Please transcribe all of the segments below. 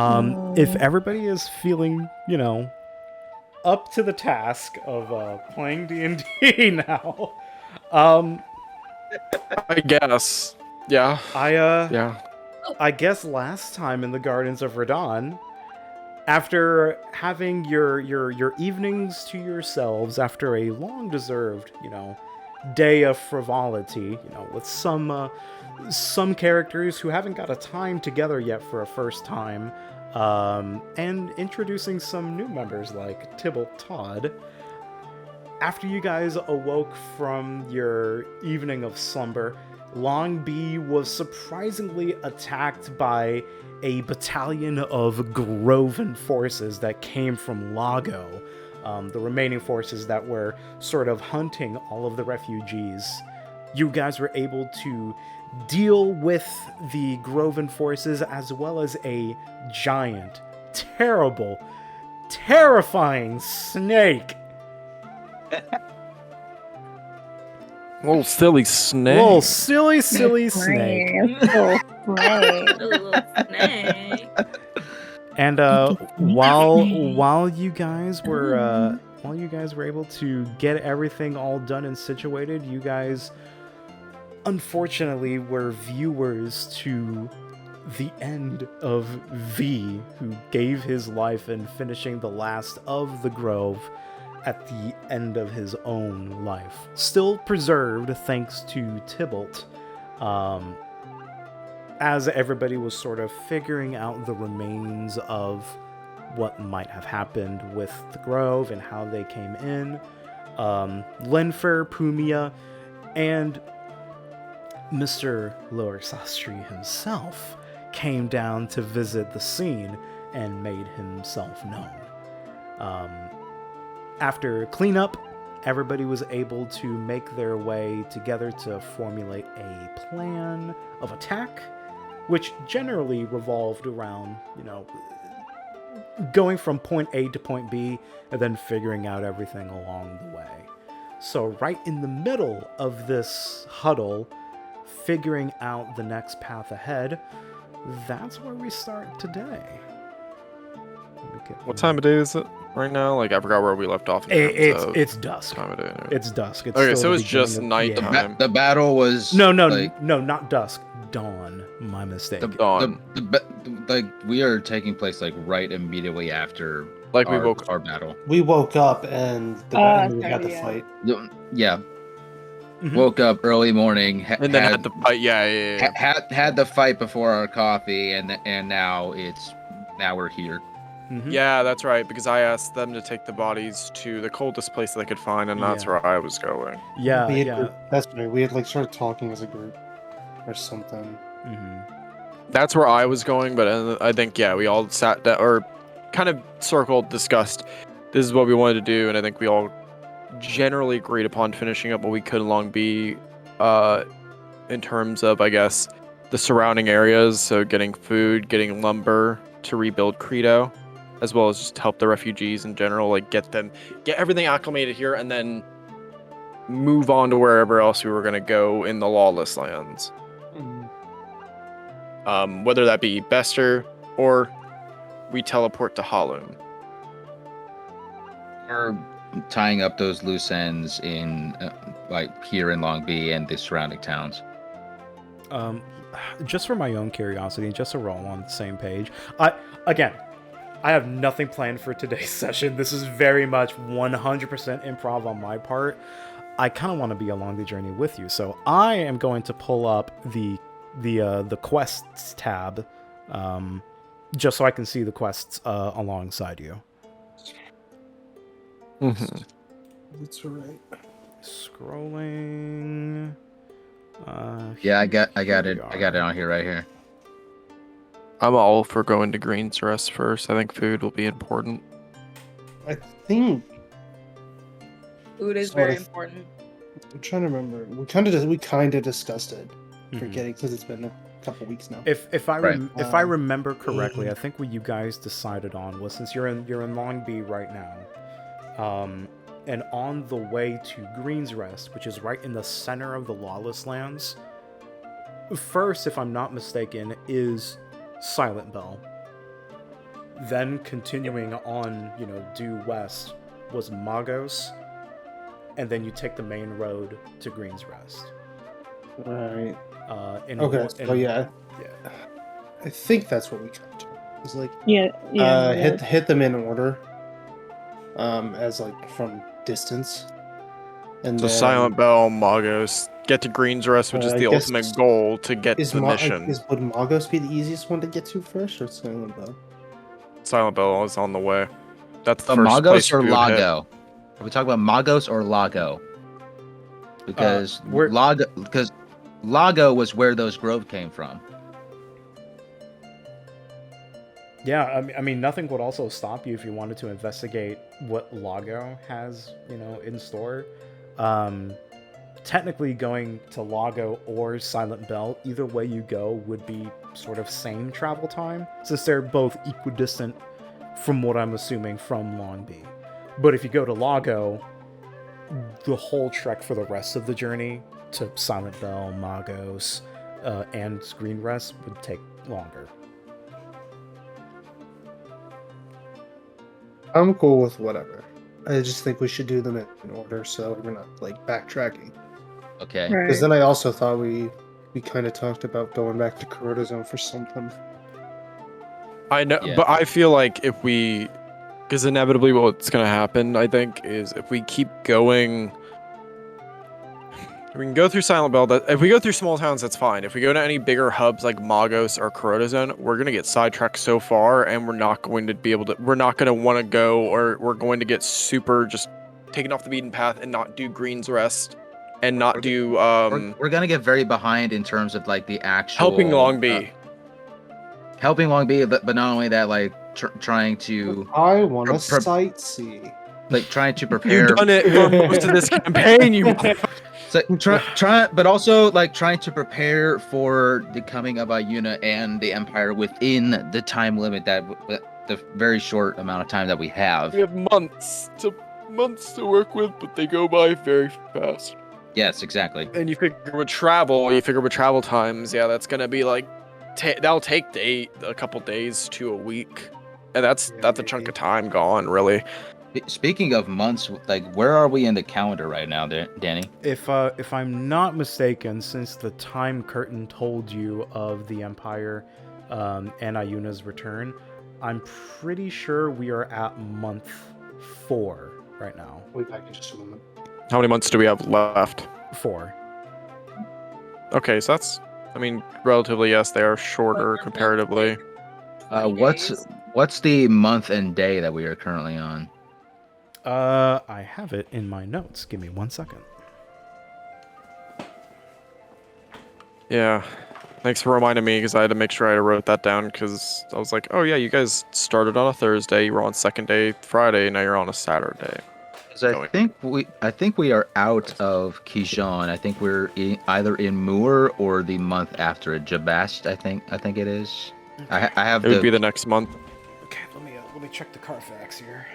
If everybody is feeling, up to the task of playing D&D now, I guess. Yeah. Yeah. I guess last time in the Gardens of Ridahn, after having your evenings to yourselves after a long deserved, day of frivolity, with some characters who haven't got a time together yet for a first time, and introducing some new members like Tybalt Todd. After you guys awoke from your evening of slumber, Lhang Bi was surprisingly attacked by a battalion of Groven forces that came from Lago, the remaining forces that were sort of hunting all of the refugees. You guys were able to deal with the Groven forces as well as a giant, terrible, terrifying snake. Little silly snake. Little silly snake. Little snake. And while you guys were able to get everything all done and situated, you guys unfortunately were viewers to the end of V, who gave his life in finishing the last of the Grove at the end of his own life. Still preserved thanks to Tybalt, as everybody was sort of figuring out the remains of what might have happened with the Grove and how they came in. Lenfer, Pumia, and Mr. Lower Sastri himself came down to visit the scene and made himself known. After cleanup, everybody was able to make their way together to formulate a plan of attack, which generally revolved around, going from point A to point B and then figuring out everything along the way. So right in the middle of this huddle, figuring out the next path ahead, that's where we start today. What time of day is it right now? Like, I forgot where we left off. It's dusk. Time of day. It's dusk. It's okay, still so it's the just beginning of- nighttime. The battle was No, not dusk. Dawn. My mistake. The dawn. Like we are taking place like right immediately after Like we our, woke our battle. We woke up and we had the fight. Yeah. Mhm. Woke up early morning and then had the fight. Yeah. had the fight before our coffee, and now we're here. Mhm. Yeah, that's right. Because I asked them to take the bodies to the coldest place they could find, and that's Yeah. where I was going. Yeah. That's right. We had started talking as a group or something. Mm-hmm. That's where I was going, but I think we all sat down or kind of circled, discussed. This is what we wanted to do, and I think we all generally agreed upon finishing up what we could along B, in terms of, I guess, the surrounding areas. So getting food, getting lumber to rebuild Credo, as well as just help the refugees in general, like get everything acclimated here, and then move on to wherever else we were going to go in the lawless lands. Whether that be Bester or we teleport to Halloum. We're tying up those loose ends in like here in Lhang Bi and the surrounding towns. Just for my own curiosity, just so we're all on the same page, I have nothing planned for today's session. This is very much 100% improv on my part. I kind of want to be along the journey with you, so I am going to pull up the quests tab, just so I can see the quests alongside you. Mm-hmm. That's right. Scrolling. Yeah, I got it. I got it on here right here. I'm all for going to Green's Rest first. I think food will be important. I think Food is Sort very of. important. I'm trying to remember. We kind of discussed it. Forgetting because it's been a couple weeks now. If I Right. if I remember correctly, I think what you guys decided on was, since you're in Lhang Bi right now, and on the way to Green's Rest, which is right in the center of the Lawless Lands, first, if I'm not mistaken, is Silent Bell. Then continuing on, due west was Magos, and then you take the main road to Green's Rest. Right. Okay. Yeah. Yeah. I think that's what we tried to. It's like Yeah. hit them in order. As like from distance. And So then, Silent Bell, Magos, get to Green's Rest, which is I the guess- ultimate goal to get to the mission. would Magos be the easiest one to get to first, or Silent Bell? Silent Bell is on the way. That's the But first place Magos or we would hit. Lago? Are we talking about Magos or Lago? Because we're- Lago was where those grove came from. Yeah, I mean, nothing would also stop you if you wanted to investigate what Lago has, in store. Technically, going to Lago or Silent Bell, either way you go, would be sort of same travel time, since they're both equidistant, from what I'm assuming, from Lhang Bi. But if you go to Lago, the whole trek for the rest of the journey to Silent Bell, Magos, and Green Rest would take longer. I'm cool with whatever. I just think we should do them in order, so we're not like backtracking. Okay. Because then I also thought we kind of talked about going back to Kuroda Zone for something. I know, Yeah. but I feel like because inevitably what's going to happen, I think, is if we keep going, we can go through Silent Bell. If we go through small towns, that's fine. If we go to any bigger hubs like Magos or Kuroda Zone, we're going to get sidetracked so far, and we're not going to want to go, or we're going to get super just taken off the beaten path and not do Green's Rest and not do We're gonna get very behind in terms of like the actual helping Lhang Bi. helping Lhang Bi, but not only that, like trying to I want to Pre- sightsee. trying to prepare. You've done it for most of this campaign. You So but also like trying to prepare for the coming of Ayuna and the Empire within the time limit the very short amount of time that we have. We have months to work with, but they go by very fast. Yes, exactly. And you figure with travel times, yeah, that's gonna be like that'll take a couple days to a week, and that's a chunk of time gone, really. Speaking of months, like where are we in the calendar right now, Danny? If I'm not mistaken, since the time curtain told you of the Empire and Ayuna's return, I'm pretty sure we are at month 4 right now. We'll be back in just a moment. How many months do we have left? 4. Okay, so that's, relatively, yes, they are shorter comparatively. What's the month and day that we are currently on? I have it in my notes. Give me 1 second. Yeah. Thanks for reminding me, because I had to make sure I wrote that down, because I was like, oh yeah, you guys started on a Thursday, you were on second day Friday, now you're on a Saturday. I think we are out of Kijon. I think we're either in Moor or the month after it. Jabast, I think it is. I have It would be the next month. Okay, let me check the Carfax here.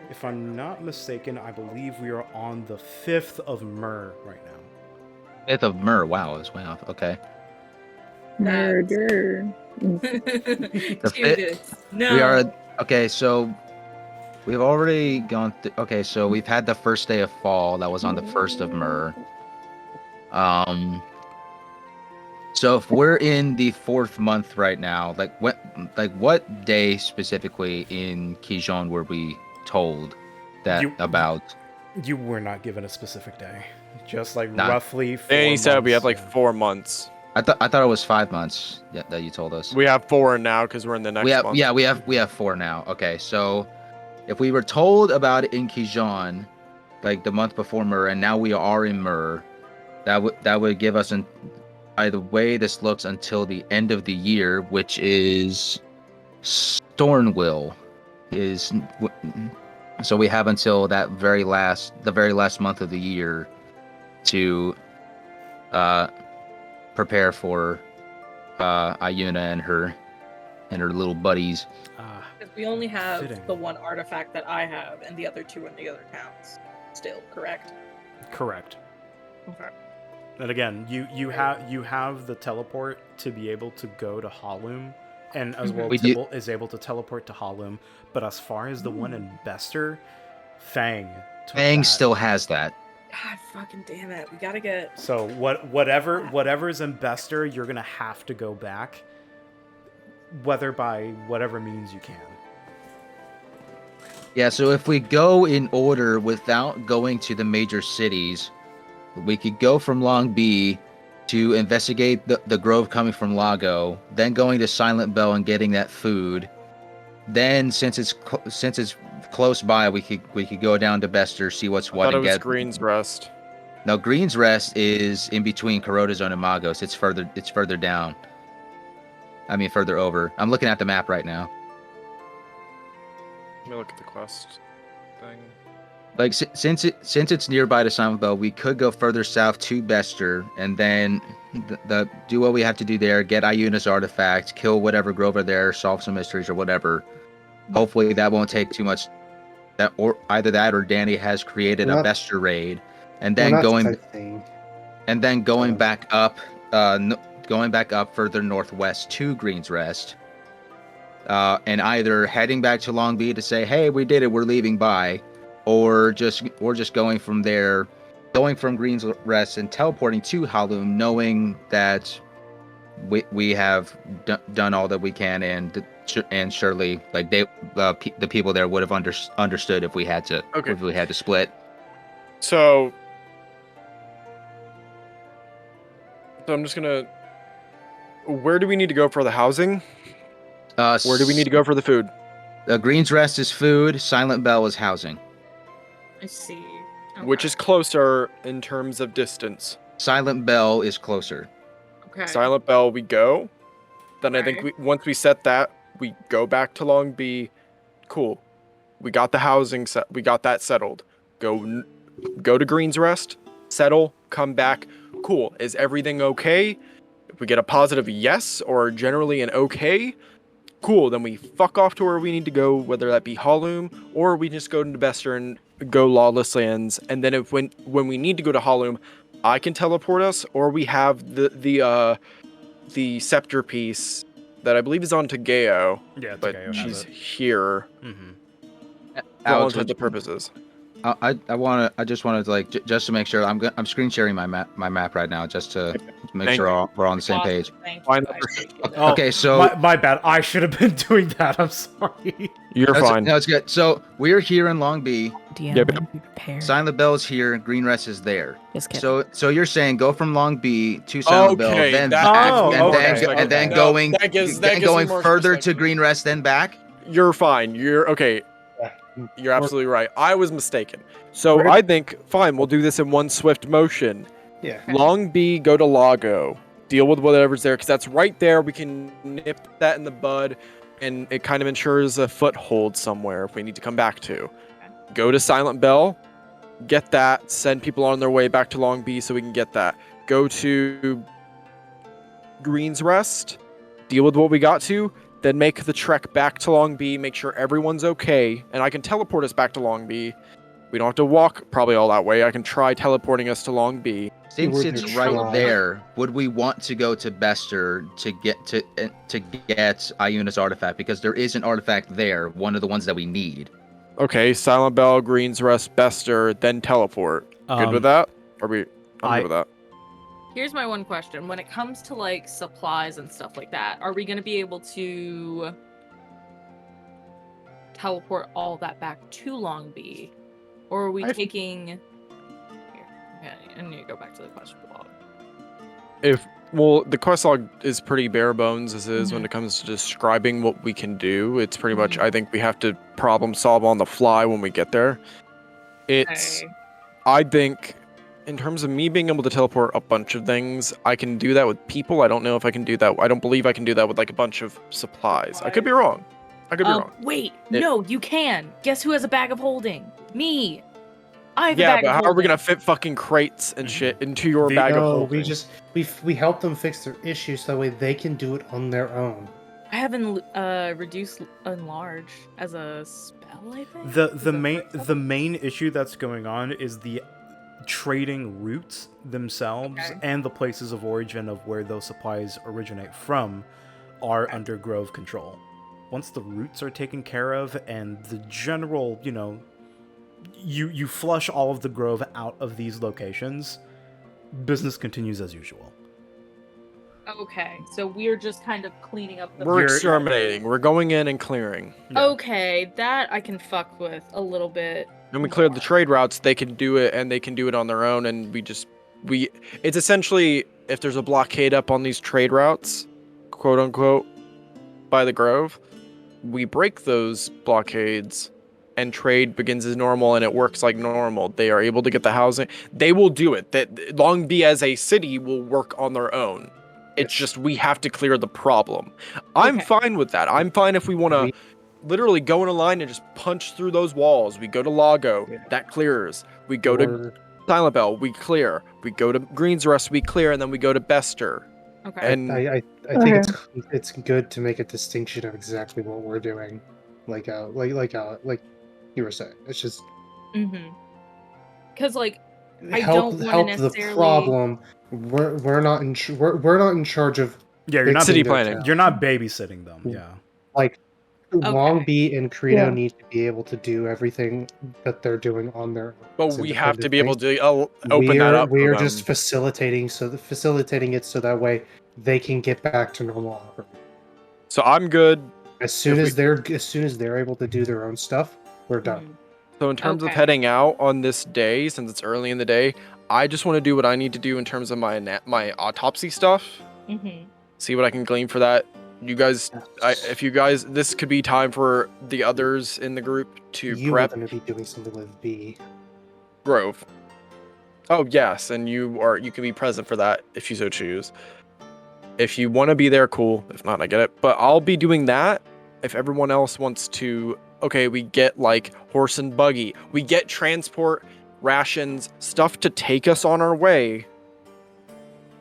If I'm not mistaken, I believe we are on the 5th of Myrrh right now. 5th of Myrrh. Wow, it's way off. Okay. Murder. Judas. No. We are okay. So we've already gone. Okay, so we've had the first day of fall. That was on the 1st of Myrrh. So if we're in the 4th month right now, what day specifically in Kijon were we told that about? You were not given a specific day. Just like Nah. roughly 4 And he said we months, have yeah. 4 months. I thought it was 5 months that you told us. We have 4 now, because we're in the next month. we have 4 now. Okay, so if we were told about it in Kijon, like the month before Myrrh, and now we are in Myrrh, that would give us by the way this looks until the end of the year, which is Stornwill is. So we have until the very last month of the year to prepare for Ayuna and her little buddies. We only have Fitting. the one artifact that I have, and the other 2 in the other towns. Still, correct? Correct. Okay. And again, you have the teleport to be able to go to Halum and as well We do- Tybalt is able to teleport to Halum. But as far as the one in Bester, Fang took Fang that. still has that. God fucking damn it. We gotta get. So whatever's in Bester, you're gonna have to go back, whether by whatever means you can. Yeah, so if we go in order without going to the major cities, we could go from Lhang Bi to investigate the grove coming from Lago, then going to Silent Bell and getting that food. Then, since it's close by, we could go down to Bester, see what's I what, thought it and was get. Green's Rest. No, Green's Rest is in between Corota Zone and Magos. It's further down. I mean, further over. I'm looking at the map right now. Let me look at the quest thing. Like since it's nearby to Silent Bell, we could go further south to Bester and then do what we have to do there, get Iuna's artifact, kill whatever grove are there, solve some mysteries or whatever. Hopefully that won't take too much. That or either that or Danny has created a Bester raid, and then going back up, going back up further northwest to Green's Rest, and either heading back to Lhang Bi to say, "Hey, we did it, we're leaving by," or just going from there, going from Green's Rest and teleporting to Halum, knowing that we have done all that we can, and surely like the people there would have understood if we had to split. So I'm just gonna. Where do we need to go for the housing? Where do we need to go for the food? Green's Rest is food. Silent Bell is housing. I see. Which is closer in terms of distance? Silent Bell is closer. Okay. Silent Bell, we go. Then I think Right. once we set that, we go back to Lhang Bi. Cool. We got the housing set. We got that settled. Go to Green's Rest. Settle. Come back. Cool. Is everything okay? If we get a positive yes or generally an okay, cool. Then we fuck off to where we need to go, whether that be Halum or we just go into Bester and go Lawless Lands. And then when we need to go to Halum, I can teleport us, or we have the scepter piece that I believe is on Tagaeo, Yeah, but Tagaeo has she's it. here Mm-hmm. for all Alex, intents and purposes. I just wanted to like just to make sure I'm screen sharing my map right now just to make Thank sure we're on the same Awesome. page. Thank you. Fine. I appreciate that. Oh, Okay, so my bad. I should have been doing that. I'm sorry. You're fine. No, it's good. So we're here in Lhang Bi. DM, Yeah, be prepared. Silent Bell is here. Green Rest is there. Just kidding. So you're saying go from Lhang Bi to Silent Bell, Okay, then that back, makes more and sense. then Okay. going That gives me more further to perspective. Green Rest, then back. You're fine. You're okay. You're absolutely right. I was mistaken. So We're- I think, fine, we'll do this in one swift motion. Yeah. Lhang Bi, go to Lago. Deal with whatever's there, because that's right there. We can nip that in the bud, and it kind of ensures a foothold somewhere if we need to come back to. Go to Silent Bell, get that, send people on their way back to Lhang Bi so we can get that. Go to Green's Rest, deal with what we got to, then make the trek back to Lhang Bi, make sure everyone's okay, and I can teleport us back to Lhang Bi. We don't have to walk probably all that way. I can try teleporting us to Lhang Bi. Since Would it's you right try? there, would we want to go to Bester to get Iuna's artifact? Because there is an artifact there, one of the ones that we need. Okay, Silent Bell, Green's Rest, Bester, then teleport. Good with that? Are we? I'm good with that. Here's my one question. When it comes to like supplies and stuff like that, are we going to be able to teleport all that back to Lhang Bi? Or are we taking... Here, okay, I need to go back to the question log. The quest log is pretty bare bones as is when it comes to describing what we can do. It's pretty much, I think we have to problem solve on the fly when we get there. Okay. I think, in terms of me being able to teleport a bunch of things, I can do that with people. I don't know if I can do that. I don't believe I can do that with like a bunch of supplies. I could be wrong. Wait, no, you can. Guess who has a bag of holding? Me. I have a Yeah, bag but of how are we holding. gonna fit fucking crates and shit into your bag of No, holding? we help them fix their issues so that way they can do it on their own. I haven't reduced enlarge as a spell, I think. The main issue that's going on is the trading routes themselves Okay. and the places of origin of where those supplies originate from are under grove control. Once the roots are taken care of and the general, you flush all of the grove out of these locations, business continues as usual. Okay, so we're just kind of cleaning up the. We're exterminating. We're going in and clearing. Yeah. Okay, that I can fuck with a little bit. And we cleared the more. trade routes. They can do it, and they can do it on their own. And it's essentially, if there's a blockade up on these trade routes, quote unquote, by the Grove, we break those blockades, and trade begins as normal, and it works like normal. They are able to get the housing. They will do it. That Lhang Bi as a city will work on their own. It's just we have to clear the problem. I'm fine with that. I'm fine if we want to literally go in a line and just punch through those walls. We go to Lago, that clears. We go to Silent Bell, we clear. We go to Green's Rest, we clear, and then we go to Bester. Okay. And I think it's good to make a distinction of exactly what we're doing, like you were saying. It's just because I help don't want to the necessarily. Problem. We're not in charge of You're not city planning. You're not babysitting them. Yeah. Like Lhang Bi and Credo Yeah. need to be able to do everything that they're doing on their own. but as we have to be independent able to open that up. We're for just them. facilitating it so that way they can get back to normal operations. So I'm good. As soon as they're able to do their own stuff, we're done. So in terms of Okay. heading out on this day, since it's early in the day, I just want to do what I need to do in terms of my autopsy stuff. See what I can glean for that. You guys, this could be time for the others in the group to You prep are going to be doing something with B. Grove. Oh yes, and you can be present for that if you so choose. If you want to be there, cool. If not, I get it. But I'll be doing that. If everyone else wants to, okay, we get like horse and buggy. We get transport, rations, stuff to take us on our way.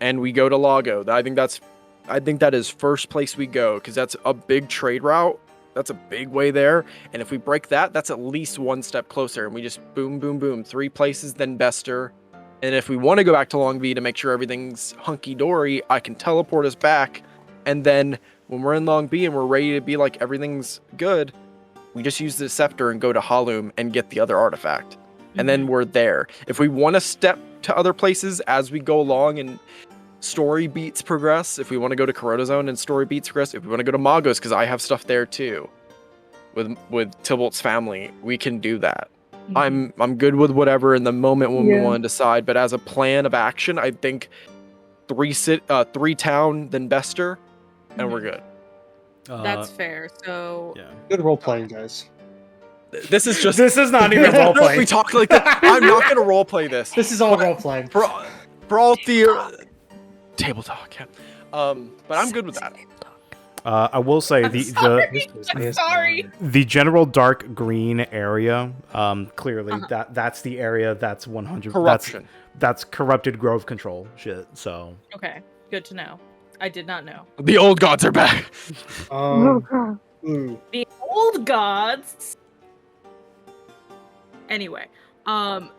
And we go to Lago. I think that is first place we go because that's a big trade route. That's a big way there. And if we break that, that's at least one step closer. And we just boom, boom, boom. 3 places, then Bester. And if we want to go back to Lhang Bi to make sure everything's hunky-dory, I can teleport us back. And then when we're in Lhang Bi and we're ready to be like everything's good, we just use the scepter and go to Halum and get the other artifact. And then we're there. If we want to step to other places as we go along and story beats progress, if we want to go to Corona Zone and story beats progress, if we want to go to Magos, because I have stuff there too, with Tybalt's family, we can do that. I'm good with whatever in the moment when we want to decide, but as a plan of action, I think 3 town, then Bester, and we're good. That's fair. So Yeah. Good role playing, guys. This is just This is not even role playing. we talk like that. I'm not gonna role play this. This is all role playing. For all table talk, yeah. But I'm good with that. I will say I'm sorry. the general dark green area, clearly that's the area that's 100 Corruption. That's corrupted grove control shit. So Okay, good to know. I did not know. The old gods are back. Oh god. The old gods. Anyway,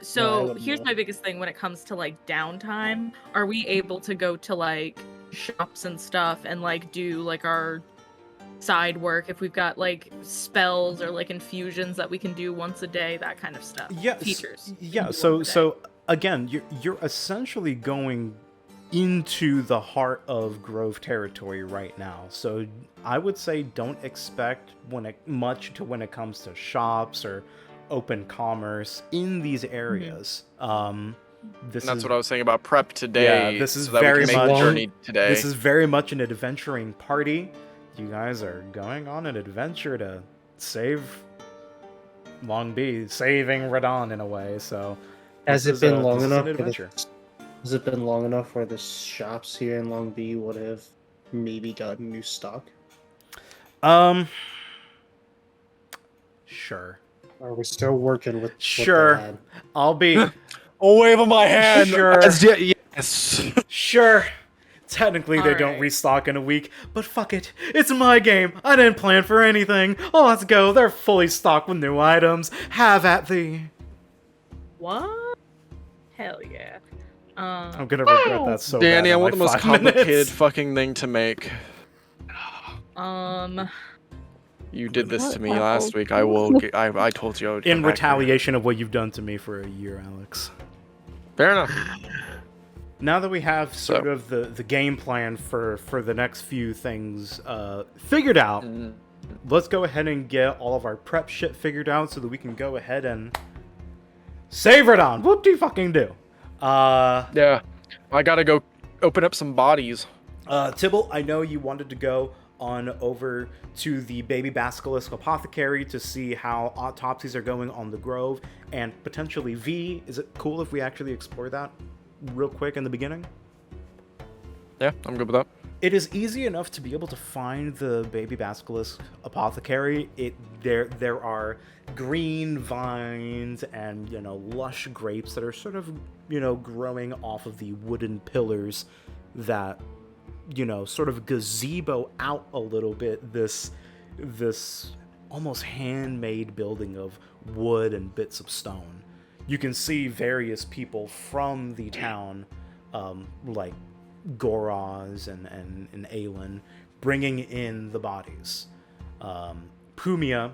so here's my biggest thing when it comes to like downtime. Are we able to go to like shops and stuff and like do like our side work if we've got like spells or like infusions that we can do once a day, that kind of stuff? yes, Features. yeah. Once a day. So again, you're essentially going into the heart of grove territory right now. So I would say don't expect much when it comes to shops or open commerce in these areas. That's what I was saying about prep today. Yeah, this is so that we very can make much the journey today. This is very much an adventuring party. You guys are going on an adventure to save Lhang Bi, saving Ridahn in a way. So Has this it been is long an enough? adventure. Has it been long enough where the shops here in Lhang Bi would have maybe gotten new stock? Sure. Or are we still working with? Sure. I'll be A wave of my hand. Sure. Yes. sure. Technically, they don't Alright. restock in a week, but fuck it. It's my game. I didn't plan for anything. Oh, let's go. They're fully stocked with new items. Have at thee. What? Hell yeah. I'm gonna regret that so Danny, bad. I in want the like most 5 minutes. complicated fucking thing to make. You did this to me What last apples? week. I told you I would In come back here. retaliation of what you've done to me for a year, Alex. Fair enough. Now that we have sort So- of the game plan for the next few things figured out, let's go ahead and get all of our prep shit figured out so that we can go ahead and save Ridahn. Whoop-de-fucking-do. Yeah, I gotta go open up some bodies. Tybalt, I know you wanted to go on over to the Baby Basilisk Apothecary to see how autopsies are going on the Grove, and potentially V. Is it cool if we actually explore that real quick in the beginning? Yeah, I'm good with that. It is easy enough to be able to find the Baby Basilisk Apothecary. There are green vines and, lush grapes that are sort of, growing off of the wooden pillars that, sort of gazebo out a little bit this almost handmade building of wood and bits of stone. You can see various people from the town, like Goraz and Aelin, bringing in the bodies. Pumia,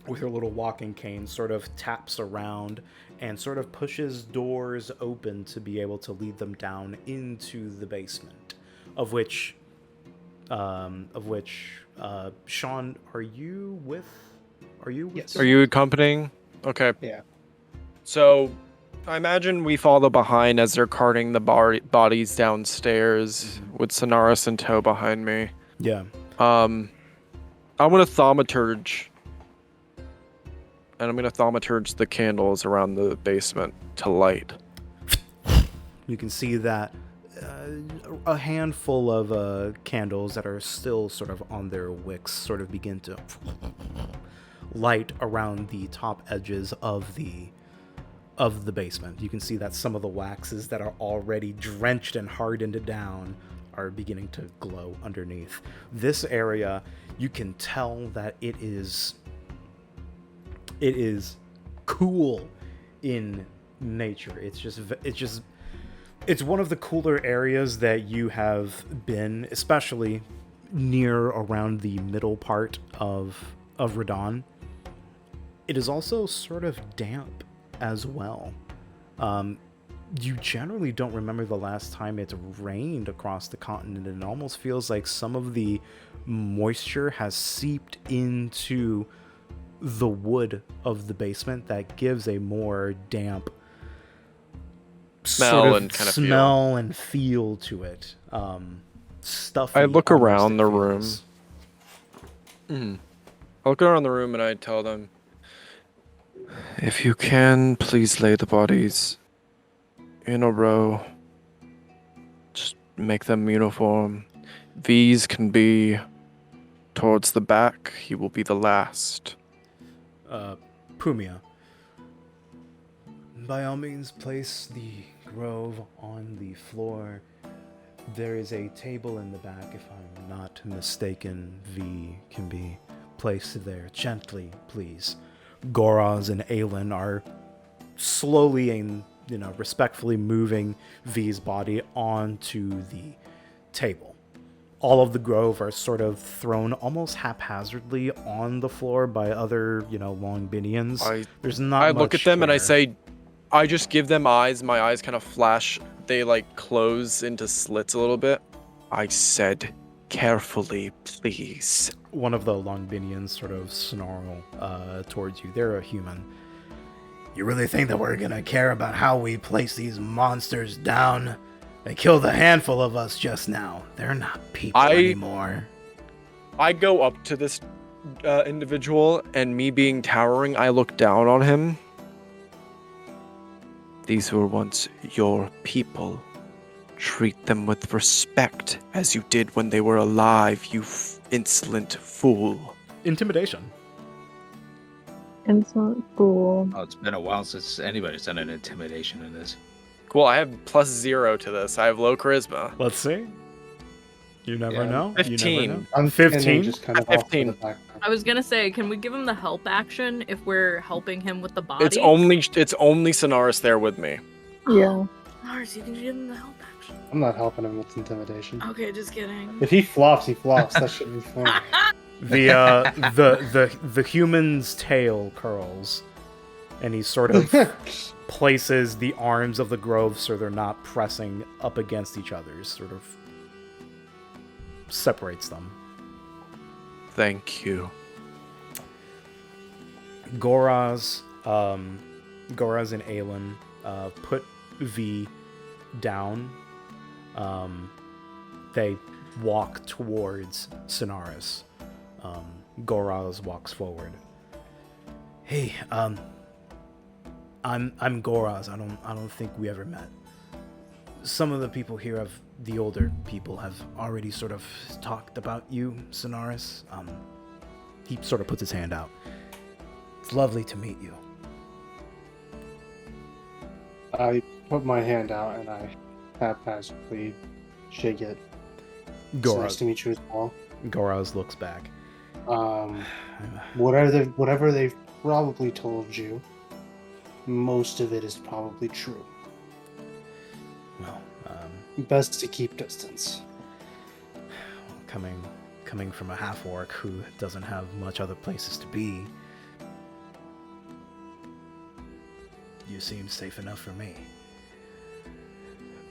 with her little walking cane, sort of taps around and sort of pushes doors open to be able to lead them down into the basement. Of which, Sean, are you with? Yes. Are you accompanying? Okay. Yeah. So, I imagine we follow behind as they're carting the bodies downstairs with Sonaris in tow behind me. Yeah. I want to thaumaturge. And I'm going to thaumaturge the candles around the basement to light. You can see that a handful of candles that are still sort of on their wicks sort of begin to light around the top edges of the basement. You can see that some of the waxes that are already drenched and hardened down are beginning to glow underneath. This area, you can tell that it is cool in nature. It's one of the cooler areas that you have been, especially near around the middle part of Ridahn. It is also sort of damp as well. You generally don't remember the last time it's rained across the continent, and it almost feels like some of the moisture has seeped into the wood of the basement that gives a more damp Smell and kind of smell and feel to it. Stuffy. I look almost, around it the feels. room. I look around the room and I tell them, if you can, please lay the bodies in a row. Just make them uniform. V's can be towards the back. He will be the last. Pumia. By all means, place the Grove on the floor. There is a table in the back, if I'm not mistaken. V can be placed there. Gently, please. Goraz and Aelin are slowly and, respectfully moving V's body onto the table. All of the Grove are sort of thrown almost haphazardly on the floor by other, Lhang Bineans. There's not I much look at them and I care. say, I just give them eyes. My eyes kind of flash. They close into slits a little bit. I said, carefully, please. One of the Lhang Bineans sort of snarl towards you. They're a human. You really think that we're gonna care about how we place these monsters down? They killed a handful of us just now. They're not people anymore. I go up to this individual, and me being towering, I look down on him. These were once your people. Treat them with respect, as you did when they were alive, you insolent fool. Intimidation. Insolent fool. Oh, it's been a while since anybody's done an intimidation in this. Cool, I have +0 to this. I have low charisma. Let's see. You never Yeah. know. 15. You never know. I'm 15? Just kind of off to 15. the back. I was gonna say, can we give him the help action if we're helping him with the body? It's only Sonaris there with me. Yeah. Lars, you can give him the help action. I'm not helping him with intimidation. Okay, just kidding. If he flops, he flops. That should be fun. The human's tail curls, and he sort of places the arms of the grove so they're not pressing up against each other. Sort of separates them. Thank you. Goraz and Aelin put V down. They walk towards Sonaris. Goraz walks forward. Hey, I'm Goraz. I don't think we ever met. Some of the people here the older people have already sort of talked about you, Sonaris. He sort of puts his hand out. It's lovely to meet you. I put my hand out and I haphazardly shake it. It's nice to meet you as well. Goraz looks back. Whatever they've probably told you, most of it is probably true. Well, best to keep distance. Coming from a half-orc who doesn't have much other places to be, you seem safe enough for me.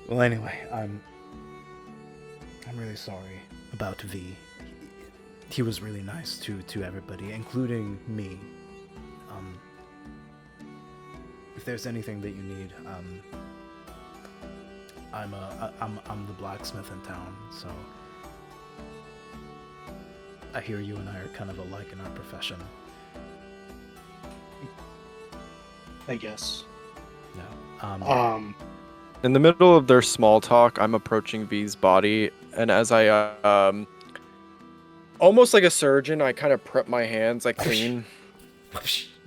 Well, anyway, I'm really sorry about V. He was really nice to everybody, including me. If there's anything that you need, I'm the blacksmith in town, so I hear you and I are kind of alike in our profession. I guess. No. In the middle of their small talk, I'm approaching V's body, and as I, almost like a surgeon, I kind of prep my hands, I clean.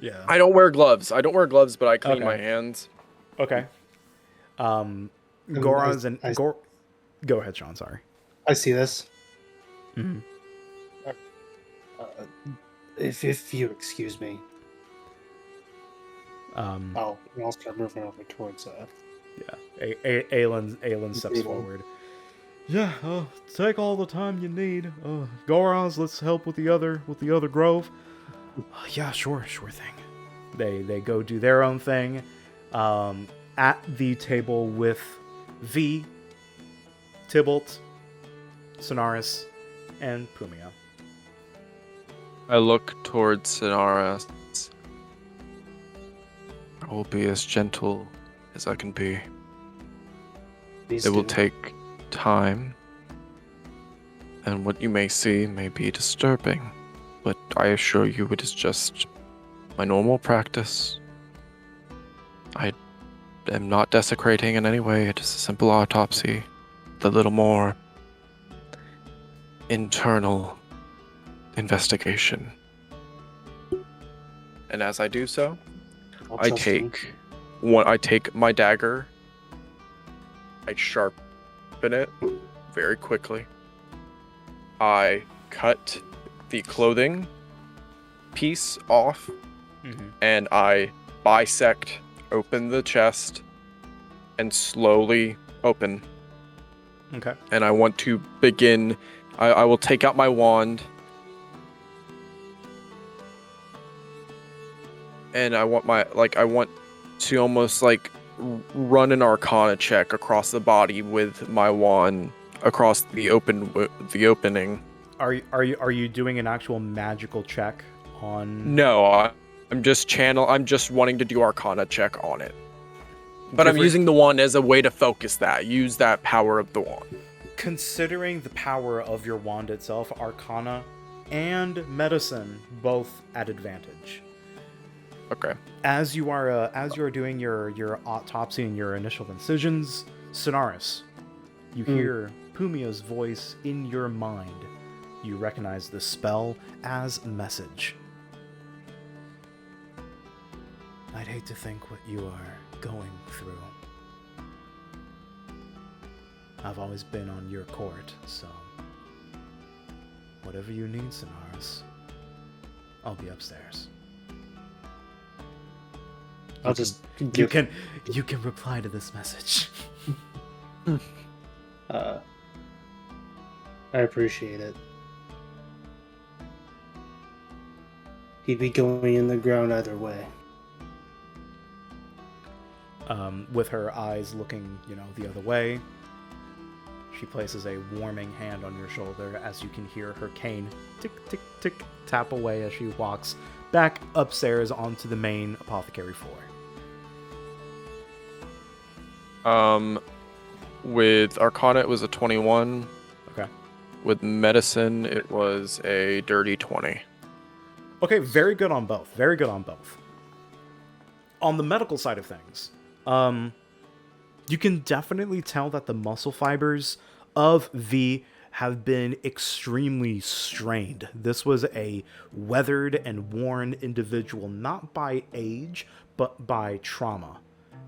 Yeah. I don't wear gloves, but I clean my hands. Okay. Goraz and go ahead, Sean. Sorry. I see this. Mm-hmm. If you excuse me, I'll start moving over towards. Yeah. Aelin steps forward. Yeah. Take all the time you need. Goraz, let's help with the other grove. Yeah. Sure thing. They go do their own thing. At the table with V, Tybalt, Sonaris, and Pumia. I look towards Sonaris. I will be as gentle as I can be. Please it will do. take time, and what you may see may be disturbing, but I assure you it is just my normal practice. I am not desecrating in any way. It is a simple autopsy, with a little more internal investigation. And as I do so, I take my dagger, I sharpen it very quickly. I cut the clothing piece off, and I bisect open the chest and slowly open. Okay. And I want to begin. I will take out my wand. And I want to almost like run an Arcana check across the body with my wand across the opening. Are you doing an actual magical check on? No, I'm just wanting to do Arcana check on it. But I'm using the wand as a way to focus that. Use that power of the wand. Considering the power of your wand itself, Arcana and Medicine both at advantage. Okay. As you are doing your autopsy and your initial incisions, Sonaris, you hear Pumia's voice in your mind. You recognize the spell as message. I'd hate to think what you are going through. I've always been on your court, so whatever you need, Sonaris, I'll be upstairs. I'll just you can reply to this message. I appreciate it. He'd be going in the ground either way. With her eyes looking, the other way, she places a warming hand on your shoulder as you can hear her cane tick, tick, tick, tap away as she walks back upstairs onto the main apothecary floor. With Arcana, it was a 21. Okay. With Medicine, it was a dirty 20. Okay, very good on both. Very good on both. On the medical side of things, you can definitely tell that the muscle fibers of V have been extremely strained. This was a weathered and worn individual, not by age, but by trauma.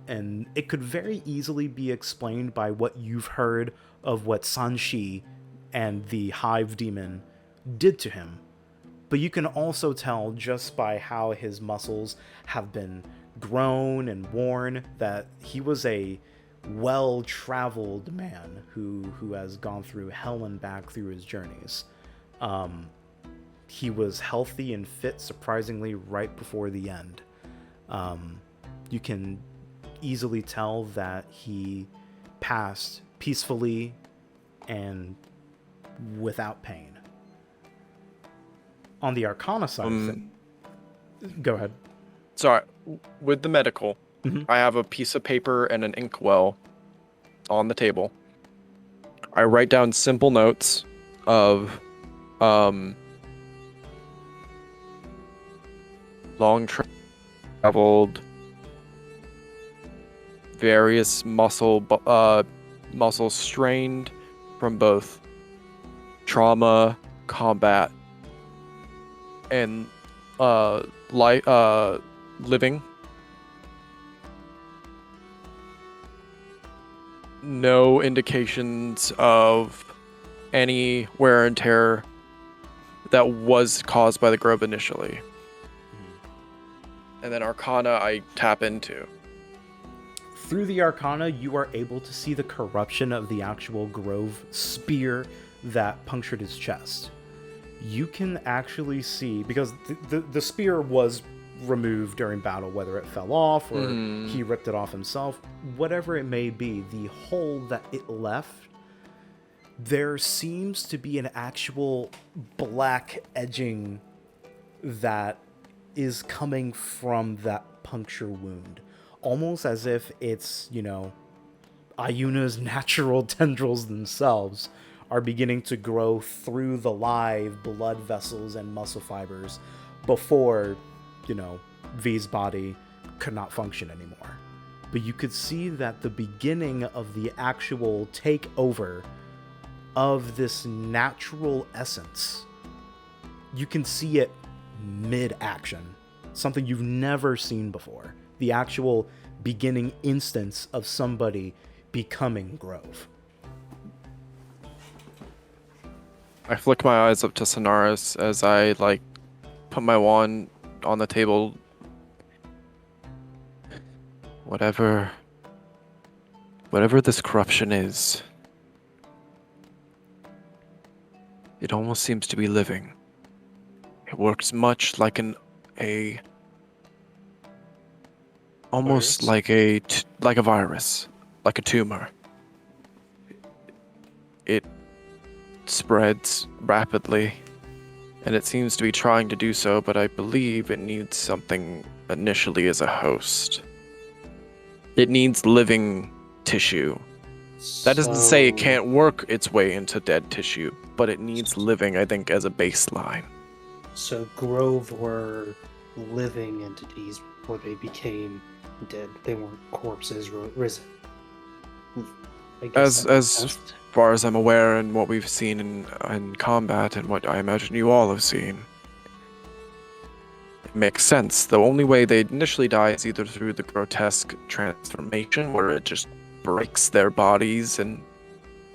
And it could very easily be explained by what you've heard of what Sanshi and the Hive Demon did to him. But you can also tell just by how his muscles have been grown and worn that he was a well-traveled man who has gone through hell and back through his journeys. He was healthy and fit surprisingly right before the end. You can easily tell that he passed peacefully and without pain. On the Arcana side of things, go ahead. Sorry, with the medical, I have a piece of paper and an inkwell on the table. I write down simple notes of long traveled, various muscles strained from both trauma, combat, and living. No indications of any wear and tear that was caused by the grove initially. And then Arcana I tap into. Through the Arcana, you are able to see the corruption of the actual grove spear that punctured his chest. You can actually see, because the spear was removed during battle, whether it fell off or he ripped it off himself, whatever it may be, the hole that it left, there seems to be an actual black edging that is coming from that puncture wound. Almost as if it's, Ayuna's natural tendrils themselves are beginning to grow through the live blood vessels and muscle fibers before, V's body could not function anymore. But you could see that the beginning of the actual takeover of this natural essence, you can see it mid-action. Something you've never seen before. The actual beginning instance of somebody becoming Grove. I flick my eyes up to Sonaris as I put my wand on the table. Whatever this corruption is, it almost seems to be living. It works much like almost Virus? like a virus, like a tumor. It spreads rapidly, and it seems to be trying to do so, but I believe it needs something initially as a host. It needs living tissue. That doesn't say it can't work its way into dead tissue, but it needs living, I think, as a baseline. So Grove were living entities before they became dead. They weren't corpses risen. I guess As far as I'm aware, and what we've seen in combat, and what I imagine you all have seen, it makes sense. The only way they initially die is either through the grotesque transformation, where it just breaks their bodies and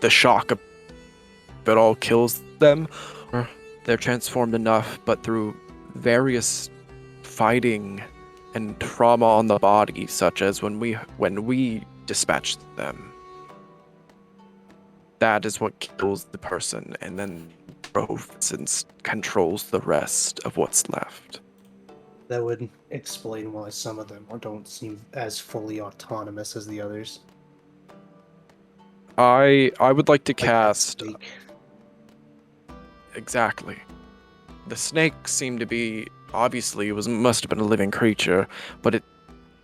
the shock of it all kills them, or they're transformed enough, but through various fighting and trauma on the body, such as when we dispatched them. that is what kills the person, and then growth controls the rest of what's left. That would explain why some of them don't seem as fully autonomous as the others. I would like to Like that cast snake. exactly. The snake seemed to be obviously must have been a living creature, but it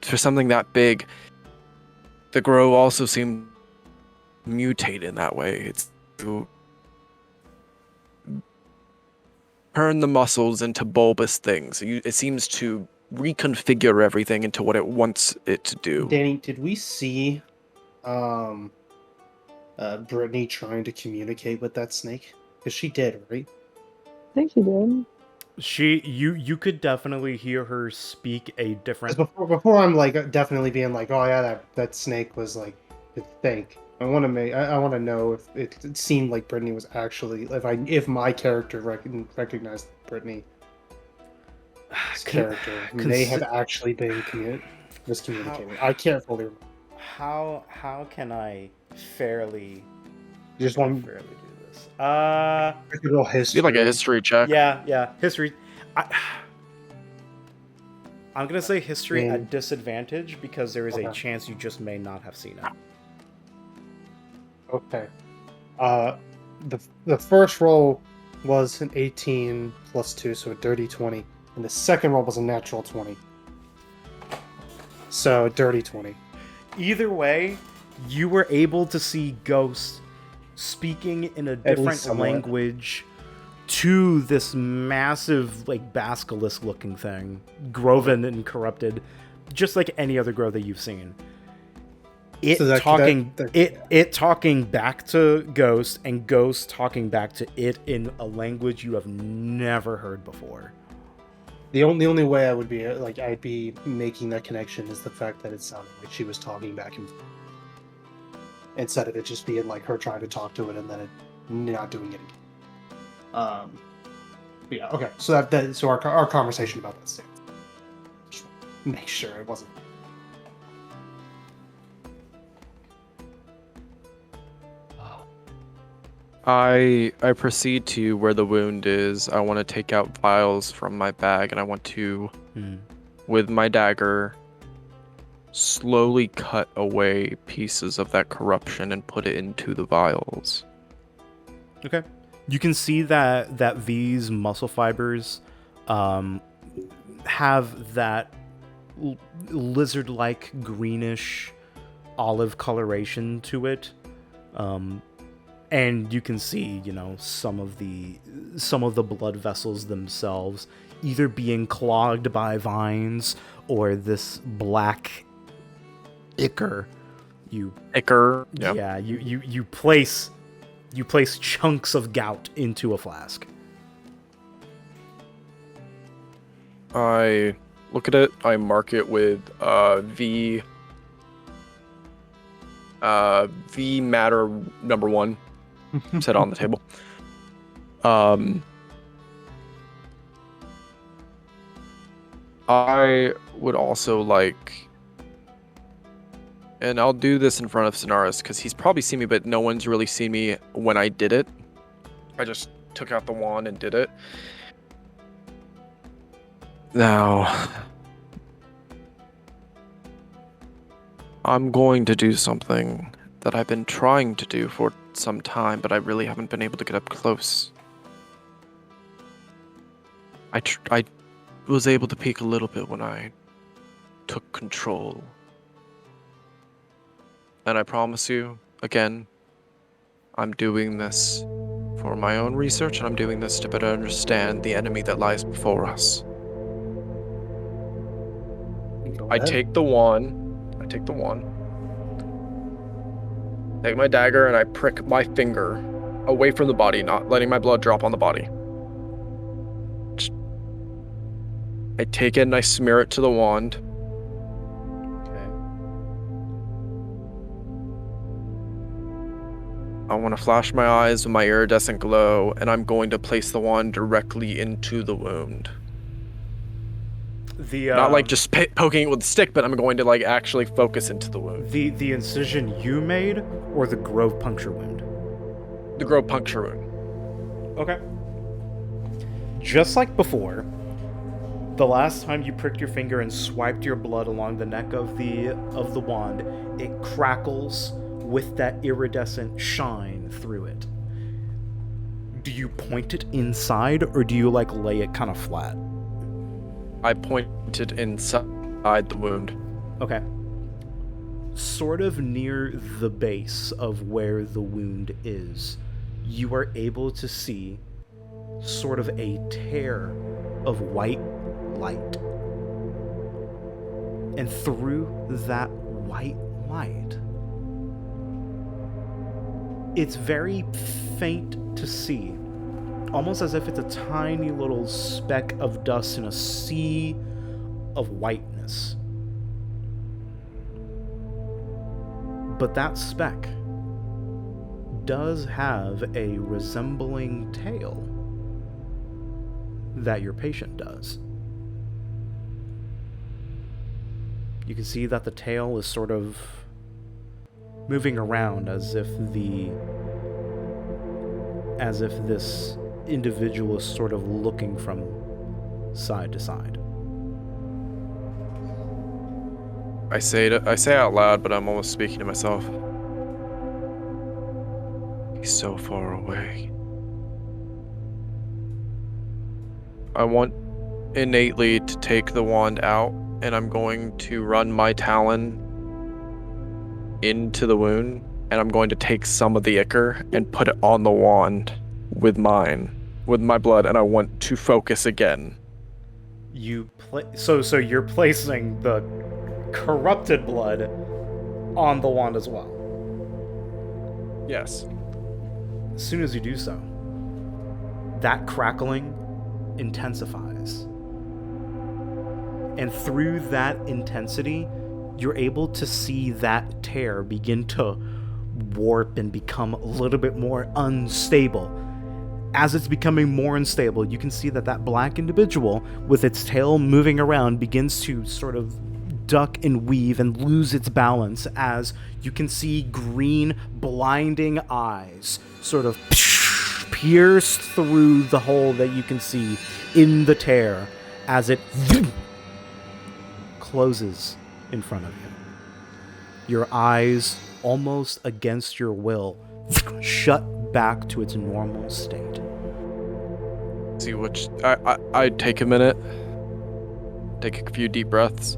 for something that big, the grow also seemed mutate in that way. It's to turn the muscles into bulbous things. It seems to reconfigure everything into what it wants it to do. Danny, did we see Brittany trying to communicate with that snake? Because she did, right? I think she did. You could definitely hear her speak a different. Because before I'm like definitely being like, oh yeah, that snake was like a fake. I want to know if it seemed like Brittany was actually if my character recognized Brittany's character may have actually been miscommunicating. I can't fully remember. How can I fairly You just want fairly do this? a little history. Do like a history check. Yeah, history. I'm gonna say history Yeah. at disadvantage because there is a Okay. chance you just may not have seen it. Okay. The first roll was an 18 plus 2, so a dirty 20. And the second roll was a natural 20. So a dirty 20. Either way, you were able to see ghosts speaking in a least different somewhat. language to this massive, like, basilisk-looking thing, groven and corrupted, just like any other grow that you've seen. It So it talking back to Ghost, and Ghost talking back to it in a language you have never heard before. The only way I would be I'd be making that connection is the fact that it sounded like she was talking back and forth. Instead of it just being like her trying to talk to it and then it not doing it again. But yeah, okay. So so our conversation about that stands. Just make sure it wasn't. I proceed to where the wound is. I want to take out vials from my bag, and I want to, with my dagger, slowly cut away pieces of that corruption and put it into the vials. Okay. You can see that V's muscle fibers have that lizard-like greenish olive coloration to it. And you can see, some of the blood vessels themselves either being clogged by vines or this black ichor. Ichor. Yeah, you place chunks of gout into a flask. I look at it. I mark it with V matter number 1. Set on the table. I would also like, and I'll do this in front of Sonaris because he's probably seen me, but no one's really seen me when I did it. I just took out the wand and did it. Now, I'm going to do something that I've been trying to do for some time, but I really haven't been able to get up close. I was able to peek a little bit when I took control. And I promise you, again, I'm doing this for my own research, and I'm doing this to better understand the enemy that lies before us. I take the wand. Take my dagger and I prick my finger away from the body, not letting my blood drop on the body. I take it and I smear it to the wand. Okay. I want to flash my eyes with my iridescent glow, and I'm going to place the wand directly into the wound. Not like just poking it with a stick, but I'm going to actually focus into the wound. The incision you made, or the grove puncture wound? the grow puncture wound. Okay. Just like before, the last time you pricked your finger and swiped your blood along the neck of the wand, it crackles with that iridescent shine through it. Do you point it inside, or do you lay it kind of flat? I pointed inside the wound. Okay. Sort of near the base of where the wound is, you are able to see sort of a tear of white light. And through that white light, it's very faint to see, almost as if it's a tiny little speck of dust in a sea of whiteness. But that speck does have a resembling tail that your patient does. You can see that the tail is sort of moving around as if this individual is sort of looking from side to side. I say out loud, but I'm almost speaking to myself. He's so far away. I want innately to take the wand out, and I'm going to run my talon into the wound, and I'm going to take some of the ichor and put it on the wand with my blood, and I want to focus again. So you're placing the corrupted blood on the wand as well. Yes. As soon as you do so, that crackling intensifies. And through that intensity, you're able to see that tear begin to warp and become a little bit more unstable. As it's becoming more unstable, you can see that black individual with its tail moving around begins to sort of duck and weave and lose its balance as you can see green, blinding eyes sort of pierce through the hole that you can see in the tear as it closes in front of you. Your eyes, almost against your will, shut back to its normal state. See which I take a minute, take a few deep breaths.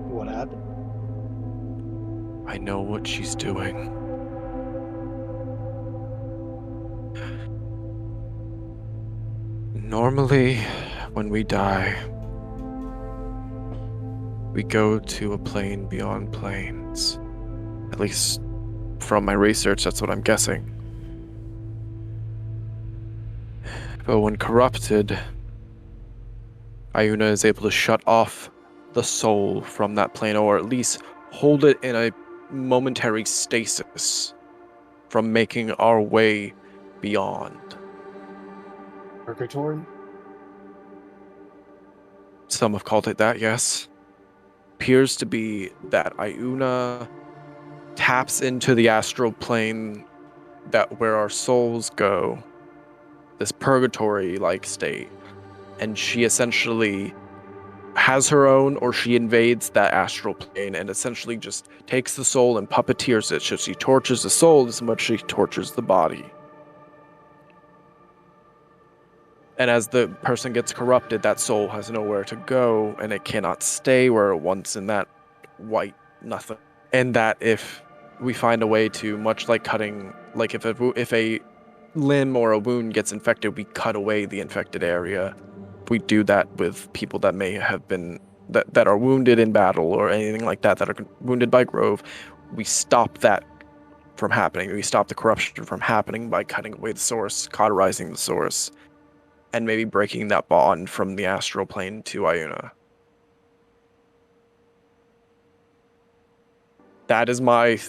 What happened? I know what she's doing. Normally, when we die, we go to a plane beyond planes. At least from my research, that's what I'm guessing. But when corrupted, Iuna is able to shut off the soul from that plane, or at least hold it in a momentary stasis from making our way beyond. Purgatory? Some have called it that, yes. Appears to be that Iuna taps into the astral plane, that where our souls go, this purgatory-like state, and she essentially has her own, or she invades that astral plane and essentially just takes the soul and puppeteers it. So she tortures the soul as much as she tortures the body. And as the person gets corrupted, that soul has nowhere to go, and it cannot stay where it wants in that white nothing. And that if we find a way to, much like cutting, like if a limb or a wound gets infected, we cut away the infected area. We do that with people that may have been, that are wounded in battle or anything like that are wounded by Grove. We stop that from happening. We stop the corruption from happening by cutting away the source, cauterizing the source, and maybe breaking that bond from the astral plane to Iuna. That is my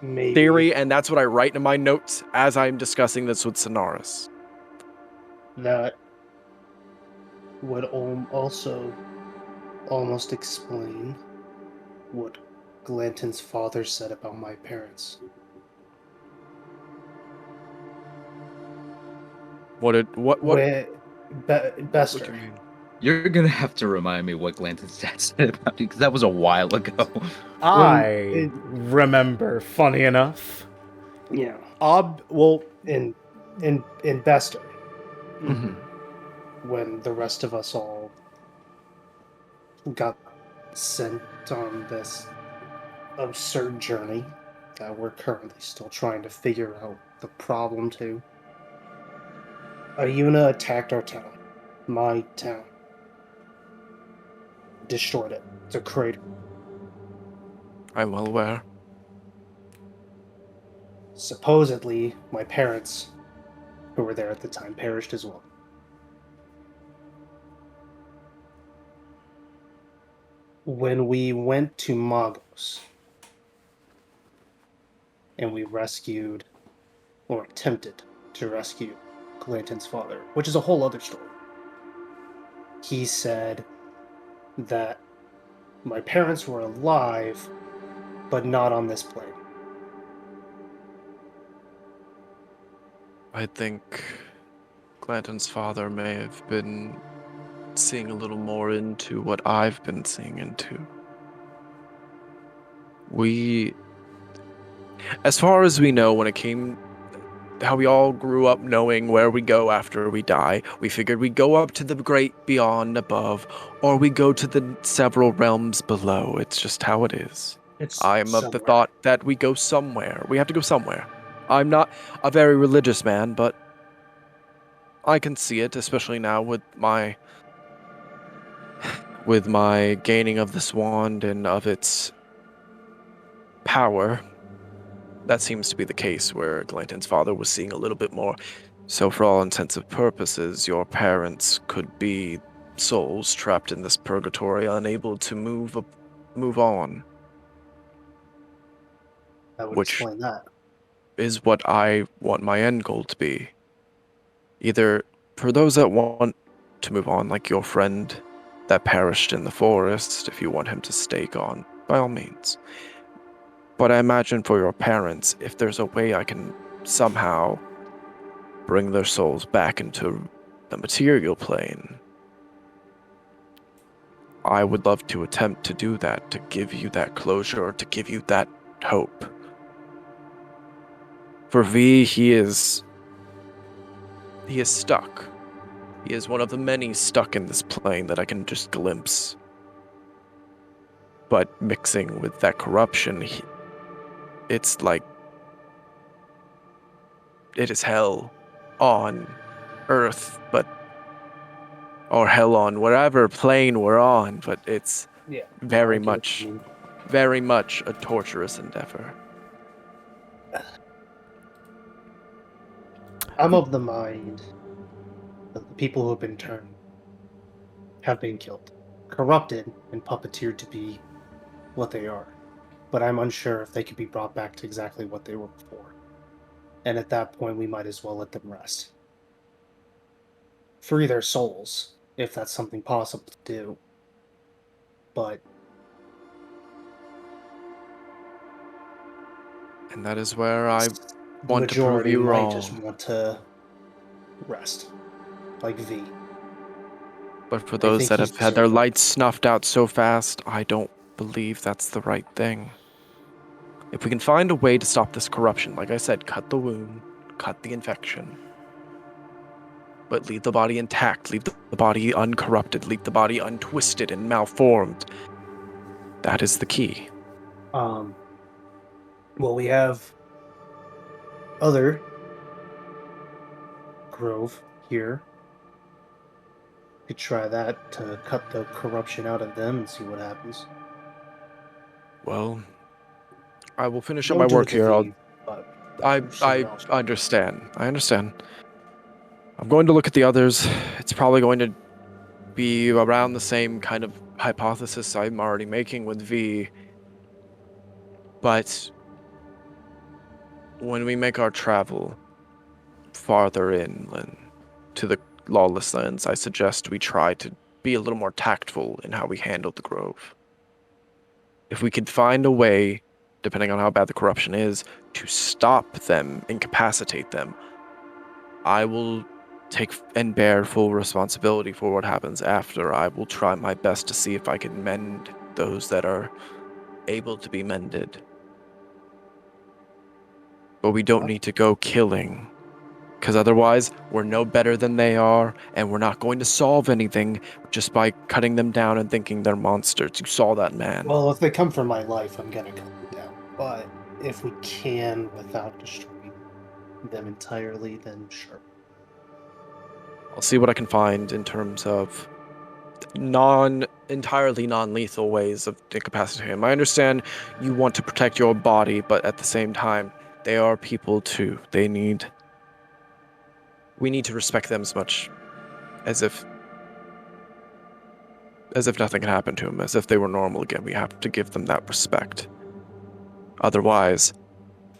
theory, and that's what I write in my notes as I'm discussing this with Sonaris. That would also almost explain what Glanton's father said about my parents. What Where what Bester. you mean? You're gonna have to remind me what Glanton's dad said about you, because that was a while ago. I remember, funny enough. Yeah. Well, In Bester, Mhm. when the rest of us all got sent on this absurd journey that we're currently still trying to figure out the problem to. Ayuna attacked our town. My town. Destroyed it. It's a crater. I'm well aware. Supposedly, my parents, who were there at the time, perished as well. When we went to Magos and we rescued, or attempted to rescue, Glanton's father, which is a whole other story, he said that my parents were alive, but not on this plane. I think Glanton's father may have been seeing a little more into what I've been seeing into. As far as we know, when it came how we all grew up knowing where we go after we die, we figured we'd go up to the great beyond above, or we go to the several realms below. It's just how it is. It's I am of the somewhere. thought that we go somewhere. We have to go somewhere. I'm not a very religious man, but I can see it, especially now with my gaining of this wand and of its power. That seems to be the case where Glanton's father was seeing a little bit more. So for all intents and purposes, your parents could be souls trapped in this purgatory, unable to move on, That would which explain that. is what I want my end goal to be. Either for those that want to move on, like your friend that perished in the forest, if you want him to stay gone, by all means. But I imagine for your parents, if there's a way I can somehow bring their souls back into the material plane, I would love to attempt to do that, to give you that closure, or to give you that hope. For V, he is stuck. He is one of the many stuck in this plane that I can just glimpse. But mixing with that corruption, it's like it is hell on Earth, or hell on whatever plane we're on, but it's Yeah. very I get what you much, mean. a torturous endeavor. I'm of the mind that the people who have been killed, corrupted, and puppeteered to be what they are. But I'm unsure if they could be brought back to exactly what they were before. And at that point, we might as well let them rest. Free their souls, if that's something possible to do. But And that is where I the want to prove majority you might just wrong. want to rest, like V. But for I those think that he's have had their deserving. lights snuffed out so fast, I don't believe that's the right thing. If we can find a way to stop this corruption, like I said, cut the wound, cut the infection, but leave the body intact, leave the body uncorrupted, leave the body untwisted and malformed, that is the key. Well, we have other Grove here. Could try that to cut the corruption out of them and see what happens. Well, I will finish up my Don't do it work to here. V, but see what I else. understand. I understand. I'm going to look at the others. It's probably going to be around the same kind of hypothesis I'm already making with V. But when we make our travel farther inland to the lawless lands, I suggest we try to be a little more tactful in how we handle the Grove. If we could find a way, depending on how bad the corruption is, to stop them, incapacitate them, I will take and bear full responsibility for what happens after. I will try my best to see if I can mend those that are able to be mended. But we don't need to go killing, because otherwise we're no better than they are, and we're not going to solve anything just by cutting them down and thinking they're monsters. You saw that man. Well, if they come for my life, I'm gonna cut them down. But if we can without destroying them entirely, then sure. I'll see what I can find in terms of entirely non-lethal ways of incapacitating him. I understand you want to protect your body, but at the same time, they are people too. We need to respect them as much as if nothing had happened to them, as if they were normal again. We have to give them that respect. Otherwise,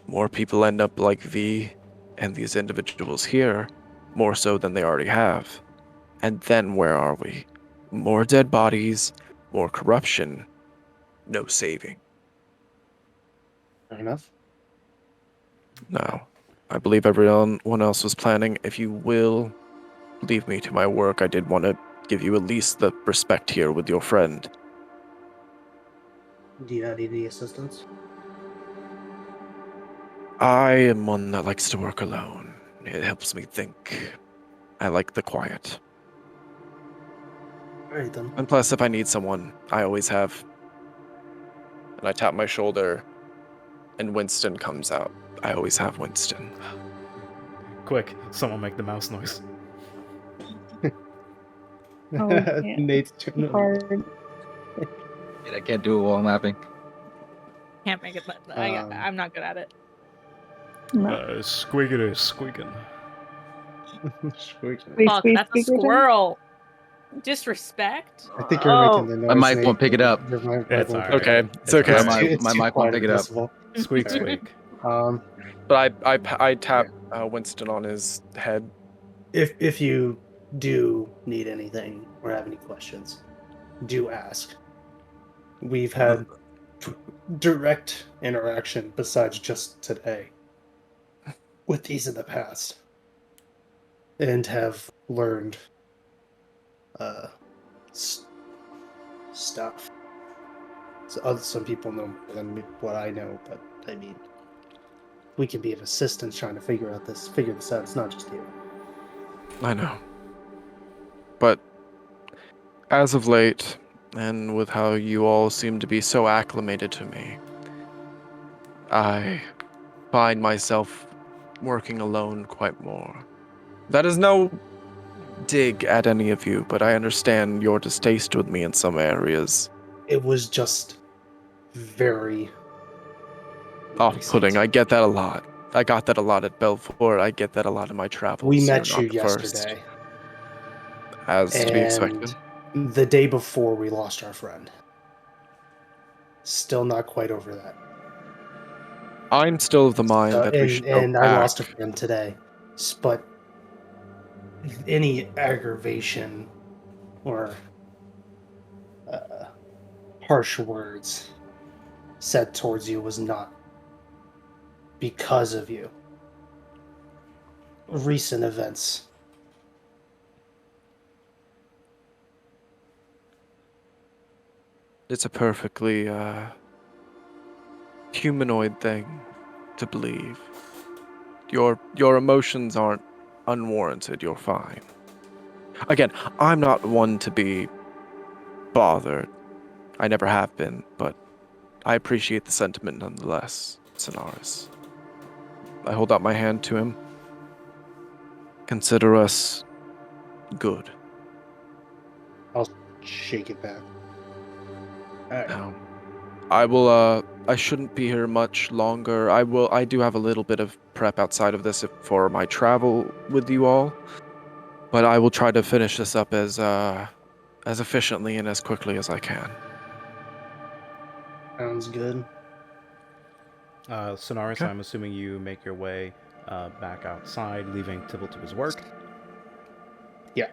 more people end up like V and these individuals here, more so than they already have. And then where are we? More dead bodies, more corruption, no saving. Fair enough. No. I believe everyone else was planning. If you will leave me to my work, I did want to give you at least the respect here with your friend. Do you need any assistance? I am one that likes to work alone. It helps me think. I like the quiet. Alright then. And plus, if I need someone, I always have. And I tap my shoulder, and Winston comes out. I always have Winston. Quick, someone make the mouse noise. Oh, yeah. Nate's too Hard. I can't do it while I'm laughing. Can't make it. I'm not good at it. No. Squeaking, squeaking. Wait, Fuck, squeak, that's a squeak, squirrel. Disrespect. I think you're Oh. making the noise. My mic Nate. won't pick it up. Your mic It's won't alright. pick it Okay, up. it's okay. It's My too- mic- it's my too mic won't quiet pick and it up. visible. Squeak, Alright. squeak. But I tap Winston on his head. If you do need anything or have any questions, do ask. We've had direct interaction besides just today with these in the past, and have learned stuff. So some people know more than what I know, but I mean, we can be of assistance trying to figure this out. It's not just you. I know. But as of late, and with how you all seem to be so acclimated to me, I find myself working alone quite more. That is no dig at any of you, but I understand your distaste with me in some areas. It was just very Off-putting. recent. I get that a lot. I got that a lot at Belfort. I get that a lot in my travels. We You're met not you the first, yesterday, as to be and expected. the day before we lost our friend. Still not quite over that. I'm still of the mind that we should go and back. I lost a friend today, but any aggravation or harsh words said towards you was not because of you. Recent events. It's a perfectly humanoid thing to believe. Your emotions aren't unwarranted. You're fine. Again, I'm not one to be bothered. I never have been, but I appreciate the sentiment nonetheless, Sonaris. I hold out my hand to him. Consider us good. I'll shake it back. Alright. Now, I will, I shouldn't be here much longer. I do have a little bit of prep outside of this for my travel with you all. But I will try to finish this up as efficiently and as quickly as I can. Sounds good. Sonaris, Okay. I'm assuming you make your way back outside, leaving Tybalt to his work. Yeah.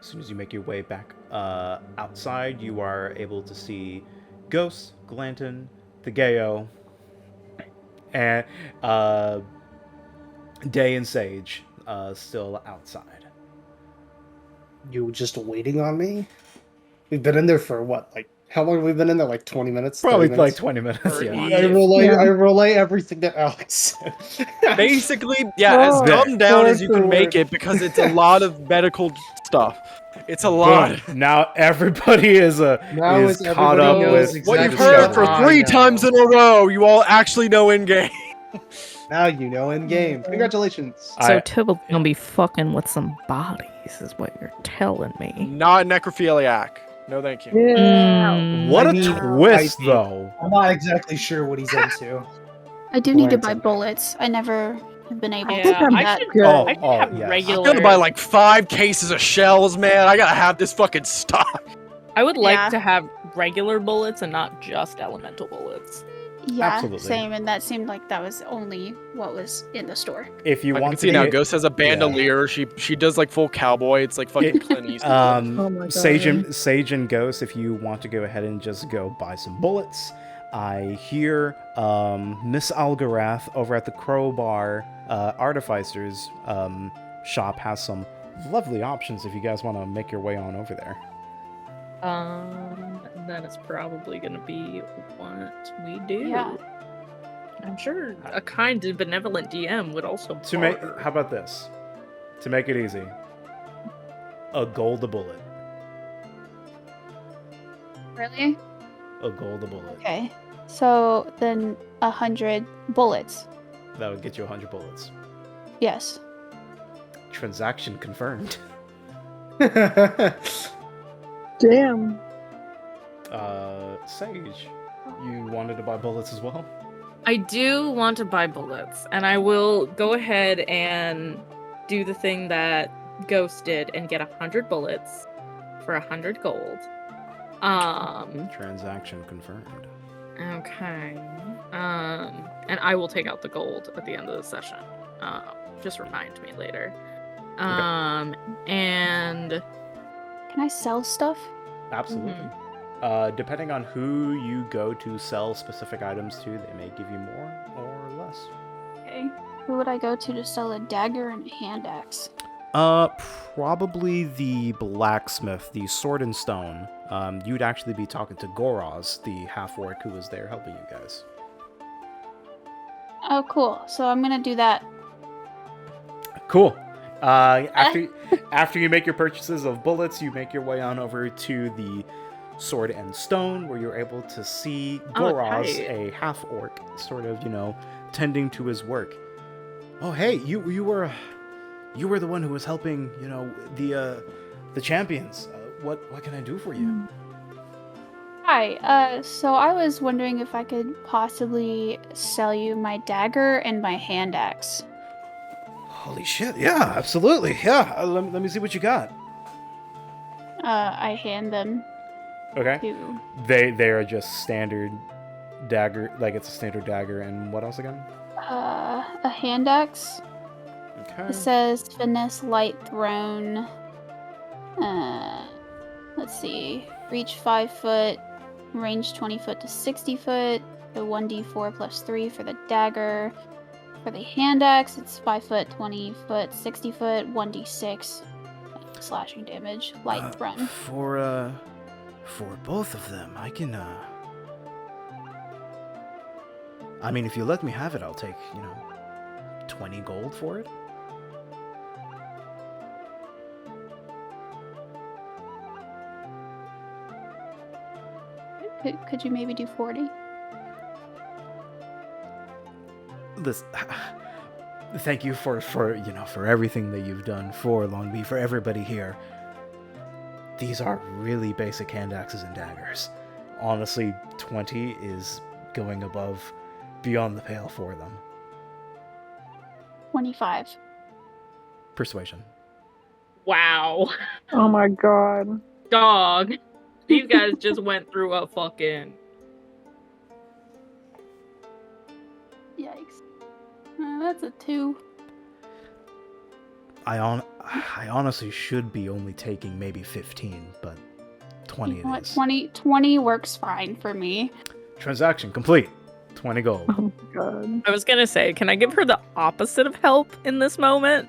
As soon as you make your way back outside, you are able to see Ghost, Glanton, Thegeo, and Day and Sage still outside. You just waiting on me? We've been in there for what? Like, how long have we been in there? Like 20 minutes? Probably 30 like minutes? 20 minutes. Or Yeah. eat. I relay everything that Alex said. Basically, yeah, as Oh, dumbed down as word you for can make word. it because it's a lot of medical stuff. It's a lot. Boom. Now everybody is Now is it's caught everybody up knows with What exactly you've the heard what for discovery. I 3 know. times in a row, you all actually know in game. Now you know in game. Congratulations. So Tybalt's gonna be fucking with some bodies, is what you're telling me. Not necrophiliac. No, thank you. Yeah. What I a mean, twist, I- though. I'm not exactly sure what he's into. I do need to buy Granted. bullets. I never have been able I to think do I'm that. good. I should have yes. I'm regular. gonna buy like 5 cases of shells, man. I gotta have this fucking stock. I would like Yeah. to have regular bullets and not just elemental bullets. Yeah, Absolutely. same. And that seemed like that was only what was in the store. If you I want can to see now. get- Ghost has a bandolier. She does like full cowboy. It's like fucking Clint Eastwood. Oh my Sage God. and Ghost, if you want to go ahead and just go buy some bullets, I hear Miss Algarath over at the Crowbar Artificers shop has some lovely options if you guys want to make your way on over there. That is probably gonna be what we do. Yeah. I'm sure a kind and benevolent DM would also To make, barter. how about this? To make it easy, a gold a bullet. Really? A gold a bullet. Okay. So then 100 bullets. That would get you 100 bullets. Yes. Transaction confirmed. Damn. Sage, you wanted to buy bullets as well? I do want to buy bullets, and I will go ahead and do the thing that Ghost did and get 100 bullets for 100 gold. Transaction confirmed. Okay. And I will take out the gold at the end of the session. Just remind me later. And Can I sell stuff? Absolutely. Depending on who you go to sell specific items to, they may give you more or less. Okay. Who would I go to sell a dagger and a hand axe? Probably the blacksmith, the sword and stone. You'd actually be talking to Goraz, the half-orc who was there helping you guys. Oh, cool. So I'm gonna do that. Cool. After you make your purchases of bullets, you make your way on over to the sword and stone, where you're able to see Goraz, a half-orc, sort of, tending to his work. Oh, hey, you were the one who was helping, the champions. What can I do for you? Hi. So I was wondering if I could possibly sell you my dagger and my hand axe. Holy shit! Yeah, absolutely. Yeah, let me see what you got. I hand them Okay. to. They are just standard dagger, like it's a standard dagger, and what else again? A hand axe. Okay. It says finesse light thrown. Let's see. Reach 5 foot, range 20 foot to 60 foot. The 1d4 plus 3 for the dagger. For the hand axe, it's 5 foot, 20 foot, 60 foot, 1d6 slashing damage, light thrown. For both of them, I can. I mean, if you let me have it, I'll take 20 gold for it. Could you maybe do 40? This. Thank you for everything that you've done for Lhang Bi, for everybody here. These are really basic hand axes and daggers. Honestly, 20 is going beyond the pale for them. 25. Persuasion. Wow. Oh my God. Dog. These guys just went through a fucking... Yikes. That's a 2. I honestly should be only taking maybe 15, but 20 You know what? it is. 20 works fine for me. Transaction complete. 20 gold. Oh my God. I was gonna say, can I give her the opposite of help in this moment?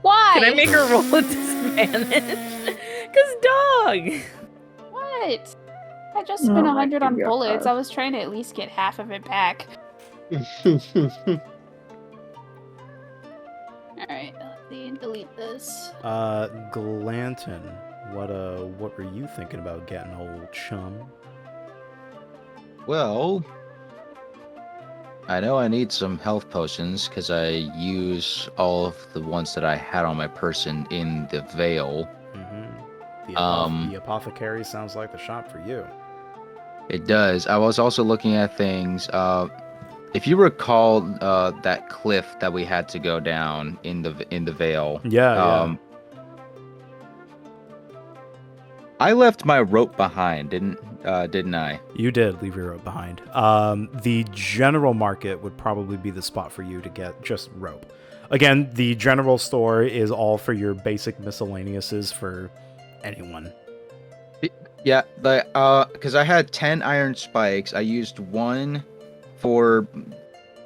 Why? Can I make her roll at disadvantage? Cause dog. What? I just Oh spent my 100 on God. bullets. I was trying to at least get half of it back. Alright, let's see. Delete this. Glanton, what were you thinking about getting, old chum? Well, I know I need some health potions because I use all of the ones that I had on my person in the Veil. The apothecary sounds like the shop for you. It does. I was also looking at things. If you recall, that cliff that we had to go down in the Veil. Yeah. I left my rope behind, didn't I? You did leave your rope behind. The general market would probably be the spot for you to get just rope. Again, the general store is all for your basic miscellaneouses for anyone. Yeah, because I had 10 iron spikes. I used one for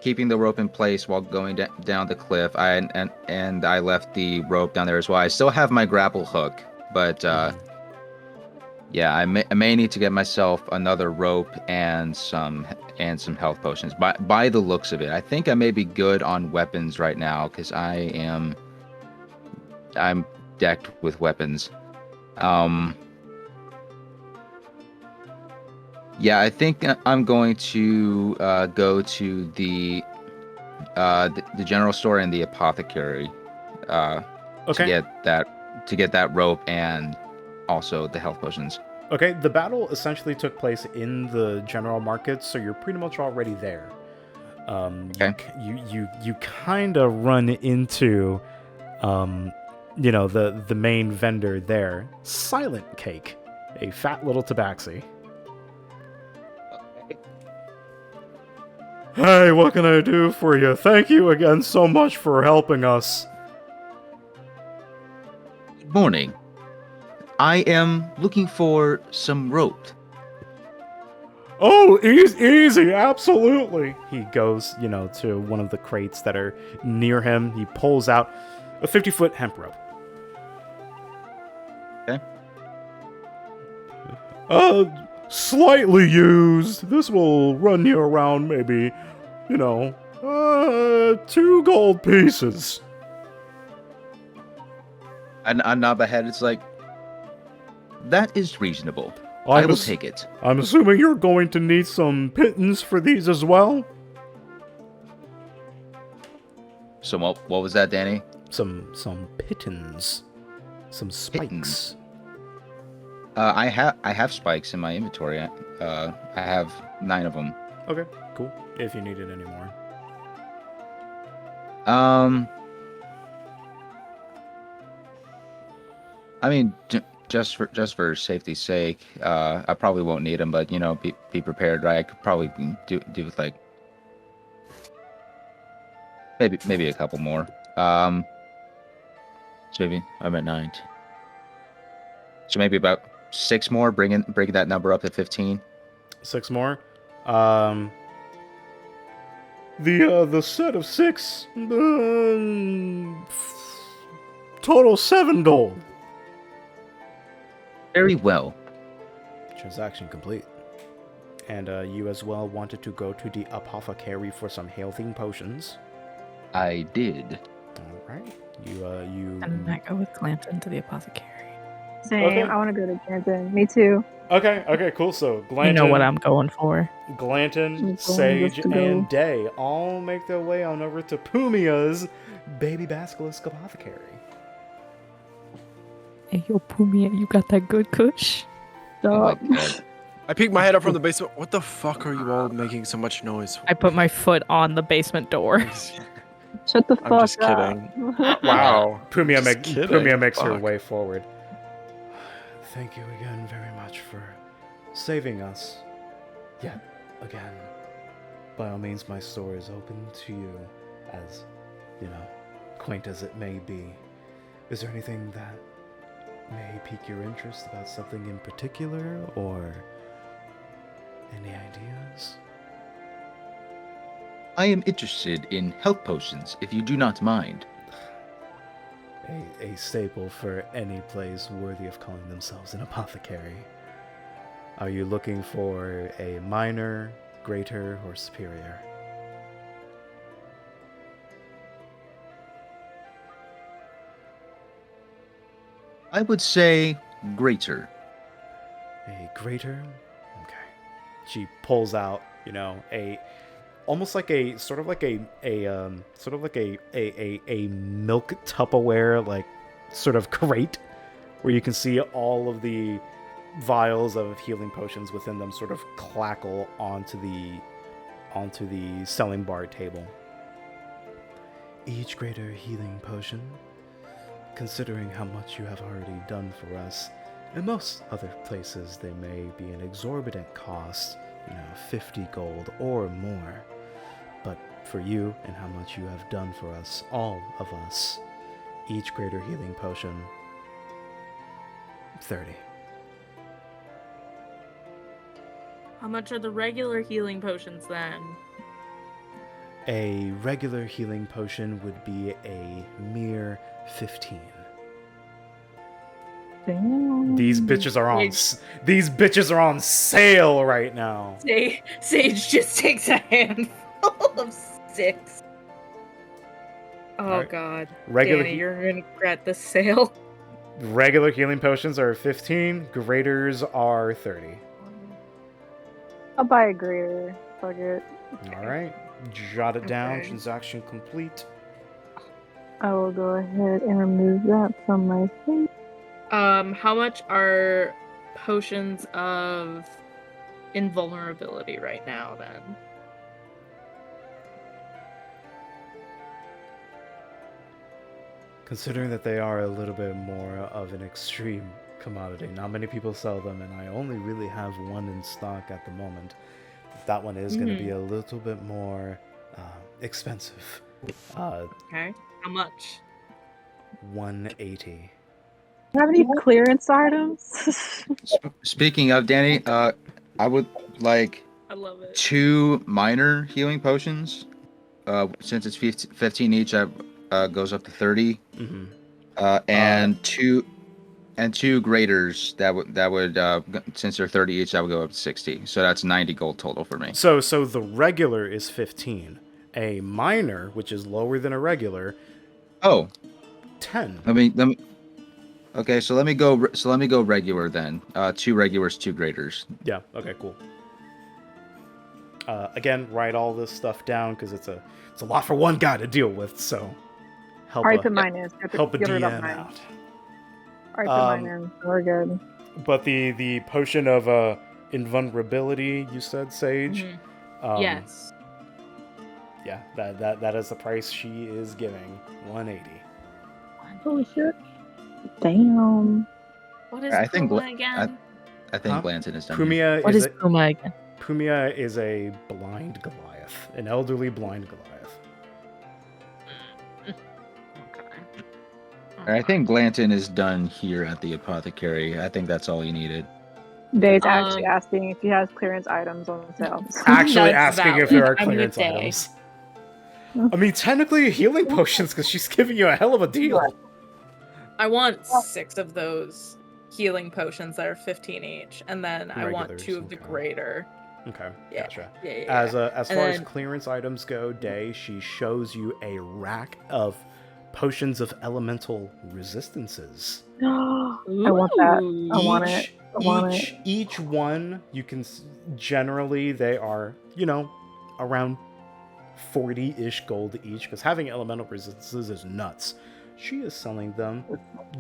keeping the rope in place while going down the cliff. And I left the rope down there as well. I still have my grapple hook, but yeah, I may need to get myself another rope and some health potions. By the looks of it, I think I may be good on weapons right now because I'm decked with weapons. Yeah, I think I'm going to go to the general store and the apothecary Okay. to get that rope and also the health potions. Okay, the battle essentially took place in the general market, so you're pretty much already there. Okay. You kind of run into, the main vendor there, Silent Cake, a fat little tabaxi. Hey, what can I do for you? Thank you again so much for helping us. Good morning. I am looking for some rope. Oh, easy, absolutely. He goes, to one of the crates that are near him. He pulls out a 50-foot hemp rope. Okay. Slightly used. This will run you around maybe, 2 gold pieces. And I nod my head. It's like, that is reasonable. I will take it. I'm assuming you're going to need some pittance for these as well? So what was that, Danny? Some pittance. Some spikes. Pittance. I have spikes in my inventory. I have 9 of them. Okay, cool. If you needed any more. I mean, just for safety's sake, I probably won't need them, but be prepared, right? I could probably do with like maybe a couple more. So maybe I'm at 9. So maybe about 6 more, bringing that number up to 15. 6 more. The set of 6. Total 7 gold. Very well. Transaction complete. And you as well wanted to go to the apothecary for some healing potions. I did. All right. You. And I go with Glanton to the apothecary. Same. Okay. I want to go to Canton. Me too. Okay, cool. So Glanton, You know what I'm going for. Glanton, I'm going Sage, just to go. and Day all make their way on over to Pumia's baby basilisk apothecary. Hey, yo, Pumia, you got that good kush? Stop. Oh my God. I peeked my head up from the basement. What the fuck are you all making so much noise for? I put my foot on the basement door. Shut the fuck I'm just up. kidding. Wow. Pumia, Just kidding. Pumia makes her Fuck. way forward. Thank you again very much for saving us. Yet again. By all means, my store is open to you, as, quaint as it may be. Is there anything that may pique your interest about something in particular, or any ideas? I am interested in health potions, if you do not mind. a staple for any place worthy of calling themselves an apothecary. Are you looking for a minor, greater, or superior? I would say greater. A greater? Okay. She pulls out, a almost like a sort of like a milk Tupperware like sort of crate where you can see all of the vials of healing potions within them sort of clackle onto the selling bar table. Each greater healing potion, considering how much you have already done for us. In most other places, they may be an exorbitant cost, 50 gold or more. But for you and how much you have done for us, all of us, each greater healing potion, 30. How much are the regular healing potions then? A regular healing potion would be a mere 15. Damn. These bitches are on sale right now. Sage just takes a handful of 6. Oh Alright. god. Regular Danny, you're gonna regret this sale. Regular healing potions are 15, graders are 30. I'll buy a greater. Fuck it. Alright. Jot it down, Okay. transaction complete. I will go ahead and remove that from my thing. How much are potions of invulnerability right now then? Considering that they are a little bit more of an extreme commodity, not many people sell them, and I only really have one in stock at the moment. That one is going to be a little bit more expensive. Okay. How much? 180. Do you have any clearance items? Speaking of Danny, I would like I love it. 2 minor healing potions. Since it's 15 each, that goes up to 30. Mm-hmm. And two graders that would since they're 30 each, that would go up to 60. So that's 90 gold total for me. So the regular is 15. A minor, which is lower than a regular, Oh, 10. let me. Okay, so let me go regular then. 2 regulars, 2 graders. Yeah. Okay. Cool. Again, write all this stuff down because it's a lot for one guy to deal with. So help Alright, put mine in. help a Get rid of DM mine. out. Alright, put mine in. We're good. But the potion of invulnerability, you said, Sage. Yes. Yeah, that is the price she is giving. 180. Holy shit. Damn. What is I think Puma again? I think Huh? Blanton is done. Pumia What is Puma again? Pumia is a blind Goliath, an elderly blind Goliath. I think Blanton is done here at the apothecary. I think that's all he needed. Dave's actually asking if he has clearance items on sale. Actually That's asking if valid. there are I'm with clearance Day. items. I mean, technically healing potions because she's giving you a hell of a deal. I want 6 of those healing potions that are 15 each, and then I want Regulars, 2 of the okay. greater. Okay, Yeah. gotcha. Yeah. As far as then- clearance items go, Day, she shows you a rack of potions of elemental resistances. I want that. I want it. I want Each one, you can generally they are, around 40-ish gold each, because having elemental resistances is nuts. She is selling them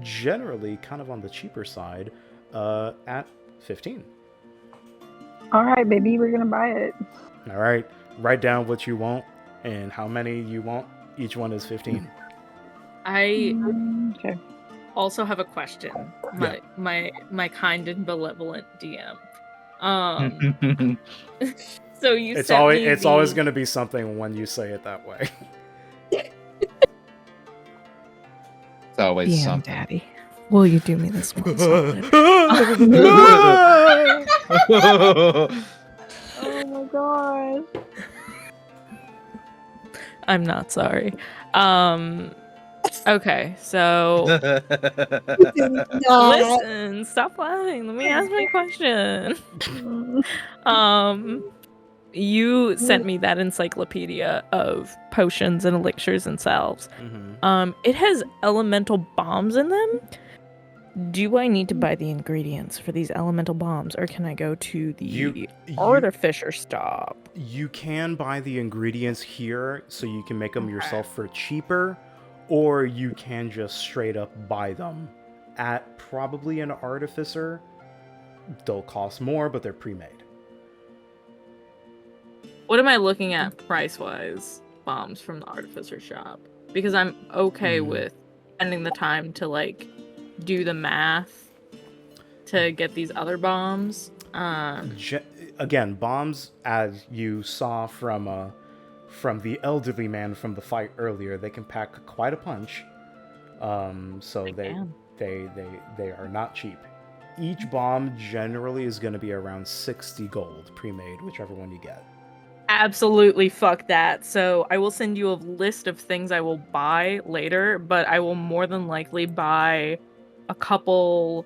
generally kind of on the cheaper side at 15. Alright, baby, we're gonna buy it. All right, write down what you want and how many you want. Each one is 15. I Okay. also have a question. My kind and benevolent DM. So you It's sent always me it's always going to be something when you say it that way. It's always Damn, something. Daddy. Will you do me this one solid? Oh my god. I'm not sorry. Okay, so Not. Listen, stop lying. Let me ask my question. You sent me that encyclopedia of potions and elixirs and salves. It has elemental bombs in them. Do I need to buy the ingredients for these elemental bombs, or can I go to the artificer stop? You can buy the ingredients here, so you can make them yourself for cheaper, or you can just straight up buy them at probably an artificer. They'll cost more, but they're pre-made. What am I looking at price-wise? Bombs from the artificer shop, because I'm okay with spending the time to like do the math to get these other bombs. Again, bombs, as you saw from the elderly man from the fight earlier, they can pack quite a punch. So they are not cheap. Each bomb generally is going to be around 60 gold pre-made, whichever one you get. Absolutely fuck that. So I will send you a list of things I will buy later, but I will more than likely buy a couple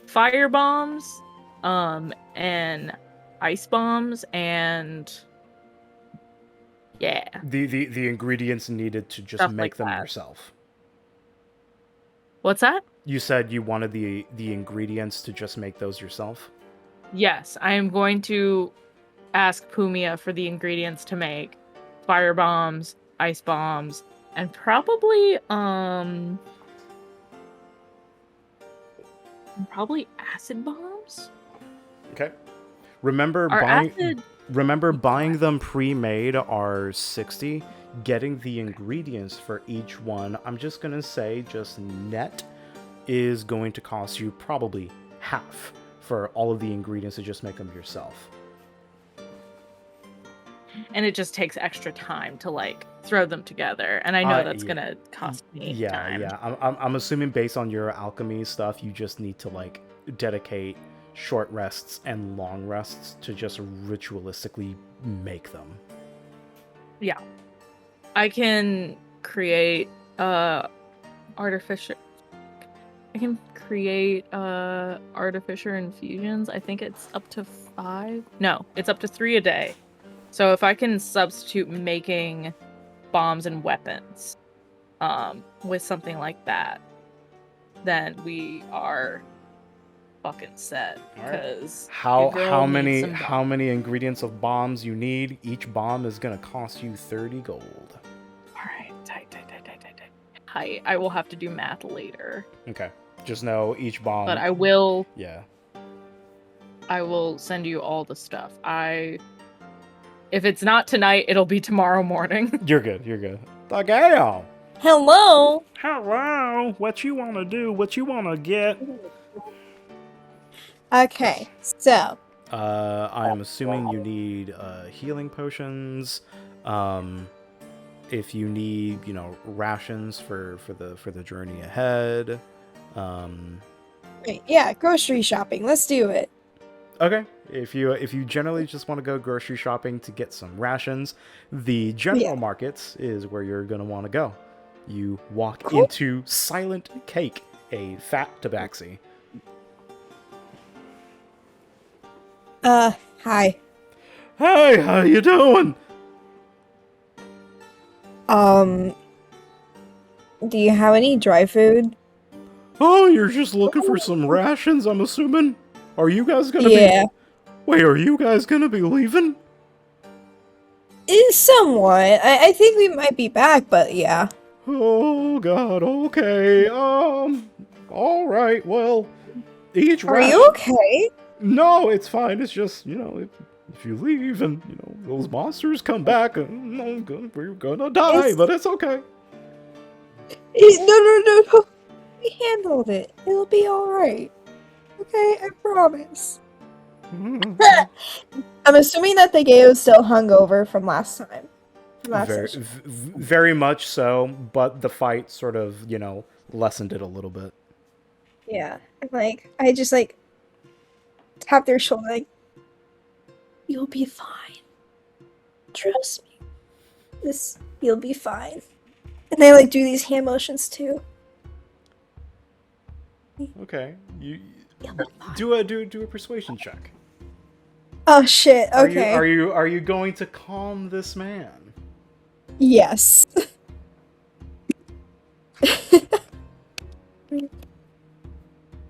fire bombs, and ice bombs, and yeah. The ingredients needed to just make them yourself. What's that? You said you wanted the ingredients to just make those yourself? Yes, I am going to ask Pumia for the ingredients to make fire bombs, ice bombs, and probably acid bombs. Okay. Remember buying them pre-made are 60. Getting the ingredients for each one, I'm just gonna say just net is going to cost you probably half for all of the ingredients to just make them yourself. And it just takes extra time to like throw them together, and I know that's gonna cost me time. I'm assuming based on your alchemy stuff, you just need to like dedicate short rests and long rests to just ritualistically make them. Yeah, I can create artificer. I can create artificer infusions. I think it's up to 5. No, it's up to 3 a day. So if I can substitute making bombs and weapons with something like that, then we are fucking set. Because how many ingredients of bombs you need? Each bomb is gonna cost you 30 gold. Alright, tight. I will have to do math later. Okay. Just know each bomb. But I will. Yeah. I will send you all the stuff. If it's not tonight, it'll be tomorrow morning. You're good. Lago! Hello! Hello! What you wanna do? What you wanna get? Okay, so. I am assuming you need healing potions. If you need, rations for the journey ahead. Wait, yeah, grocery shopping. Let's do it. Okay. If you generally just want to go grocery shopping to get some rations, the general markets is where you're going to want to go. You walk into Silent Cake, a fat tabaxi. Hi. Hey, how you doing? Do you have any dry food? Oh, you're just looking for some rations, I'm assuming? Are you guys gonna be... Wait, are you guys gonna be leaving? Somewhat. I think we might be back, but yeah. Oh, God, okay. Alright, well, each Are you okay? No, it's fine. It's just, if you leave and, those monsters come back, we're gonna die, but it's okay. No. We handled it. It'll be alright. Okay, I promise. I'm assuming that the Gao's still hungover from last time. Very much so, but the fight sort of, lessened it a little bit. Yeah, I just tap their shoulder, you'll be fine. Trust me. You'll be fine. And they like do these hand motions too. Okay, you do a persuasion check. Oh shit. Okay. Are you going to calm this man? Yes.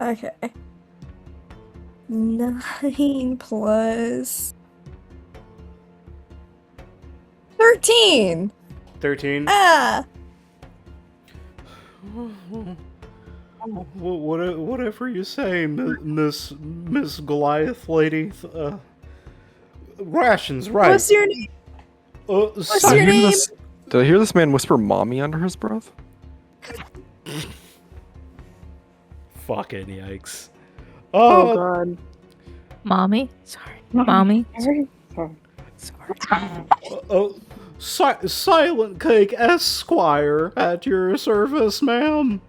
Okay. 9 plus 13. 13. Ah. Whatever you say, Miss Goliath lady. Rations, right? What's your name? What's your name? Did I hear this man whisper "mommy" under his breath? Fucking yikes! Oh god. Mommy? Sorry. Mommy? Sorry. Silent Cake Esquire at your service, ma'am.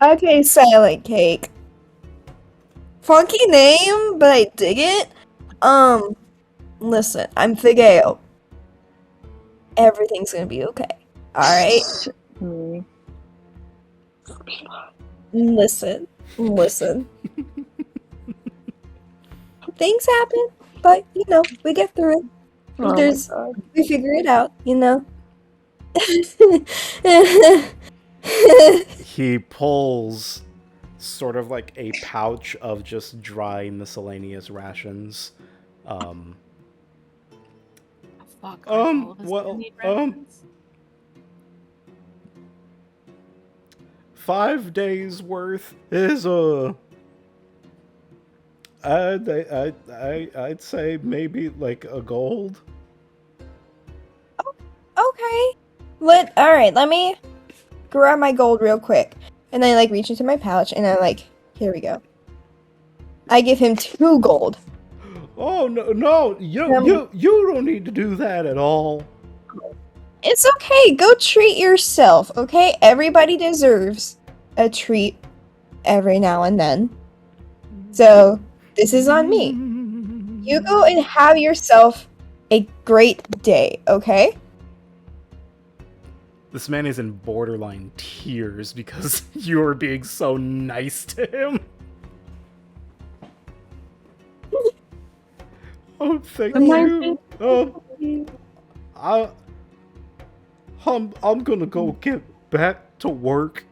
Okay, Silent Cake. Funky name, but I dig it. Listen, I'm Thigale. Everything's gonna be okay. Alright? Mm. Listen. Things happen, but you know, we get through it. Oh There's my god. we figure it out, you know. He pulls sort of like a pouch of just dry miscellaneous rations. Fuck. all of us well, gonna need rations? 5 days worth is I'd say maybe like a gold. Okay. Alright, let me grab my gold real quick. And I like reach into my pouch and I'm like, here we go. I give him 2 gold. Oh no, you don't need to do that at all. It's okay, go treat yourself, okay? Everybody deserves a treat every now and then. So, this is on me. You go and have yourself a great day, okay? This man is in borderline tears because you are being so nice to him. Oh, thank you. I'm gonna go get back to work.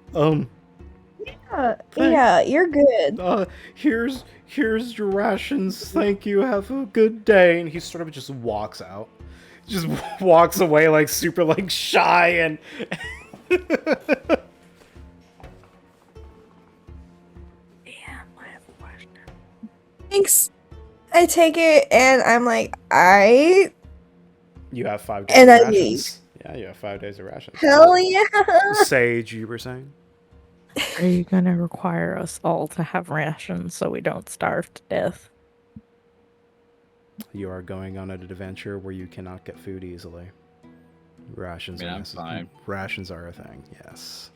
Yeah, you're good. Here's your rations. Thank you. Have a good day. And he sort of just walks out. Just walks away like super like shy and Damn, I have a question. Thanks. I take it and I'm like, you have 5 days and of I rations. leave. Yeah, you have 5 days of rations. Hell yeah. Sage, you were saying? Are you gonna require us all to have rations so we don't starve to death? You are going on an adventure where you cannot get food easily. Rations I mean, are I'm fine. Rations are a thing, yes.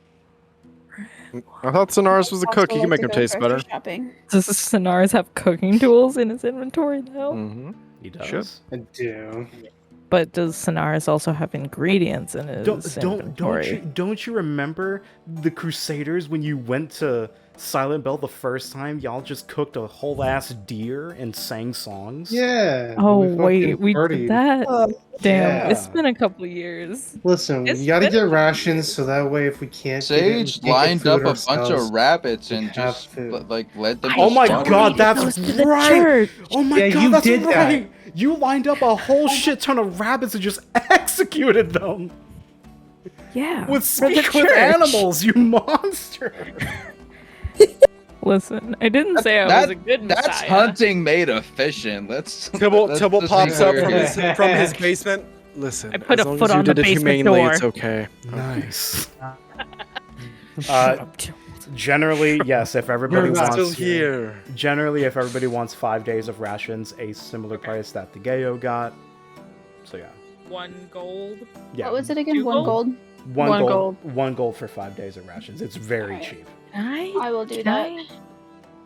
I thought Sonaris was a cook. He can make them taste better. Shopping. Does Sonaris have cooking tools in his inventory though? Mm-hmm. He does. Should. I do. But does Sonaris also have ingredients in his inventory? Don't you remember the Crusaders when you went to Silent Bell the first time? Y'all just cooked a whole ass deer and sang songs. Yeah. Oh fucking wait, we partied. did that? Damn, Yeah. it's been a couple years. Listen, It's we gotta been- get rations so that way if we can't Sage get it, lined up a bunch ourselves. of rabbits we and have just food. like let them. Oh my spawn. god, that's Goes to the right! church. Oh my Yeah, god, you that's did that. right! You lined up a whole shit ton of rabbits and just executed them! Yeah. With for the Speak with church. Animals, you monster! Listen, I didn't say I was a good That's messiah. hunting made efficient. Tybalt let's pops be up clear from here. his basement. Listen, I put as a long foot as you on the did it basement humanely, door. it's okay. Nice. Shut up, Jill. Generally, yes, if everybody You're wants... still here. Generally, if everybody wants 5 days of rations, a similar price that the Gayo got. So yeah. 1 gold. Yeah. What was it again? 2 1 gold? One One gold. 1 gold for 5 days of rations. It's very Alright. cheap. I will do Can that.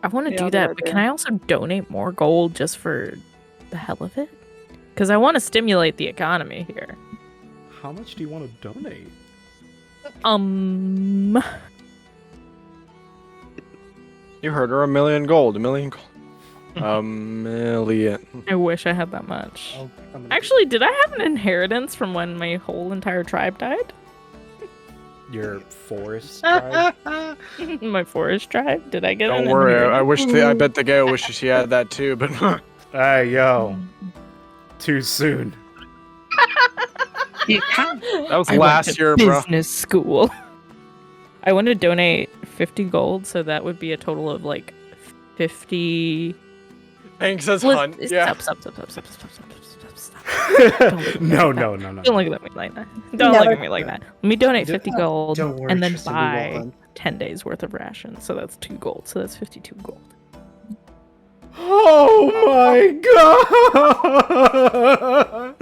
I want to Yeah, do I'll do that, that but too. can I also donate more gold just for the hell of it? Because I want to stimulate the economy here. How much do you want to donate? You heard her, 1,000,000 gold. 1,000,000 gold. 1,000,000. I wish I had that much. I'm gonna- Actually, did I have an inheritance from when my whole entire tribe died? Your forest tribe? My forest tribe? Did I get Don't an worry. I inheritance? I bet the Gale wishes she had that too, but Hey, yo. Too soon. You can't. that was I went last to year, bro. business school. I want to donate 50 gold, so that would be a total of like 50. Hank says Liz- hunt. Yeah. Stop. Don't No. Don't look at me like that. Don't look at me like that. Let me donate 50 gold Don't worry, and then Tristan, we will buy hunt. 10 days worth of rations. So that's 2 gold. So that's 52 gold. Oh my god!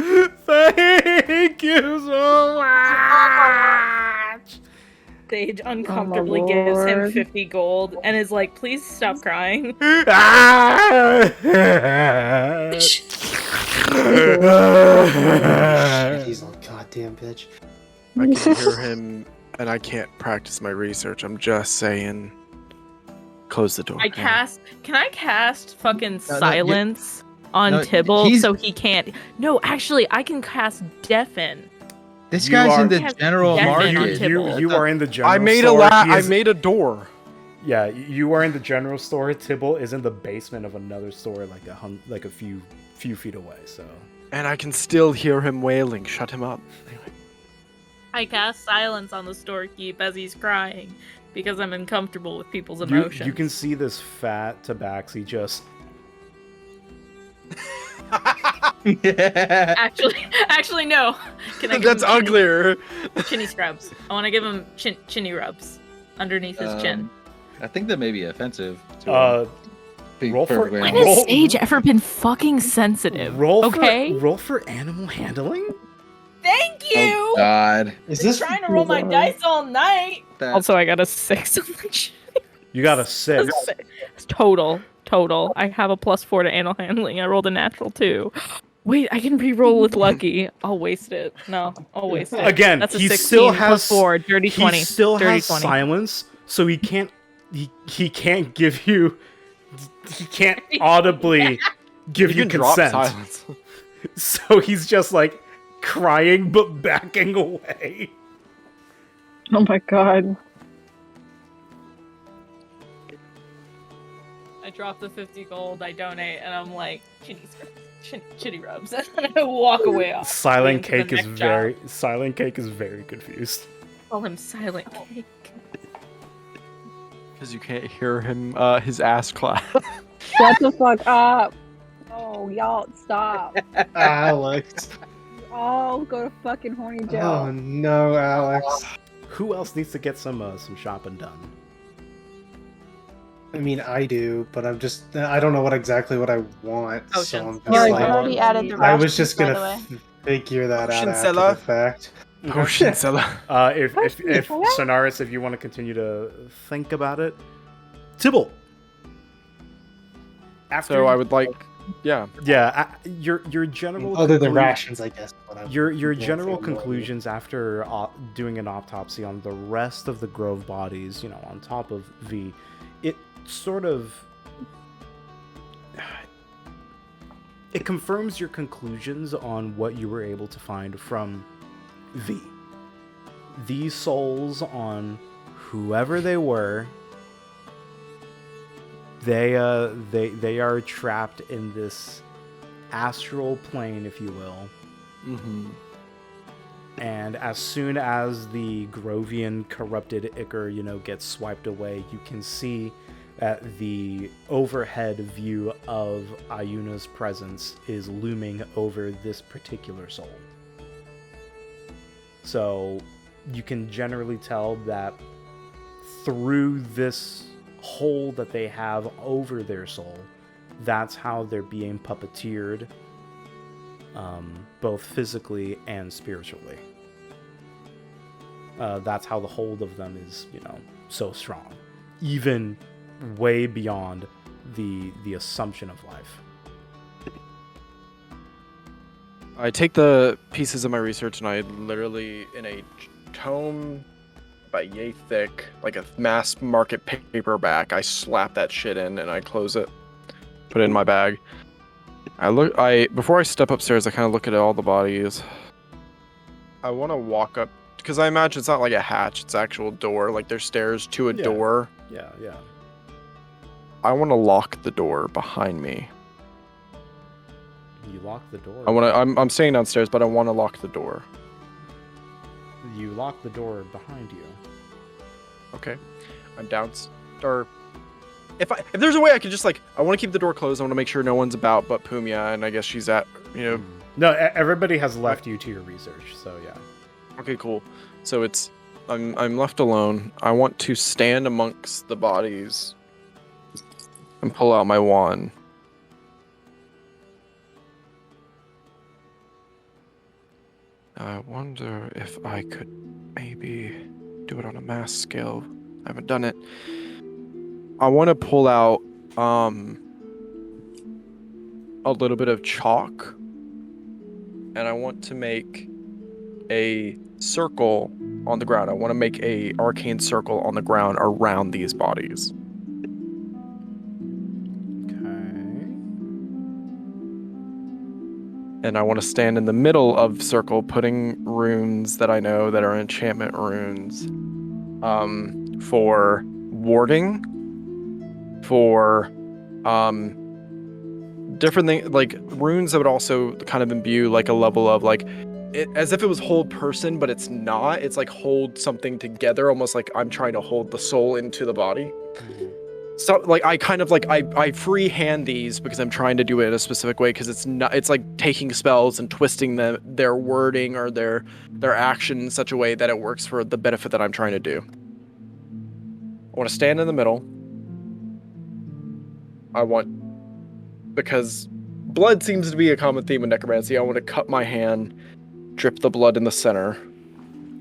Thank you so much! Sage uncomfortably gives him Lord. 50 gold and is like, please stop crying. He's a goddamn bitch. I can hear him, and I can't practice my research. I'm just saying. Close the door. Can I cast fucking no, silence on no, Tybalt he's- so he can't? No, actually, I can cast deafen. This You guy's are- in the Have general Devin on market. Tybalt. You are in the general I made store. He I is- made a door. Yeah, you are in the general store. Tybalt is in the basement of another store, like a few feet away. So And I can still hear him wailing. Shut him up. I cast silence on the storekeep as he's crying because I'm uncomfortable with people's you, emotions. you can see this fat tabaxi just. Actually, no. Can I give That's him uglier. Chinny scrubs. I want to give him chinny rubs underneath his chin. I think that may be offensive. To be roll for- perfectly When honest. has Sage ever been fucking sensitive? Okay. Roll for animal handling. Thank you. Oh God. Is Been this trying to roll my dice all night. That- Also, I got a 6 on the chin. You got a 6. Total. I have a +4 to animal handling. I rolled a natural 2. Wait, I can re-roll with lucky. I'll waste it. No, I'll waste it. Again, That's a he 16 still has +4, dirty 20. He still dirty has 20. silence, so he can't. He can't give you. He can't audibly give You you can drop consent. silence. So he's just like crying but backing away. Oh my god. I drop the 50 gold, I donate, and I'm like, chitty rubs. And I walk away off. Silent into the Cake is next very confused. Call him Silent Cake. Because you can't hear him, his ass clap. Shut the fuck up. Oh, y'all, stop. Alex. All go to fucking horny Oh jail. no, Alex. Who else needs to get some shopping done? I mean, I do, but I don't know what I want. So Potions. I'm just Yeah, I like, already added the I was rations, just by gonna the way. figure that Potion out seller. after the fact. Potion seller. If Sonaris, if you want to continue to think about it, Tybalt. After So I would like, yeah. your general Other than conclu- rations, I guess. But I'm Your going general for more. conclusions after doing an autopsy on the rest of the Grove bodies, on top of V, it sort of it confirms your conclusions on what you were able to find from V. These souls, on whoever they were, they are trapped in this astral plane, if you will. Mm-hmm. And as soon as the Grovian corrupted Ichor, gets swiped away, you can see that the overhead view of Ayuna's presence is looming over this particular soul. So you can generally tell that through this hole that they have over their soul, that's how they're being puppeteered, both physically and spiritually. That's how the hold of them is, so strong, even way beyond the assumption of life. I take the pieces of my research and I literally, in a tome by yay thick, like a mass market paperback. I slap that shit in and I close it, put it in my bag. Before I step upstairs, I kind of look at all the bodies. I want to walk up, because I imagine it's not like a hatch, it's actual door, like there's stairs to a door. Yeah. I want to lock the door behind me. You lock the door. I'm staying downstairs, but I want to lock the door. You lock the door behind you. Okay. I'm down. Or if there's a way I could just I want to keep the door closed. I want to make sure no one's about but Pumia, and I guess she's at, No, everybody has left you to your research, so yeah. Okay, cool. So I'm left alone. I want to stand amongst the bodies and pull out my wand. I wonder if I could maybe do it on a mass scale. I haven't done it. I want to pull out a little bit of chalk, and I want to make a circle on the ground. I want to make a arcane circle on the ground around these bodies. And I want to stand in the middle of the circle, putting runes that I know that are enchantment runes, for warding, for different things, like runes that would also kind of imbue like a level of as if it was hold person, but it's not. It's like hold something together, almost like I'm trying to hold the soul into the body. So I freehand these because I'm trying to do it in a specific way, because it's like taking spells and twisting their wording or their action in such a way that it works for the benefit that I'm trying to do. I want to stand in the middle. Because blood seems to be a common theme in necromancy, I want to cut my hand, drip the blood in the center.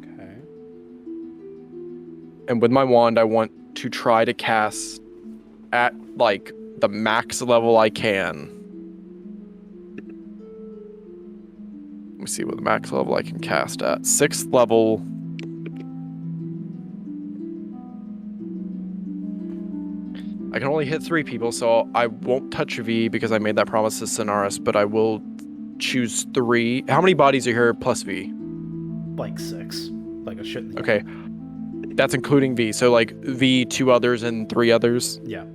Okay. And with my wand, I want to try to cast at the max level I can. Let me see what the max level I can cast at. 6th level. I can only hit 3 people, so I won't touch V because I made that promise to Sonaris, but I will choose 3. How many bodies are here plus V? 6. Like a shit. Okay. That's including V. So V, 2 others, and 3 others? Yeah.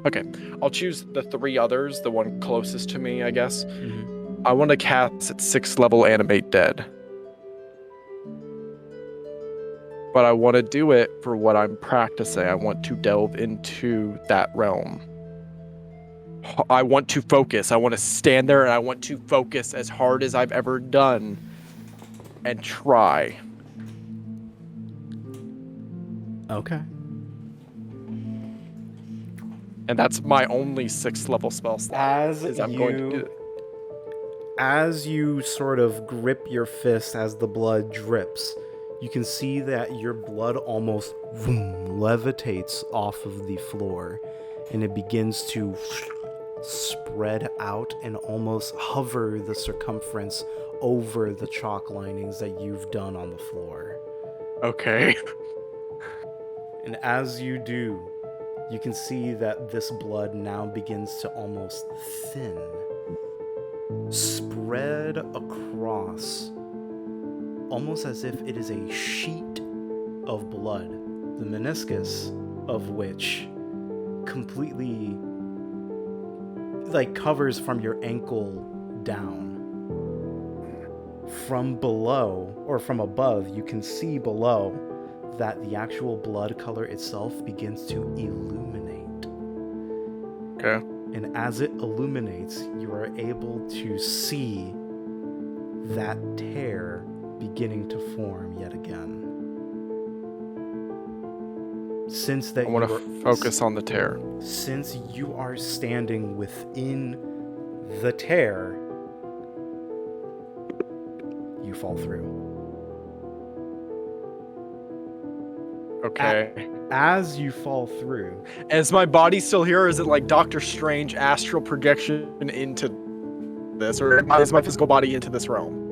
Okay. I'll choose the 3 others, the one closest to me, I guess. Mm-hmm. I want to cast at 6th level Animate Dead. But I want to do it for what I'm practicing. I want to delve into that realm. I want to focus. I want to stand there and I want to focus as hard as I've ever done and try. Okay. And that's my only 6th level spell slot. As you sort of grip your fist as the blood drips, you can see that your blood almost levitates off of the floor, and it begins to spread out and almost hover the circumference over the chalk linings that you've done on the floor. Okay. And as you do, you can see that this blood now begins to almost thin, spread across, almost as if it is a sheet of blood, the meniscus of which completely covers from your ankle down. From below, or from above, you can see below that the actual blood color itself begins to illuminate. Okay. And as it illuminates, you are able to see that tear beginning to form yet again. Since that I want to focus on the tear. Since you are standing within the tear, you fall through. Okay. As you fall through, is my body still here, or is it like Doctor Strange astral projection into this, or is my physical body into this realm?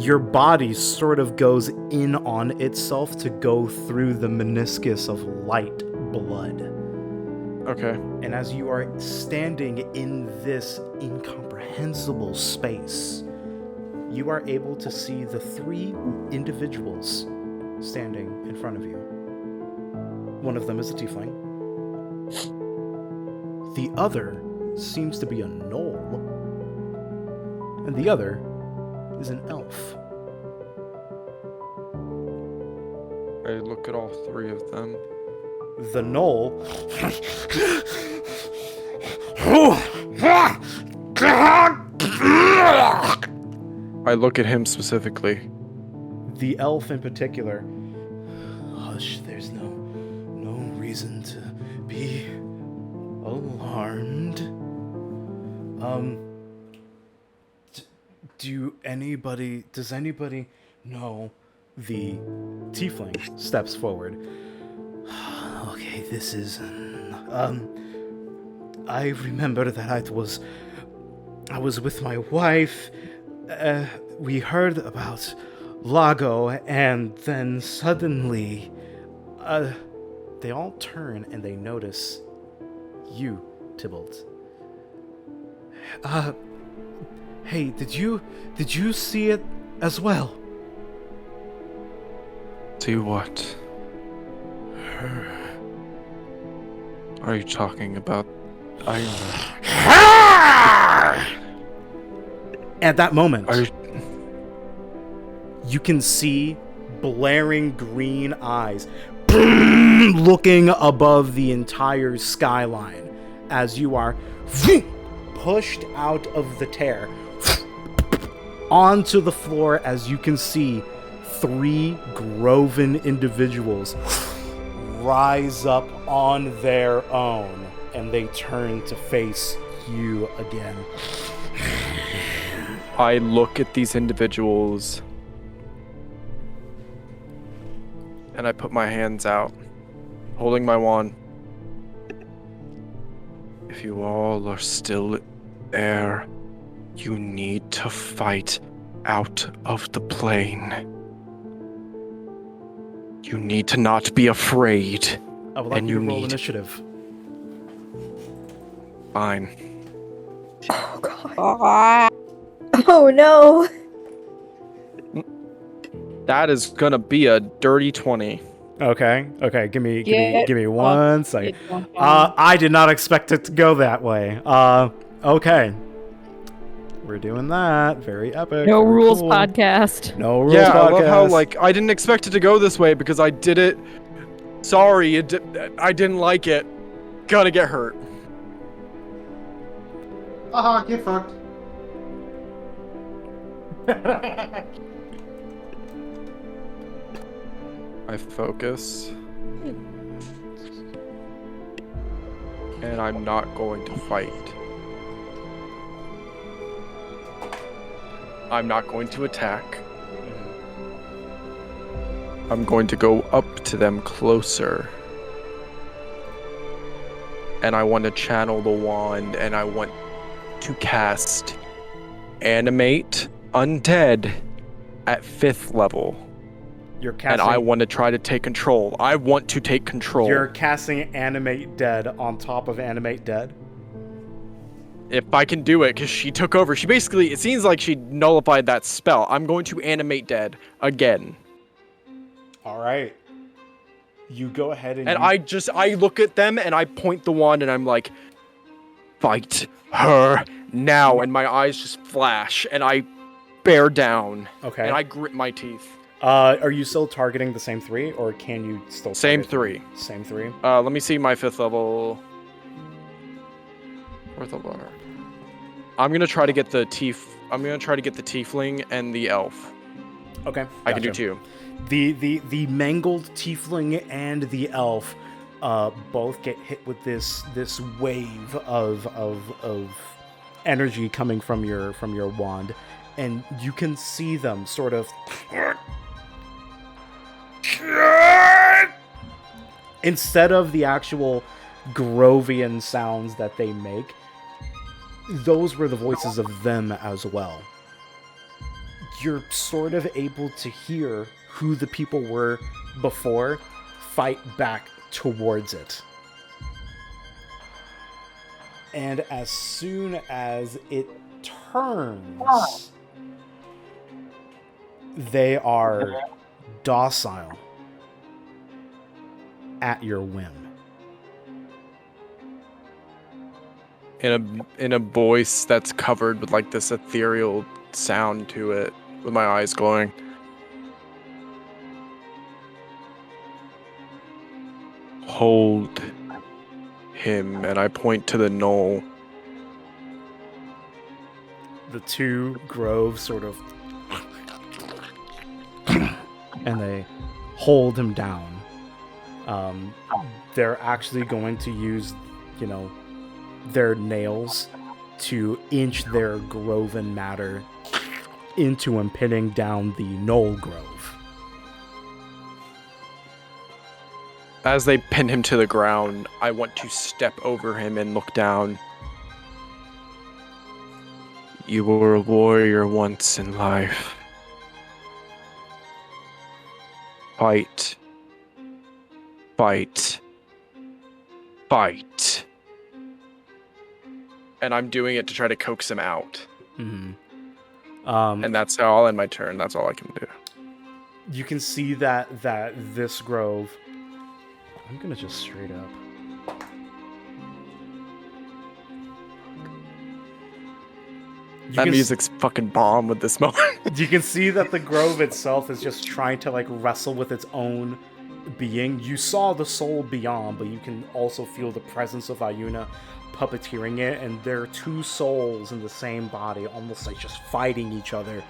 your body sort of goes in on itself to go through the meniscus of light blood. Okay. And as you are standing in this incomprehensible space, you are able to see the 3 individuals standing in front of you. One of them is a tiefling. The other seems to be a gnoll. And the other is an elf. I look at all 3 of them. The gnoll I look at him specifically. the elf in particular. Hush, there's no reason to be alarmed. Does anybody know? The tiefling steps forward. Okay, this is I remember that I was with my wife. We heard about Lago, and then suddenly, they all turn and they notice you, Tybalt. Hey, did you see it as well? See what? Her. Are you talking about At that moment, Are you can see blaring green eyes looking above the entire skyline as you are pushed out of the tear onto the floor, as you can see 3 Groven individuals rise up on their own, and they turn to face you again. I look at these individuals and I put my hands out, holding my wand. If you all are still there, you need to fight out of the plane. You need to not be afraid. I would like And you to you roll need- initiative. Fine. Oh god. Oh no. That is gonna be a dirty 20. Okay. Give me Get 1 second. I did not expect it to go that way. Okay. We're doing that. Very epic. No very rules cool. podcast. No rules Yeah, podcast. I love how, like, I didn't expect it to go this way because I did it. Sorry, I didn't like it. Gonna get hurt. Haha, get fucked. I focus. And I'm not going to fight. I'm not going to attack. I'm going to go up to them closer. And I want to channel the wand, and I want to cast Animate Undead at 5th level. You're casting, And I want to try to take control. I want to take control. You're casting Animate Dead on top of Animate Dead? If I can do it, because she took over. She basically, it seems like she nullified that spell. I'm going to Animate Dead again. Alright. You go ahead and I look at them and I point the wand and I'm like, fight her now. And my eyes just flash and I bear down. Okay. And I grit my teeth. Are you still targeting the same 3, or can you still Same target 3. Same 3? Let me see my 5th level. 4th level. I'm gonna try to get the tiefling and the elf. Okay. I can do gotcha. 2. The mangled tiefling and the elf both get hit with this wave of energy coming from your wand, and you can see them sort of instead of the actual Grovian sounds that they make, those were the voices of them as well. you're sort of able to hear who the people were before fight back towards it. And as soon as it turns, they are docile at your whim. In a voice that's covered with like this ethereal sound to it, with my eyes glowing. Hold him, and I point to the knoll. The two groves sort of and they hold him down. They're actually going to use, their nails to inch their groven matter into him, pinning down the knoll grove. As they pin him to the ground, I want to step over him and look down. You were a warrior once in life. Fight. Fight. Fight. And I'm doing it to try to coax him out. Mm-hmm. And that's how I'll end my turn. That's all I can do. You can see that this grove... I'm gonna just straight up... That music's fucking bomb with this moment. You can see that the grove itself is just trying to wrestle with its own being. You saw the soul beyond, but you can also feel the presence of Ayuna puppeteering it, and there are two souls in the same body, almost just fighting each other.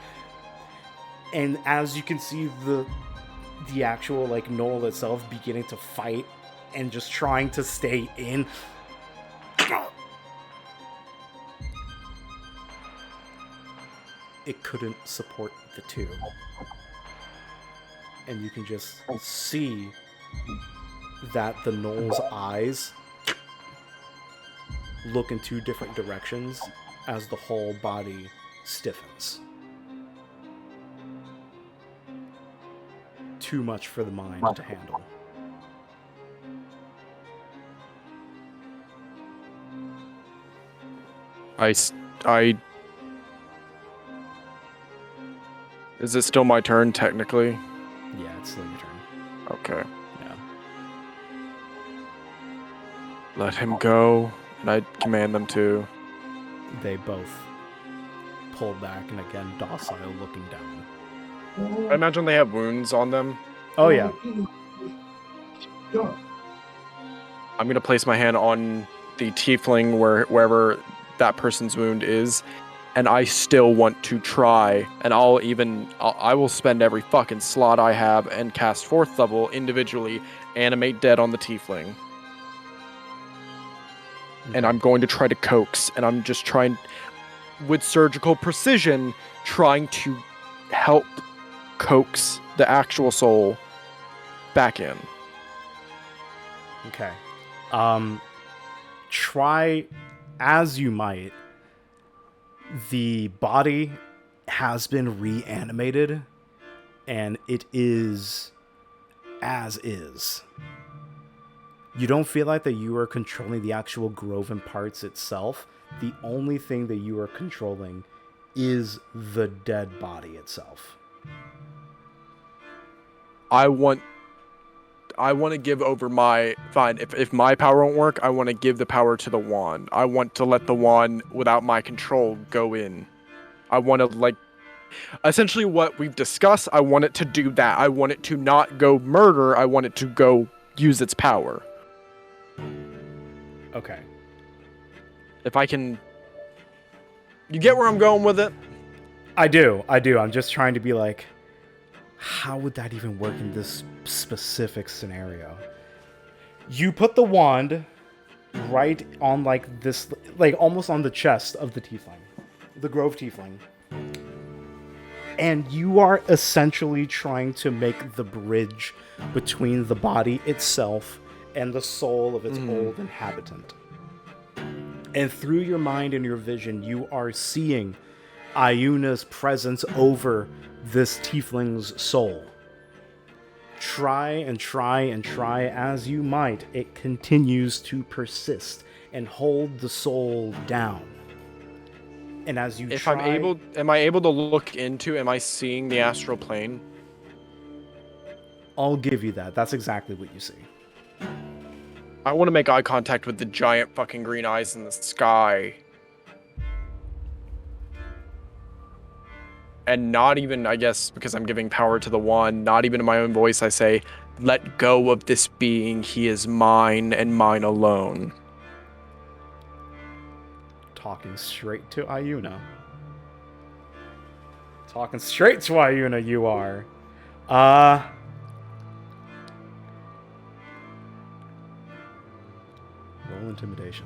And as you can see the actual knoll itself beginning to fight and just trying to stay in. It couldn't support the two. And you can just see that the knoll's eyes look in two different directions as the whole body stiffens. Too much for the mind to handle. Is it still my turn, technically? Yeah, it's still your turn. Okay. Yeah. Let him go, and I command them to. They both pull back, and again, docile, looking down. I imagine they have wounds on them. Oh, yeah. I'm going to place my hand on the tiefling wherever that person's wound is, and I still want to try, and I will spend every fucking slot I have and cast 4th level individually, animate dead on the tiefling. And I'm going to try to coax, and I'm just trying, with surgical precision, trying to help coax the actual soul back in. Okay. Try as you might. The body has been reanimated, and it is as is. You don't feel like that you are controlling the actual groven parts itself. The only thing that you are controlling is the dead body itself. I want to give over my... Fine, if my power won't work, I want to give the power to the wand. I want to let the wand, without my control, go in. I want to, essentially what we've discussed, I want it to do that. I want it to not go murder, I want it to go use its power. Okay. If I can... You get where I'm going with it? I do. I'm just trying to be how would that even work in this specific scenario? You put the wand right on this, almost on the chest of the tiefling, the grove tiefling. And you are essentially trying to make the bridge between the body itself and the soul of its old inhabitant. And through your mind and your vision, you are seeing Iuna's presence over this tiefling's soul. Try and try and try as you might, it continues to persist and hold the soul down. And as you If try... am I able to look into, am I seeing the astral plane? I'll give you that. That's exactly what you see. I want to make eye contact with the giant fucking green eyes in the sky. And not even, I guess, because I'm giving power to the one, not even in my own voice, I say, let go of this being. He is mine and mine alone. Talking straight to Iuna. Talking straight to Iuna, you are. Roll intimidation.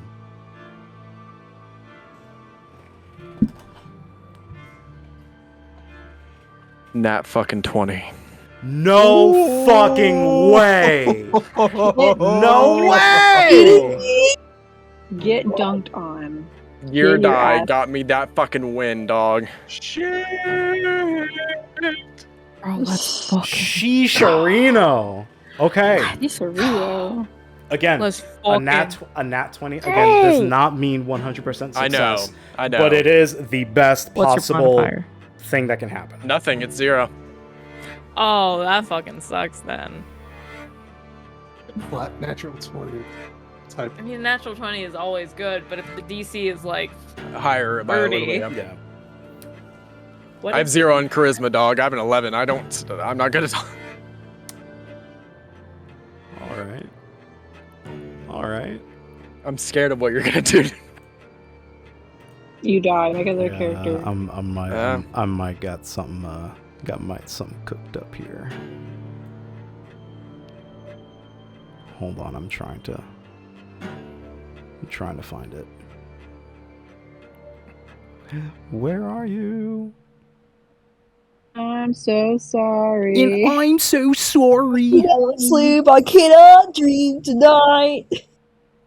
Nat fucking 20. No fucking way! No way! Get dunked on. Your Get your die ass- got me that fucking win, dog. Bro, let's fucking Sheesharino. Okay. He's a real. Again, let's a fucking nat 20 again does not mean 100% success. I know. But it is the best What's your possible modifier? thing that can happen. Nothing, it's 0. Oh, that fucking sucks then. Flat natural 20. Type. I mean, natural 20 is always good, but if the DC is like Higher by a little 30. bit. Yeah. Yeah. what I have is- 0 on charisma, dog. I have an 11. I'm not gonna talk. All right. I'm scared of what you're gonna do. You die. Make other Yeah, character. I might got something something cooked up here. Hold on, I'm trying to find it. Where are you? I'm so sorry. I'm so sorry. Cannot sleep. I cannot dream tonight.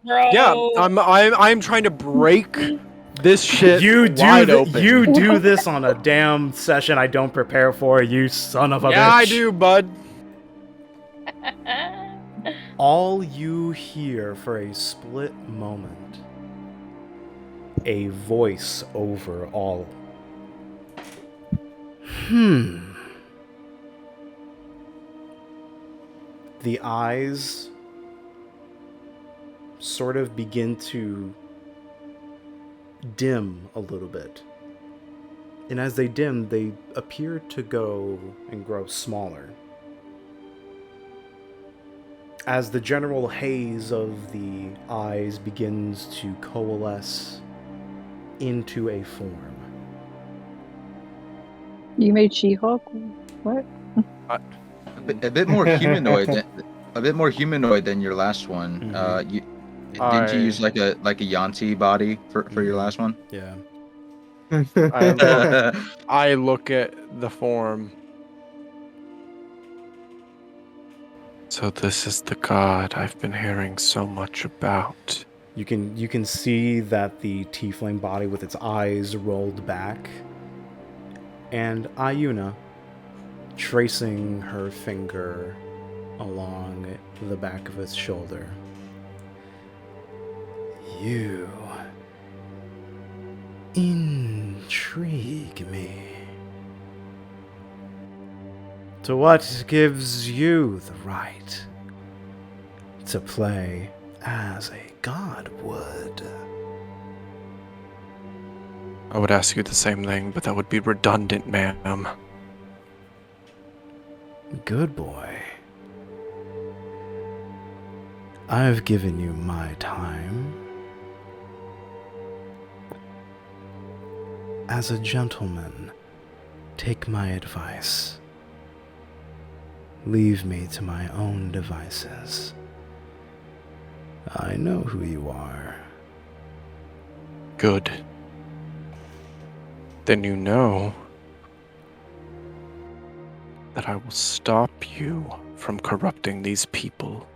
Bro. Yeah, I'm trying to break this shit wide open. You do this on a damn session I don't prepare for, you son of a bitch. Yeah, I do, bud. All you hear for a split moment, a voice over all. The eyes sort of begin to dim a little bit. And as they dim, they appear to go and grow smaller. As the general haze of the eyes begins to coalesce into a form. You made She-Hulk? What? A bit more humanoid. A bit more humanoid than your last one. Didn't you use like a Yanti body for your last one? Yeah. I look at the form. So this is the god I've been hearing so much about. You can see that the tiefling body with its eyes rolled back, and Iuna tracing her finger along the back of its shoulder. You intrigue me. To what gives you the right to play as a god would? I would ask you the same thing, but that would be redundant, ma'am. Good boy. I've given you my time. As a gentleman, take my advice. Leave me to my own devices. I know who you are. Good. Then you know that I will stop you from corrupting these people.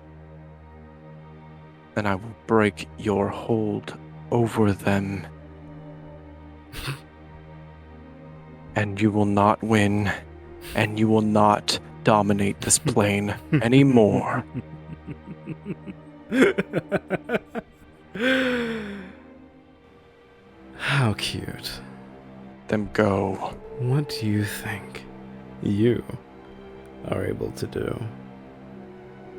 And I will break your hold over them. and you will not win, and you will not dominate this plane anymore. How cute. Then go. What do you think you are able to do?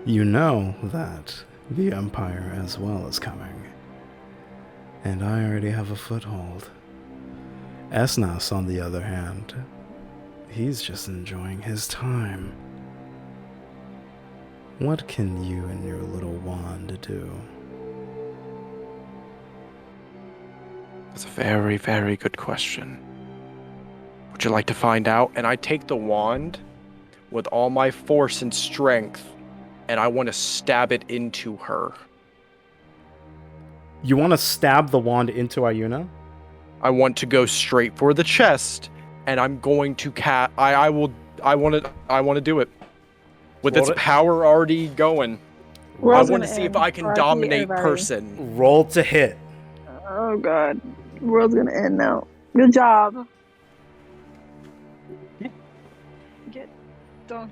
You know that the Empire as well is coming, and I already have a foothold. Esnas, on the other hand, he's just enjoying his time. What can you and your little wand do? That's a very, very good question. Would you like to find out? And I take the wand with all my force and strength, and I want to stab it into her. You want to stab the wand into Iuna? I want to go straight for the chest, and I'm going to I want to do it. With its power already going. I want to see if I can dominate person. Roll to hit. Oh god. The world's gonna end now. Good job.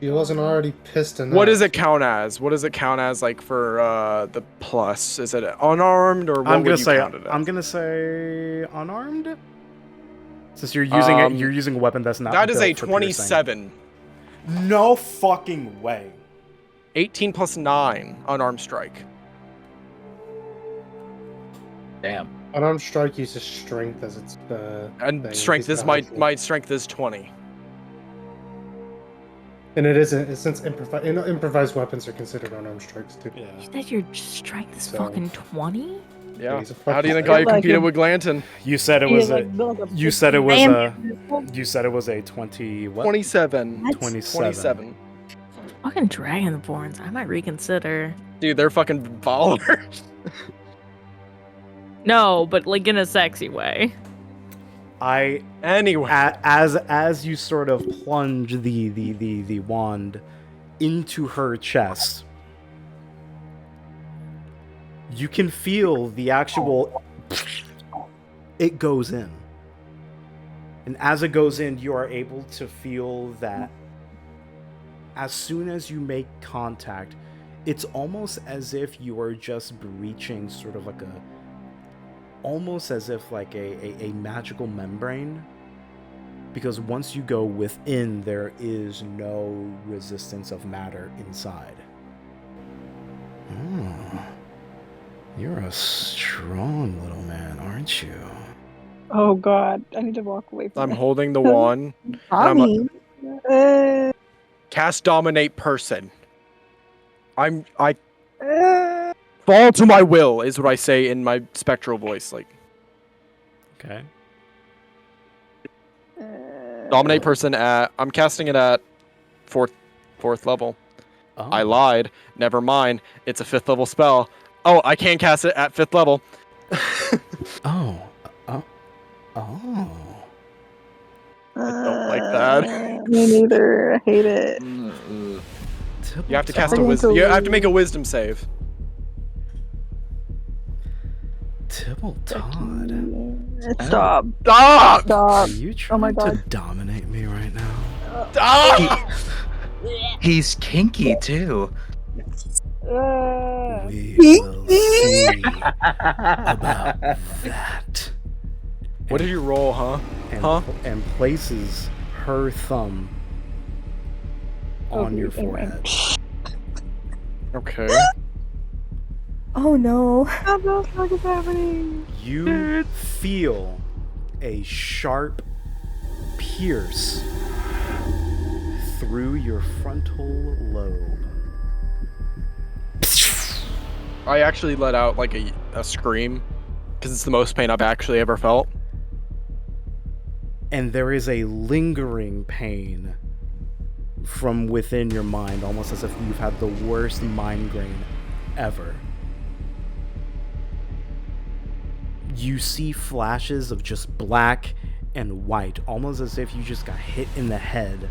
He wasn't already pissed enough. What does it count as? What does it count as, like, for the plus? Is it unarmed, or what would you count it as? I'm gonna say unarmed. Since you're using it, you're using a weapon that's not. That is a built for 27. piercing. No fucking way. 18 plus 9 unarmed strike. Damn. Unarmed strike uses strength as its And thing. strength He's is not my strength is 20. And it isn't, since improvised weapons are considered unarmed strikes too. Yeah. You said your strength is So- fucking 20? Yeah. he's a How do you think fucking- I competed with Glanton? You said it was a. You said it was a. You said it was a 20. What? 27. 27. 27. Fucking Dragonborns. I might reconsider. Dude, they're fucking baller. No, but like in a sexy way. Anyway. As you sort of plunge the wand into her chest, you can feel the actual. It goes in, and as it goes in, you are able to feel that. As soon as you make contact, it's almost as if you are just breaching sort of like almost as if like a magical membrane, because once you go within, there is no resistance of matter inside. You're a strong little man, aren't you? Oh god. I need to walk away from I'm it. holding the wand. I'm Mommy. Cast dominate person. I fall to my will is what I say in my spectral voice. Like, Okay. dominate person at. I'm casting it at fourth level. Oh. I lied. Never mind. It's a 5th level spell. Oh, I can cast it at 5th level. Oh. I don't like that. Me neither. I hate it. You have to cast a wisdom. You have to make a wisdom save. Tybalt Todd. Stop. Stop! Stop. Are you Oh trying my to god. dominate me right now? Stop! He's kinky too. We will see about that. What did you roll, huh? And places her thumb on your forehead. Okay. Oh no. What the fuck is happening? You feel a sharp pierce through your frontal lobe. I actually let out like a scream because it's the most pain I've actually ever felt. And there is a lingering pain from within your mind, almost as if you've had the worst migraine ever. You see flashes of just black and white, almost as if you just got hit in the head.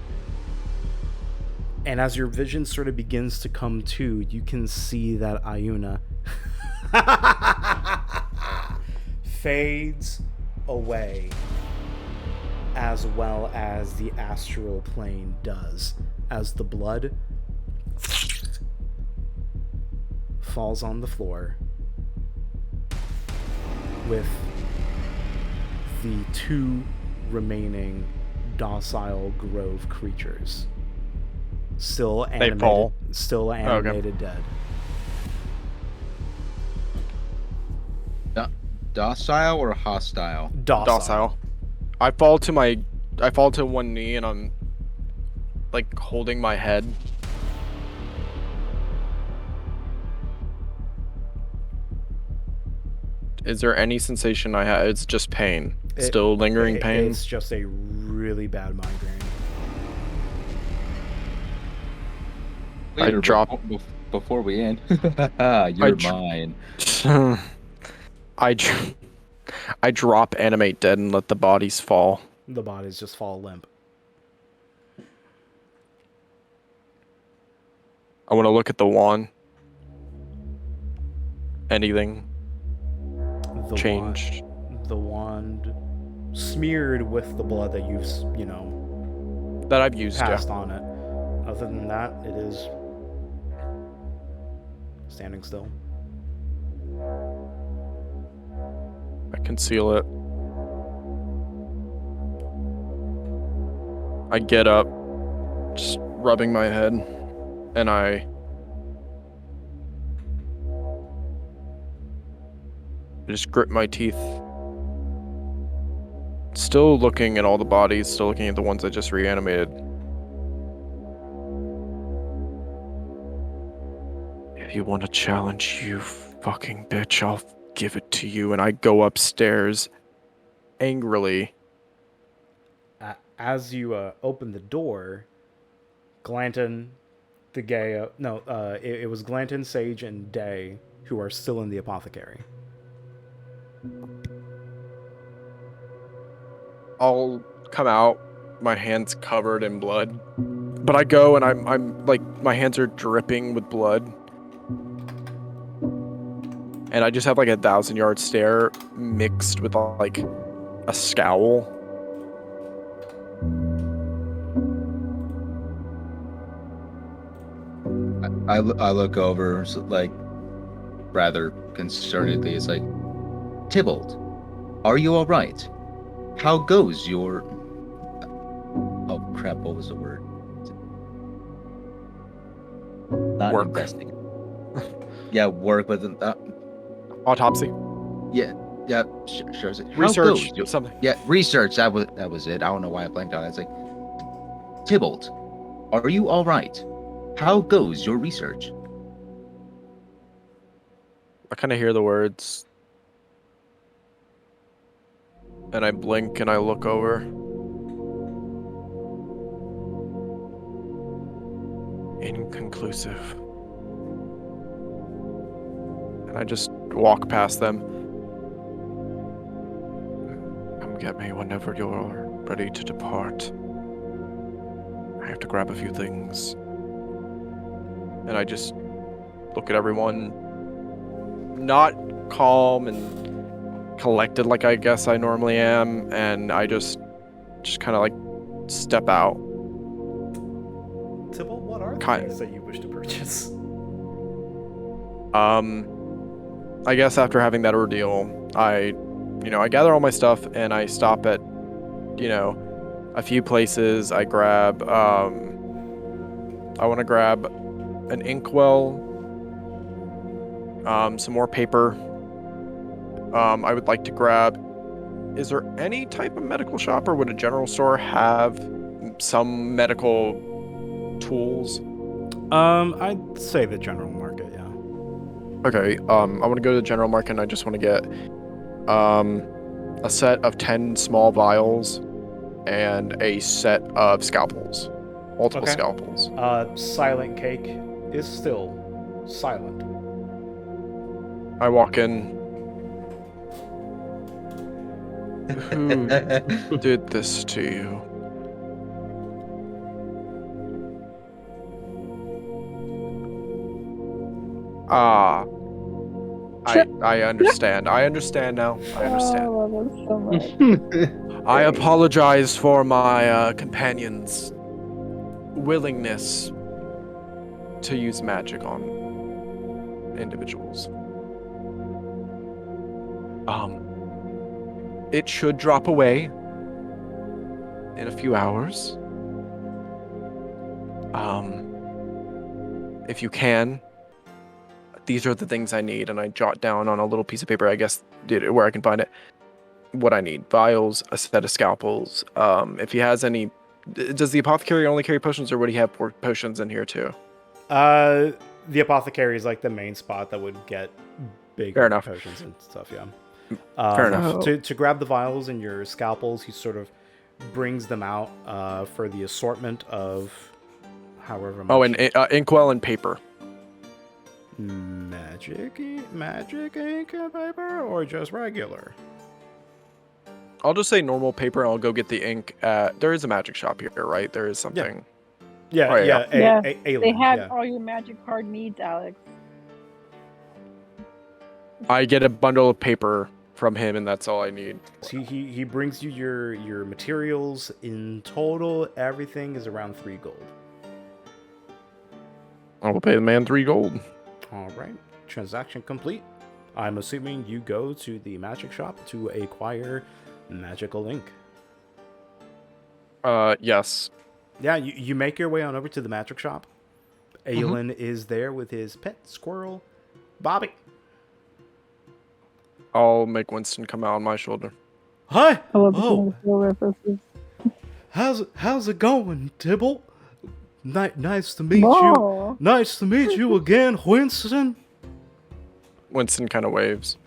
And as your vision sort of begins to come to, you can see that Iuna fades away as well as the astral plane does, as the blood falls on the floor with the 2 remaining docile grove creatures still animated, fall. still animated dead. Docile or hostile? Docile. I fall to one knee and I'm like holding my head. Is there any sensation I have? It's just pain. Still lingering pain. It's just a really bad migraine. I drop before we end. You're mine. I drop animate dead and let the bodies fall. The bodies just fall limp. I want to look at the wand. Anything changed? The wand smeared with the blood that you've, That I've used, passed on it. Other than that, it is standing still. I conceal it. I get up, just rubbing my head, and I just grip my teeth. Still looking at all the bodies, still looking at the ones I just reanimated. If you want a challenge, you fucking bitch, I'll give it to you. And I go upstairs angrily. As you open the door, Glanton, the gay... it was Glanton, Sage, and Day who are still in the apothecary. I'll come out, my hands covered in blood. But I go and I'm like, my hands are dripping with blood. And I just have like a 1,000-yard stare mixed with like a scowl. I look over, like, rather concernedly. It's like, Tybalt, are you all right? How goes your... Oh, crap, what was the word? Not Work. investing. Yeah, work with... Autopsy. Yeah, sure. How Research, goes your- something. Yeah, research, that was it. I don't know why I blanked on it. It's like, Tybalt, are you all right? How goes your research? I kind of hear the words. And I blink and I look over. Inconclusive. And I just walk past them. Come get me whenever you're ready to depart. I have to grab a few things. And I just look at everyone, not calm and collected like I guess I normally am, and I just kind of like step out. Tybalt, what are the things that you wish to purchase? I guess after having that ordeal, I gather all my stuff and I stop at, a few places. I grab, I want to grab an inkwell, some more paper. I would like to grab, is there any type of medical shop or would a general store have some medical tools? I'd say the general market, yeah. Okay, I want to go to the general market and I just want to get a set of 10 small vials and a set of scalpels. Multiple scalpels. Silent Cake is still silent. I walk in. Who did this to you? I understand. I understand now. I understand. Oh, I love it so much. I apologize for my companion's willingness to use magic on individuals. It should drop away in a few hours. If you can, these are the things I need, and I jot down on a little piece of paper, I guess, where I can find it, what I need. Vials, a set of scalpels. If he has any... Does the apothecary only carry potions, or would he have potions in here too? The apothecary is like the main spot that would get bigger potions and stuff, yeah. Fair enough. To grab the vials and your scalpels, he sort of brings them out for the assortment of however much. Oh, and inkwell and paper. Magic ink and paper, or just regular? I'll just say normal paper, and I'll go get the ink at... There is a magic shop here, right? There is something... Yeah, right, yeah. They have all your magic card needs, Alex. I get a bundle of paper from him, and that's all I need. He brings you your materials. In total, everything is around 3 gold. I will pay the man 3 gold. All right, transaction complete. I'm assuming you go to the magic shop to acquire magical ink. Yes. Yeah, you make your way on over to the magic shop. Aelin is there with his pet squirrel, Bobby. I'll make Winston come out on my shoulder. Hi. I love Oh, the references. how's it going, Tybalt? Nice to meet you. Whoa. Nice to meet you again, Winston. Winston kind of waves.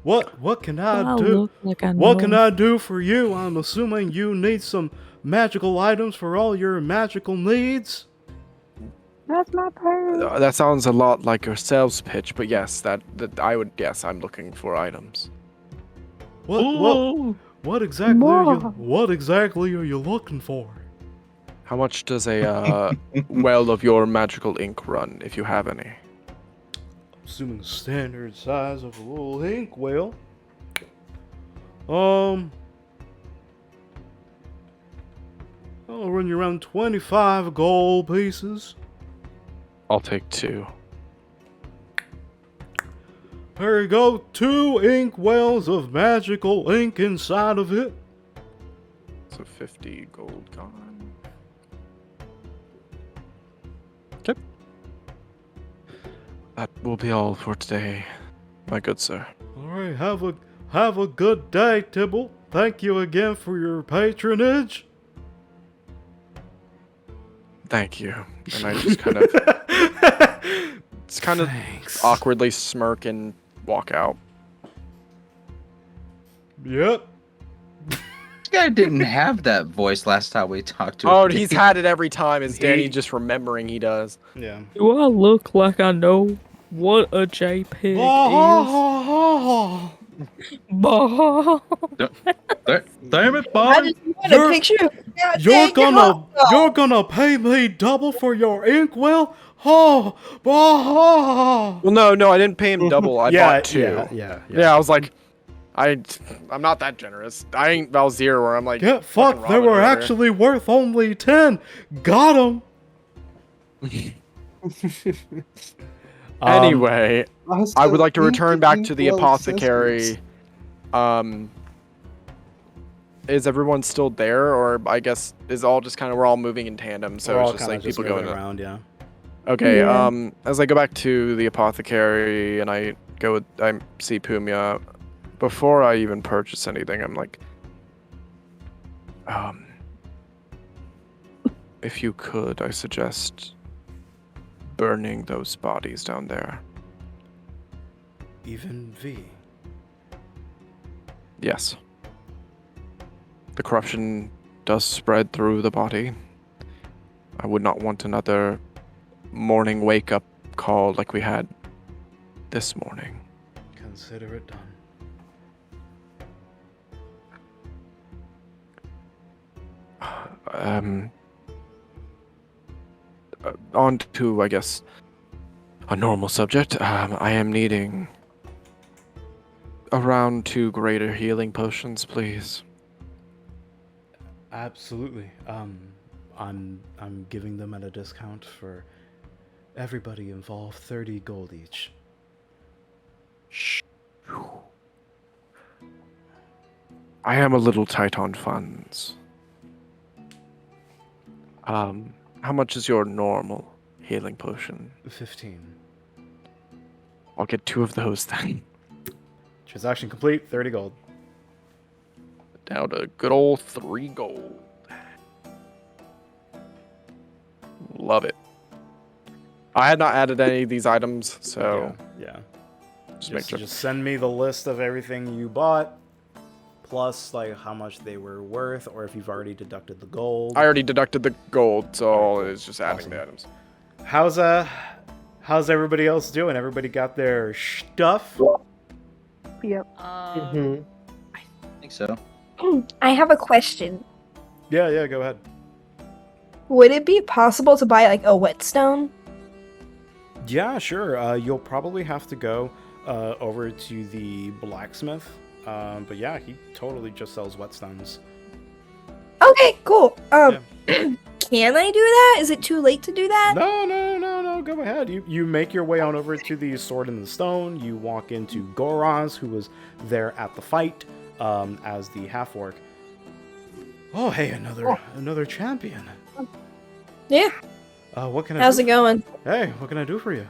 What can I do? Look like I What know. can I do for you? I'm assuming you need some magical items for all your magical needs. That's my purse. That sounds a lot like your sales pitch, but yes, that I would guess I'm looking for items. What exactly are you looking for? How much does a well of your magical ink run, if you have any? Assuming the standard size of a little ink well. I'll run you around 25 gold pieces. I'll take 2. There you go, 2 ink wells of magical ink inside of it. So 50 gold gone. Okay. That will be all for today, my good sir. Alright, have a good day, Tybalt. Thank you again for your patronage. Thank you. And I just kind of Thanks. awkwardly smirk and walk out. Yep. This guy didn't have that voice last time we talked to him. Oh, he's had it every time. Is Danny He- just remembering he does? Yeah. Do I look like I know what a JPEG is? Bah. Damn it, I Bob! just want You're- a picture of You're gonna pay me double for your inkwell? Oh, bah. Well, no, I didn't pay him double. I bought 2. Yeah. I was like, I'm not that generous. I ain't Valzir where I'm like, Get fucking fucked. They Robin were over here. actually worth only 10. Got him. Anyway, I would like to return back to the apothecary. Is everyone still there, or I guess is all just kind of we're all moving in tandem, so it's just like people going around, yeah. Okay, Yeah. as I go back to the apothecary and I see Pumia, before I even purchase anything, I'm like, if you could, I suggest burning those bodies down there. Even V. Yes. The corruption does spread through the body. I would not want another morning wake-up call like we had this morning. Consider it done. On to, I guess, a normal subject. I am needing around 2 greater healing potions, please? Absolutely. I'm giving them at a discount for everybody involved, 30 gold each. I am a little tight on funds. How much is your normal healing potion? 15. I'll get 2 of those then. Transaction complete, 30 gold. Down to good old 3 gold. Love it. I had not added any of these items, so Yeah. just make sure. Just send me the list of everything you bought, plus like how much they were worth, or if you've already deducted the gold. I already deducted the gold, so it's just adding the items. How's everybody else doing? Everybody got their stuff? Yep. I think so. I have a question. Yeah, go ahead. Would it be possible to buy like a whetstone? Yeah, sure. You'll probably have to go over to the blacksmith. But yeah, he totally just sells whetstones. Okay, cool. Yeah. Can I do that? Is it too late to do that? No. Go ahead. You make your way on over to the Sword in the Stone. You walk into Goraz, who was there at the fight as the half-orc. Oh, hey, another champion. Yeah. What can I How's do? it going? Hey, what can I do for you?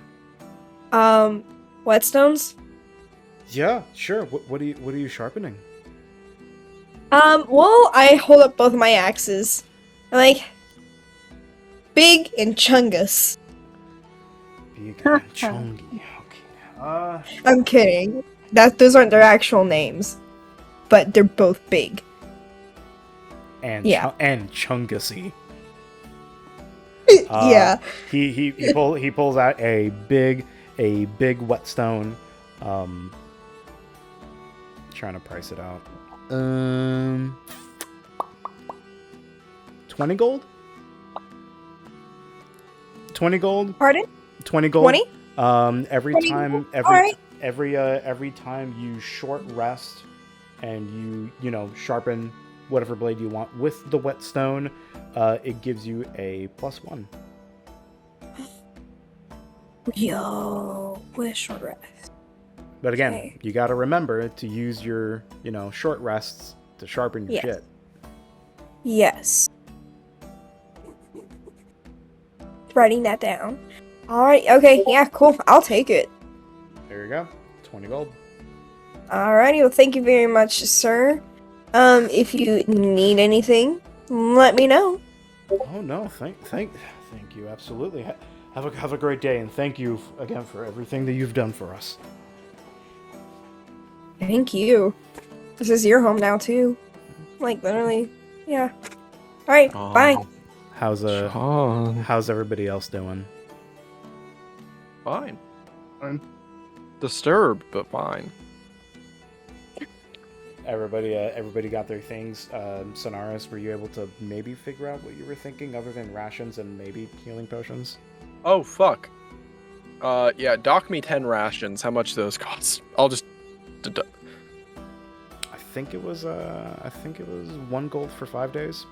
Whetstones? Yeah, sure. What are you sharpening? Well, I hold up both my axes. I'm like, big and chungus. Big and chungy. Okay. I'm kidding. Those aren't their actual names, but they're both big. And Yeah. and chungusy. Yeah. He pulls out a big whetstone. Trying to price it out. 20 gold? 20 gold? Pardon? 20 gold. 20? Every 20 time gold? every Alright. every time you short rest and you know sharpen whatever blade you want with the whetstone, it gives you a +1. Yo, with a short rest. But again, Okay. you got to remember to use your, short rests to sharpen your Yes. shit. Yes. Writing that down. Alright, okay, yeah, cool. I'll take it. There you go. 20 gold. Alrighty, well, thank you very much, sir. If you need anything, let me know. Oh no, thank you, absolutely. Have a great day, and thank you again for everything that you've done for us. Thank you. This is your home now, too. Like, literally. Yeah. Alright, bye. How's everybody else doing? Fine. Fine. Disturbed, but fine. Everybody got their things. Sonaris, were you able to maybe figure out what you were thinking other than rations and maybe healing potions? Oh, fuck. Yeah, dock me 10 rations. How much do those cost? I'll just... I think it was 1 gold for 5 days.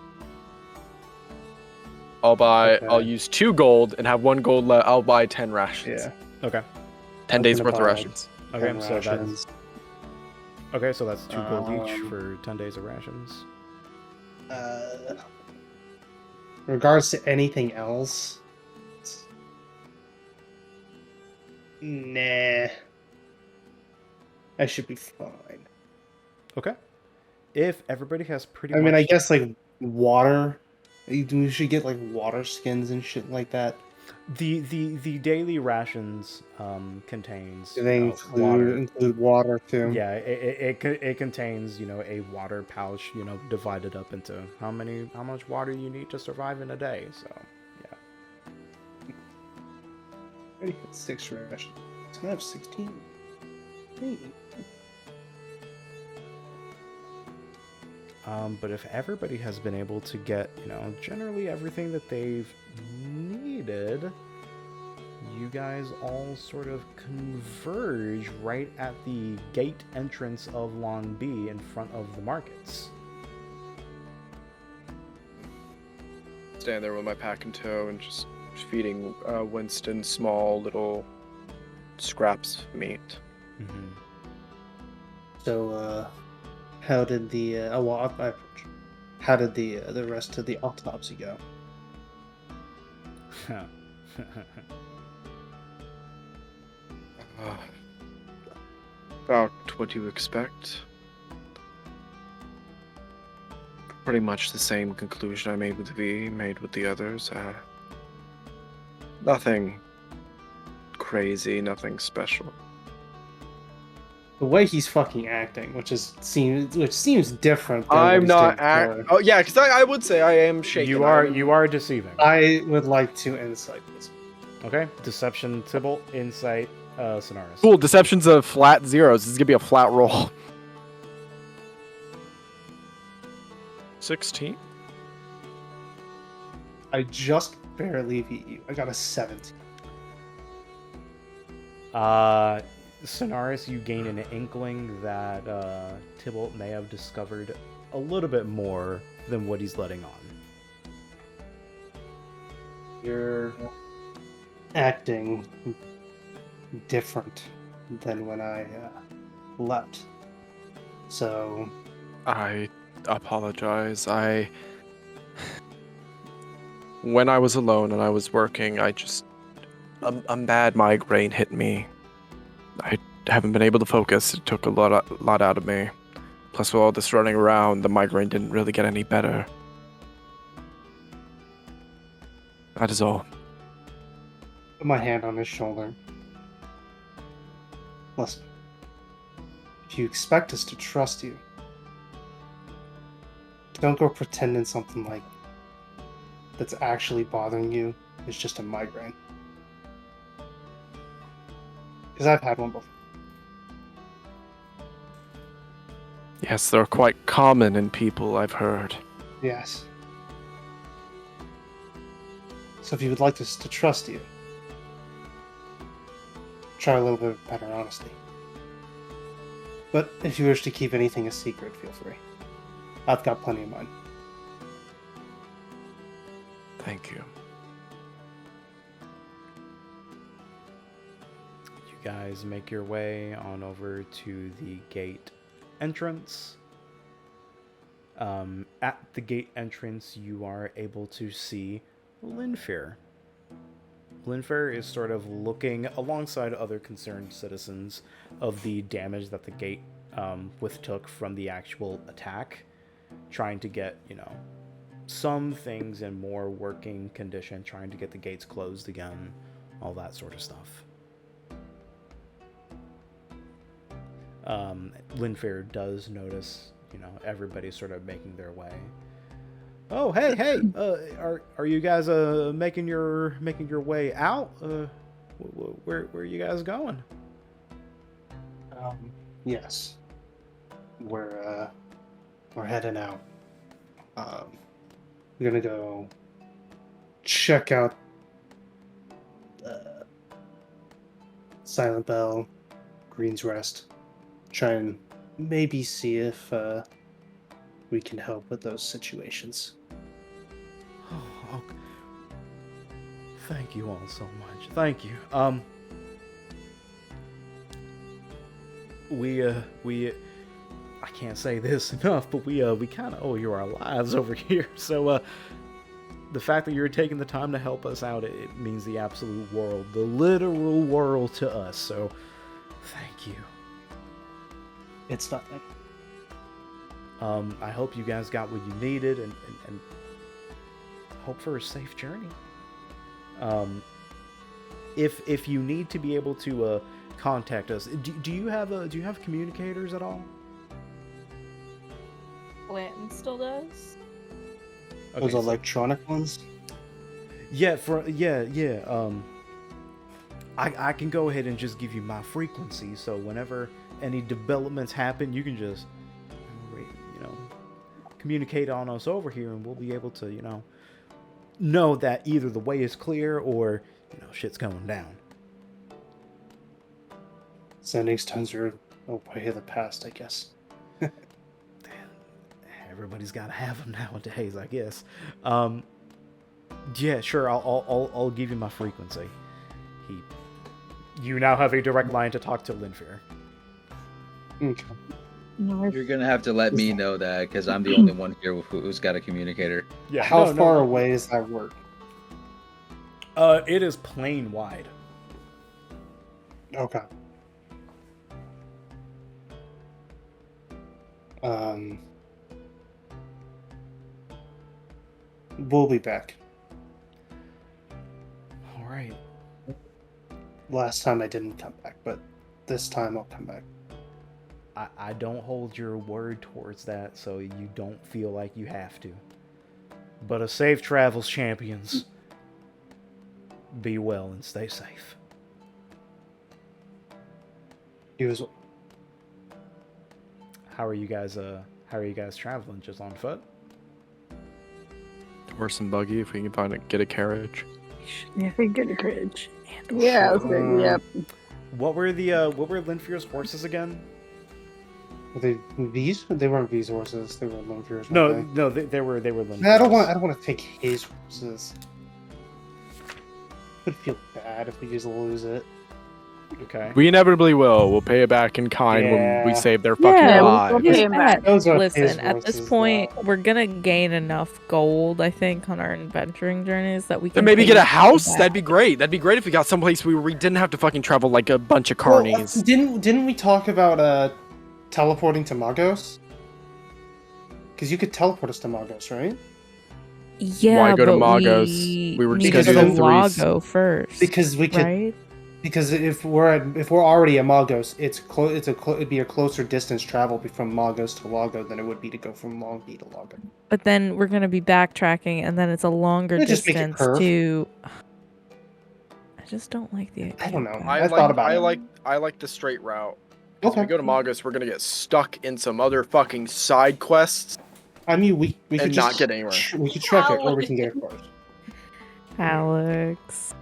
I'll use 2 gold and have 1 gold left. I'll buy 10 rations. Yeah. Okay. 10 I'm days gonna worth of buy rations. Okay, 10 so rations. that's 2 gold each Um, for 10 days of rations. In regards to anything else, nah, I should be fine. Okay. If everybody has pretty I much... mean, I guess like water. We should get like water skins and shit like that. The daily rations contains Do they water. include water too? Yeah, it contains a water pouch divided up into how much water you need to survive in a day. So yeah. I already had 6 rations. I have 16. Hey. But if everybody has been able to get generally everything that they've needed, you guys all sort of converge right at the gate entrance of Lhang Bi in front of the markets. Stand there with my pack in tow and just feeding Winston small little scraps of meat. Mm-hmm. So, how did the how did the rest of the autopsy go? About what you expect. Pretty much the same conclusion I made with V, made with the others. Nothing crazy, nothing special. The way he's fucking acting, which seems different. Than I'm what he's not doing before. Oh yeah, because I would say I am shaking. You are deceiving. I would like to insight this. Okay, deception, Tybalt, insight, Sonaris. Cool. Deception's a flat 0. This is gonna be a flat roll. 16. I just barely beat you. I got a 17. Sonaris, you gain an inkling that Tybalt may have discovered a little bit more than what he's letting on. You're acting different than when I left. So I apologize. When I was alone and I was working, a bad migraine hit me. I haven't been able to focus. It took a lot out of me. Plus, with all this running around, the migraine didn't really get any better. That is all. put my hand on his shoulder. Listen, if you expect us to trust you, don't go pretending something like that's actually bothering you is just a migraine. Because I've had one before. Yes, they're quite common in people, I've heard. Yes. So if you would like us to trust you, try a little bit of better honesty. But if you wish to keep anything a secret, feel free. I've got plenty of mine. Thank you. You guys make your way on over to the gate entrance. At the gate entrance, you are able to see Linfair. Linfair is sort of looking alongside other concerned citizens of the damage that the gate withtook from the actual attack, trying to get, some things in more working condition, trying to get the gates closed again, all that sort of stuff. Linfair does notice, everybody sort of making their way. Oh, hey! Are you guys making your way out? Where are you guys going? Yes. We're heading out. We're gonna go check out Silent Bell, Green's Rest. Try and maybe see if we can help with those situations. Oh, thank you all so much. Thank you. We I can't say this enough, but we kind of owe you our lives over here. So the fact that you're taking the time to help us out, it means the absolute world, the literal world to us. So thank you. It's nothing. I hope you guys got what you needed, and hope for a safe journey. If you need to be able to contact us, do you have communicators at all? Blanton still does. Okay, Those electronic ones? Yeah, I can go ahead and just give you my frequency, so whenever any developments happen, you can just communicate on us over here, and we'll be able to know that either the way is clear, or shit's going down. Sending stones are a way of the past, I guess. Everybody's got to have them nowadays, I guess. Yeah, sure. I'll give you my frequency. You now have a direct line to talk to Linfear. Okay. You're gonna have to let me know that because I'm the only one here who's got a communicator. Yeah. How far away does that work? It is plane wide. Okay. We'll be back. All right. Last time I didn't come back, but this time I'll come back. I don't hold your word towards that, so you don't feel like you have to. But a safe travels, champions. Be well and stay safe. How are you guys traveling? Just on foot? Horse and buggy if we can get a carriage. If we get a carriage. Yeah, I was good. Yep. What were Linfear's horses again? Were they V's? They weren't V's horses. They were Linfear's. No, they were Linfear's. I don't want to take his horses. Would feel bad if we just lose it. Okay. We inevitably will. We'll pay it back in kind when we Yeah. save their fucking lives. pay 'em back. Those are his Listen, at this horses, point, though. we're gonna gain enough gold, I think, on our adventuring journeys that we can Then maybe pay get a them house. back. That'd be great. That'd be great if we got someplace where we didn't have to fucking travel like a bunch of Well, carnies. didn't we talk about teleporting to Magos? Because you could teleport us to Magos, right? Yeah, Why go to but Magos? We were just need gonna to do go the Lago first. Because we could. right? Because if we're already at Magos, it'd be a closer distance travel from Magos to Lago than it would be to go from Lhang Bi to Lago. But then we're gonna be backtracking, and then it's a longer Yeah, just make it distance curve. to. I just don't like the idea. I don't know. of I that. thought about it. I like the straight route. If Okay. we go to Magos, we're gonna get stuck in some other fucking side quests I mean, we could and just not get anywhere. we could truck it, or we can get it first. Alex.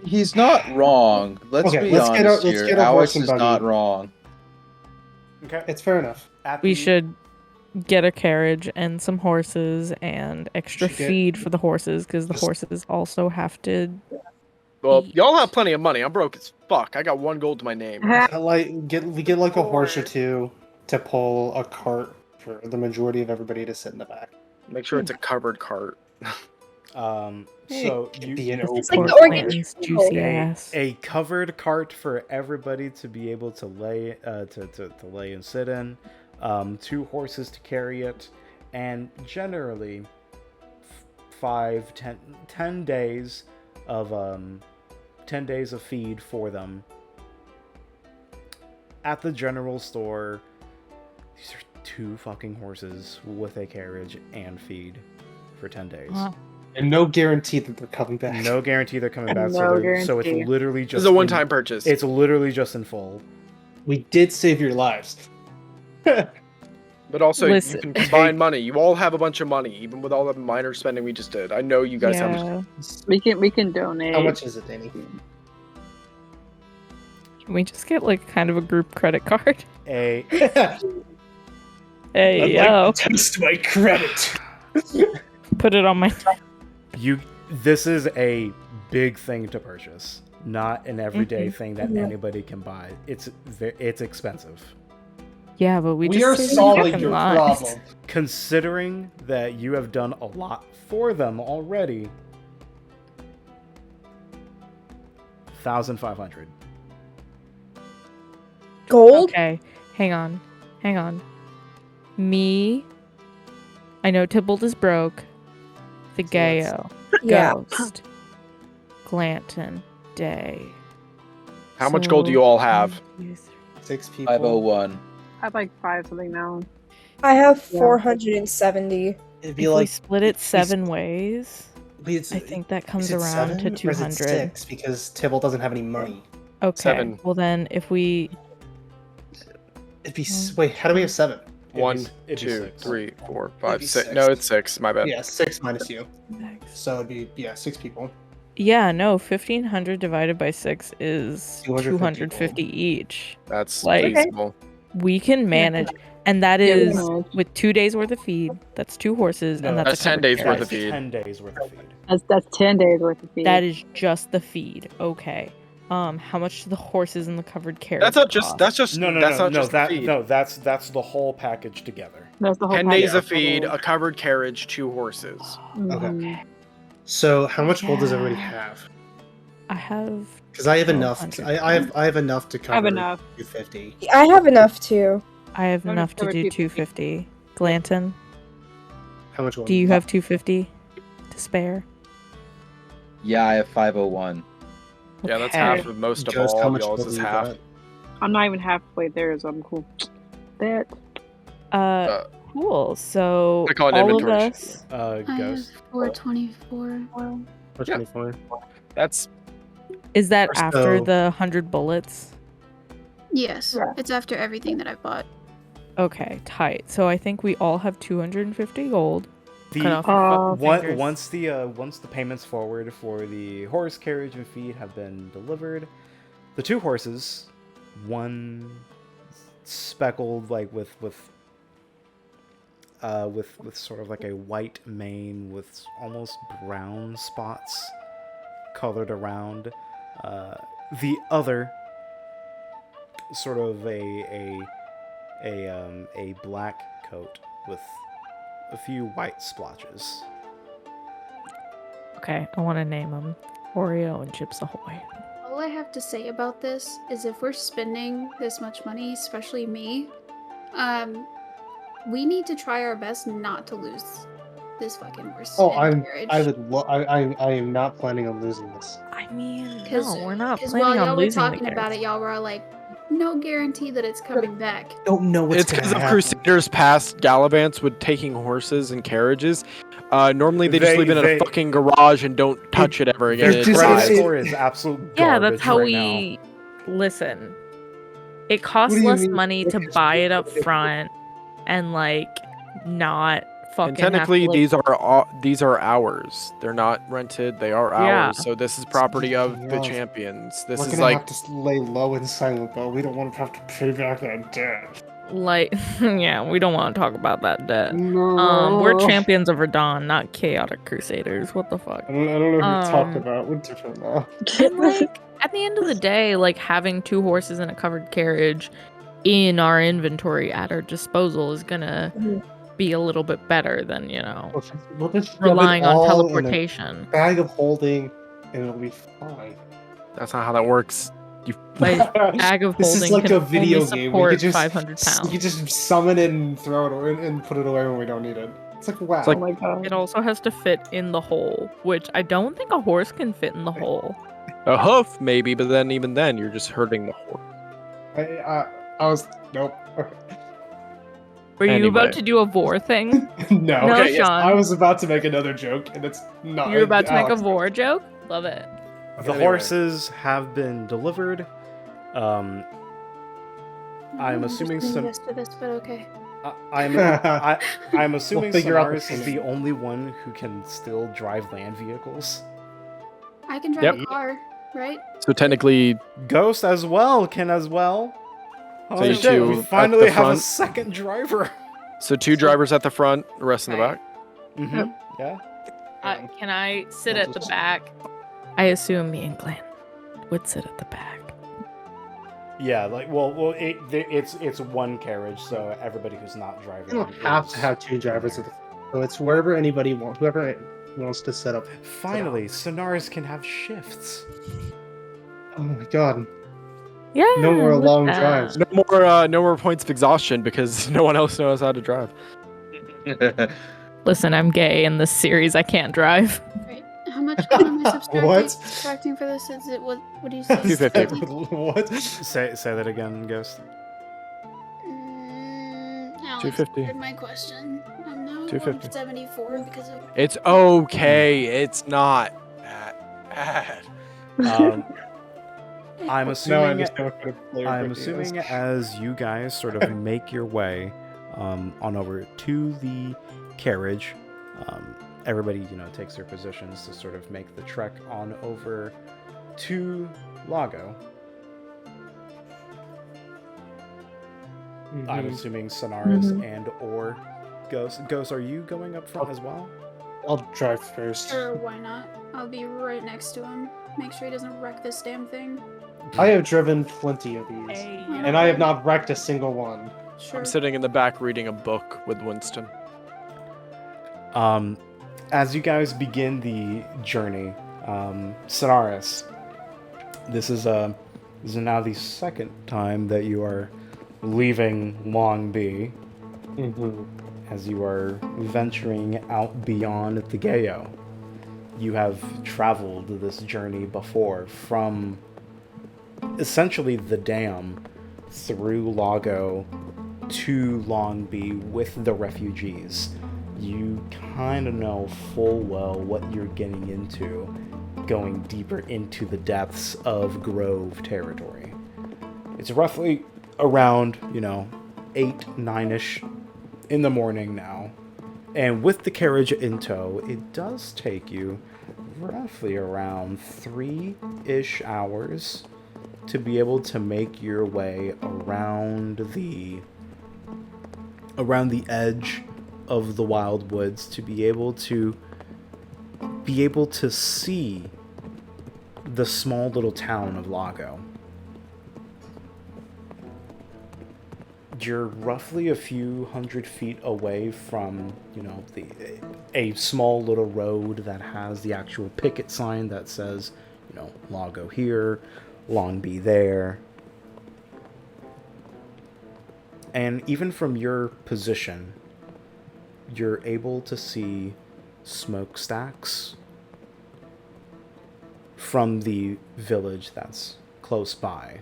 He's not wrong. Let's Okay, be let's honest get our- let's here. get our Alex horse and is buggy. not wrong. Okay. It's fair enough. We should get a carriage and some horses and extra Should get- feed for the horses because the Just- horses also have to. Well, y'all have plenty of money. I'm broke as fuck. I got 1 gold to my name. We get like a horse or two to pull a cart for the majority of everybody to sit in the back. Make sure it's a covered cart. So Could be an It's open like the Poor organ Clanton's table. juicy ass. a covered cart for everybody to be able to lay to lay and sit in, 2 horses to carry it, and generally 10 days of 10 days of feed for them at the general store. These are 2 fucking horses with a carriage and feed for 10 days. Huh. And no guarantee that they're coming back. No guarantee they're coming back. No So it's guarantee. literally This just is a one-time purchase. It's literally just in full. We did save your lives. But also, Listen. you can combine money. You all have a bunch of money, even with all the minor spending we just did. I know you guys have. Yeah. We can donate. How much is it, Danny? Can we just get like kind of a group credit card? A Hey, I'd yo, like to test my credit. put it on my. This is a big thing to purchase, not an everyday Mhm. thing that anybody can buy. It's expensive. Yeah, but we We just are saved solving fucking your lives. problem. Considering that you have done a lot for them already. 1,500. Gold? Okay, hang on. Me, I know Tybalt is broke. The So that's- Gayo, Yeah. Ghost, Glanton, Day. How much gold do you all have? 6 people. 501. I have like 5 something now. I have Yeah. 470. It'd If be we like split it 7 ways, it's, I think that comes is it around 7 to or is it 200. 6 because Tybalt doesn't have any money. Okay. 7. Well then, if we It'd be wait. How do we have 7? 1, it'd be 2, 6. 3, 4, It'd 5, be 6. 6. No, it's 6. My bad. Yeah, 6 minus you. So it'd be 6 people. Yeah, no, 1,500 divided by 6 is 250 250 each. That's Like- feasible. We can manage, and that Yeah, we is can manage. with 2 days worth of feed. That's 2 horses, No, and that's That's a 10 covered days worth carriage. of feed. 10 days worth of feed. That's 10 days worth of feed. That is just the feed. Okay. How much do the horses in the covered carriage That's not just. cost? That's just. No, That's not just the that feed. no, that's the whole package together. That's the whole 10 days package. of feed, a covered carriage, 2 horses. Mhm. So how much gold does everybody have? I have. Because I have enough. 1,200. I have enough to cover. I have enough. 250. I have enough too. I have I'm enough to gonna do cover 250. Glanton, How much gold? do you have 250 to spare? Yeah, I have 501. Yeah, that's Okay. half of most of Just how all much y'all's gold is do you half. got? I'm not even halfway there, so I'm cool. That. Cool. So Click on all of inventory. us. I have Ghost. 424. 424. That's Is that So- after the 100 bullets? Yes, Yeah. it's after everything that I bought. Okay, tight. So I think we all have 250 gold. The Cut off your fucking fingers. once the payments forward for the horse carriage and feed have been delivered, the 2 horses, one speckled like with sort of like a white mane with almost brown spots colored around, the other sort of a black coat with a few white splotches. Okay, I want to name them Oreo and Chips Ahoy. All I have to say about this is if we're spending this much money, especially me, we need to try our best not to lose this fucking horse. Oh, and carriage. I am not planning on losing this. I mean, Because no, we're not while planning on y'all were losing the talking about carriage. it, y'all were all like, no guarantee that it's coming back. Don't know what's it's because gonna of happen. Crusaders past Gallivants with taking horses and carriages. Normally they just leave it in a fucking garage and don't touch it ever again. Their It's It just- credit dies. score is absolute garbage Yeah, that's how right we listen. It costs What do you less mean? money to buy it up front and like not fucking. And technically, have to, these are ours. They're not rented. They are Yeah. ours. So this is property of the Yeah. champions. This We're is gonna like have to lay low in silent though. We don't want to have to pay back that debt. like yeah, we don't want to talk about that debt. No. We're champions of Ridahn, not chaotic crusaders. What the fuck? I don't know who you talk Um, about. We're different now. And like at the end of the day, like having 2 horses and a covered carriage in our inventory at our disposal is gonna be a little bit better than, you know, We'll just shove it relying on all in a teleportation. bag of holding, and it'll be fine. that's not how that works. You Like bag of This holding is like can a video only game. support We could just 500 we pounds. could just summon it and throw it away and put it away when we don't need it. It's like wow. It's like- Oh my god. It also has to fit in the hole, which I don't think a horse can fit in the hole. A hoof maybe, but then even then you're just hurting the horse. I was nope. Were you Anyway. about to do a vor thing? No, No, okay, yes, Sean. I was about to make another joke, and it's not. You're about to make a Alex. vor joke? Love it. The Anyway. horses have been delivered. I'm assuming Just some. this for this, but okay. I'm assuming figure out the Solaris is the only one who can still drive land vehicles. I can drive Yep. a car, right? So technically, Ghost as well can as well. Oh you shit! two We at finally the have a front. second driver. so 2 drivers at the front, the rest in the back. Mm-hmm. Yeah. Can I sit at the back? I assume me and Glenn would sit at the back. Yeah. Like, it's one carriage, so everybody who's not driving. You don't have to have 2 drivers at the. So it's wherever anybody wants, whoever wants to set up. Finally, Sonaris can have shifts. Oh my god! Yeah. No more look long at drives. No more points of exhaustion because no one else knows how to drive. that. Listen, I'm gay in this series. I can't drive. Right. How much am I What? subtracting for this? Is it what do you say? 250. What? Say that again, Ghost. Alex 250. answered my question. I'm now 250. 174 because of It's okay. It's not that bad. I'm Now I assuming. understand what kind of player I'm Ricky is. assuming as you guys sort of make your way on over to the carriage, everybody, takes their positions to sort of make the trek on over to Lago. I'm assuming Sonaris and or Ghost. Ghost, are you going up front as well? I'll drive first. Sure, why not? I'll be right next to him. Make sure he doesn't wreck this damn thing. I have driven plenty of these, and I have not wrecked a single one. Sure. I'm sitting in the back reading a book with Winston. As you guys begin the journey, Sonaris, this is now the second time that you are leaving Lhang Bi, as you are venturing out beyond the Gayo. You have traveled this journey before from essentially the dam through Lago to Lhang Bi with the refugees. You kind of know full well what you're getting into going deeper into the depths of Grove territory. It's roughly around, 8, 9-ish in the morning now. And with the carriage in tow, it does take you roughly around 3-ish hours to be able to make your way around the edge of the wild woods to be able to see the small little town of Lago. You're roughly a few hundred feet away from, a small little road that has the actual picket sign that says, Lago here, Lhang Bi there. And even from your position, you're able to see smokestacks from the village that's close by.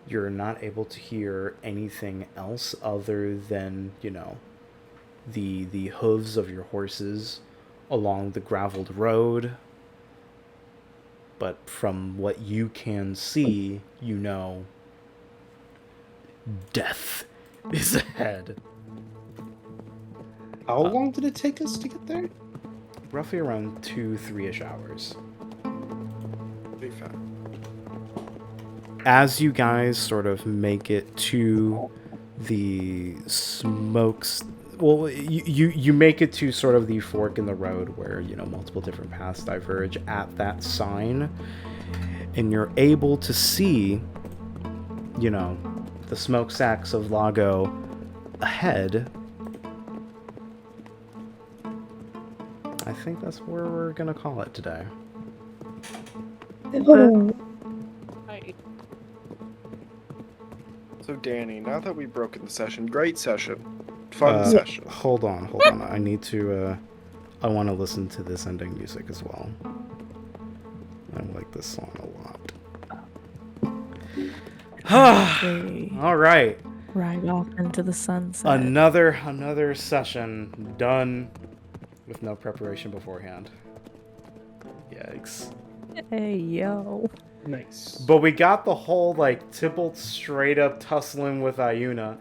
You're not able to hear anything else other than, the hooves of your horses along the graveled road. But from what you can see, death is ahead. How long did it take us to get there? Roughly around 2-3-ish hours. Big fat. As you guys sort of make it to the smokes, well, you make it to sort of the fork in the road where, multiple different paths diverge at that sign, and you're able to see, the smokestacks of Lago ahead. I think that's where we're gonna call it today. So Danny, now that we've broken the session, great session, fun session. Hold on. I need to, I want to listen to this ending music as well. I like this song a lot. All right. Ride off into the sunset. Another session done with no preparation beforehand. Yikes. Hey, yo. Nice. But we got the whole, Tybalt straight up tussling with Iuna.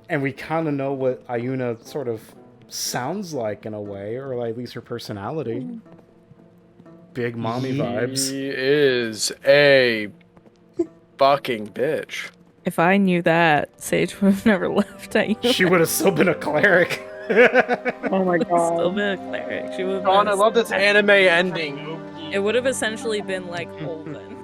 And we kind of know what Iuna sort of sounds like in a way, or at least her personality. Big mommy vibes. He is a fucking bitch. If I knew that, Sage would have never left Iuna. She would have still been a cleric. Oh my Still god. been a cleric. She would have John, I love this anime ending. It would have essentially been like Olven.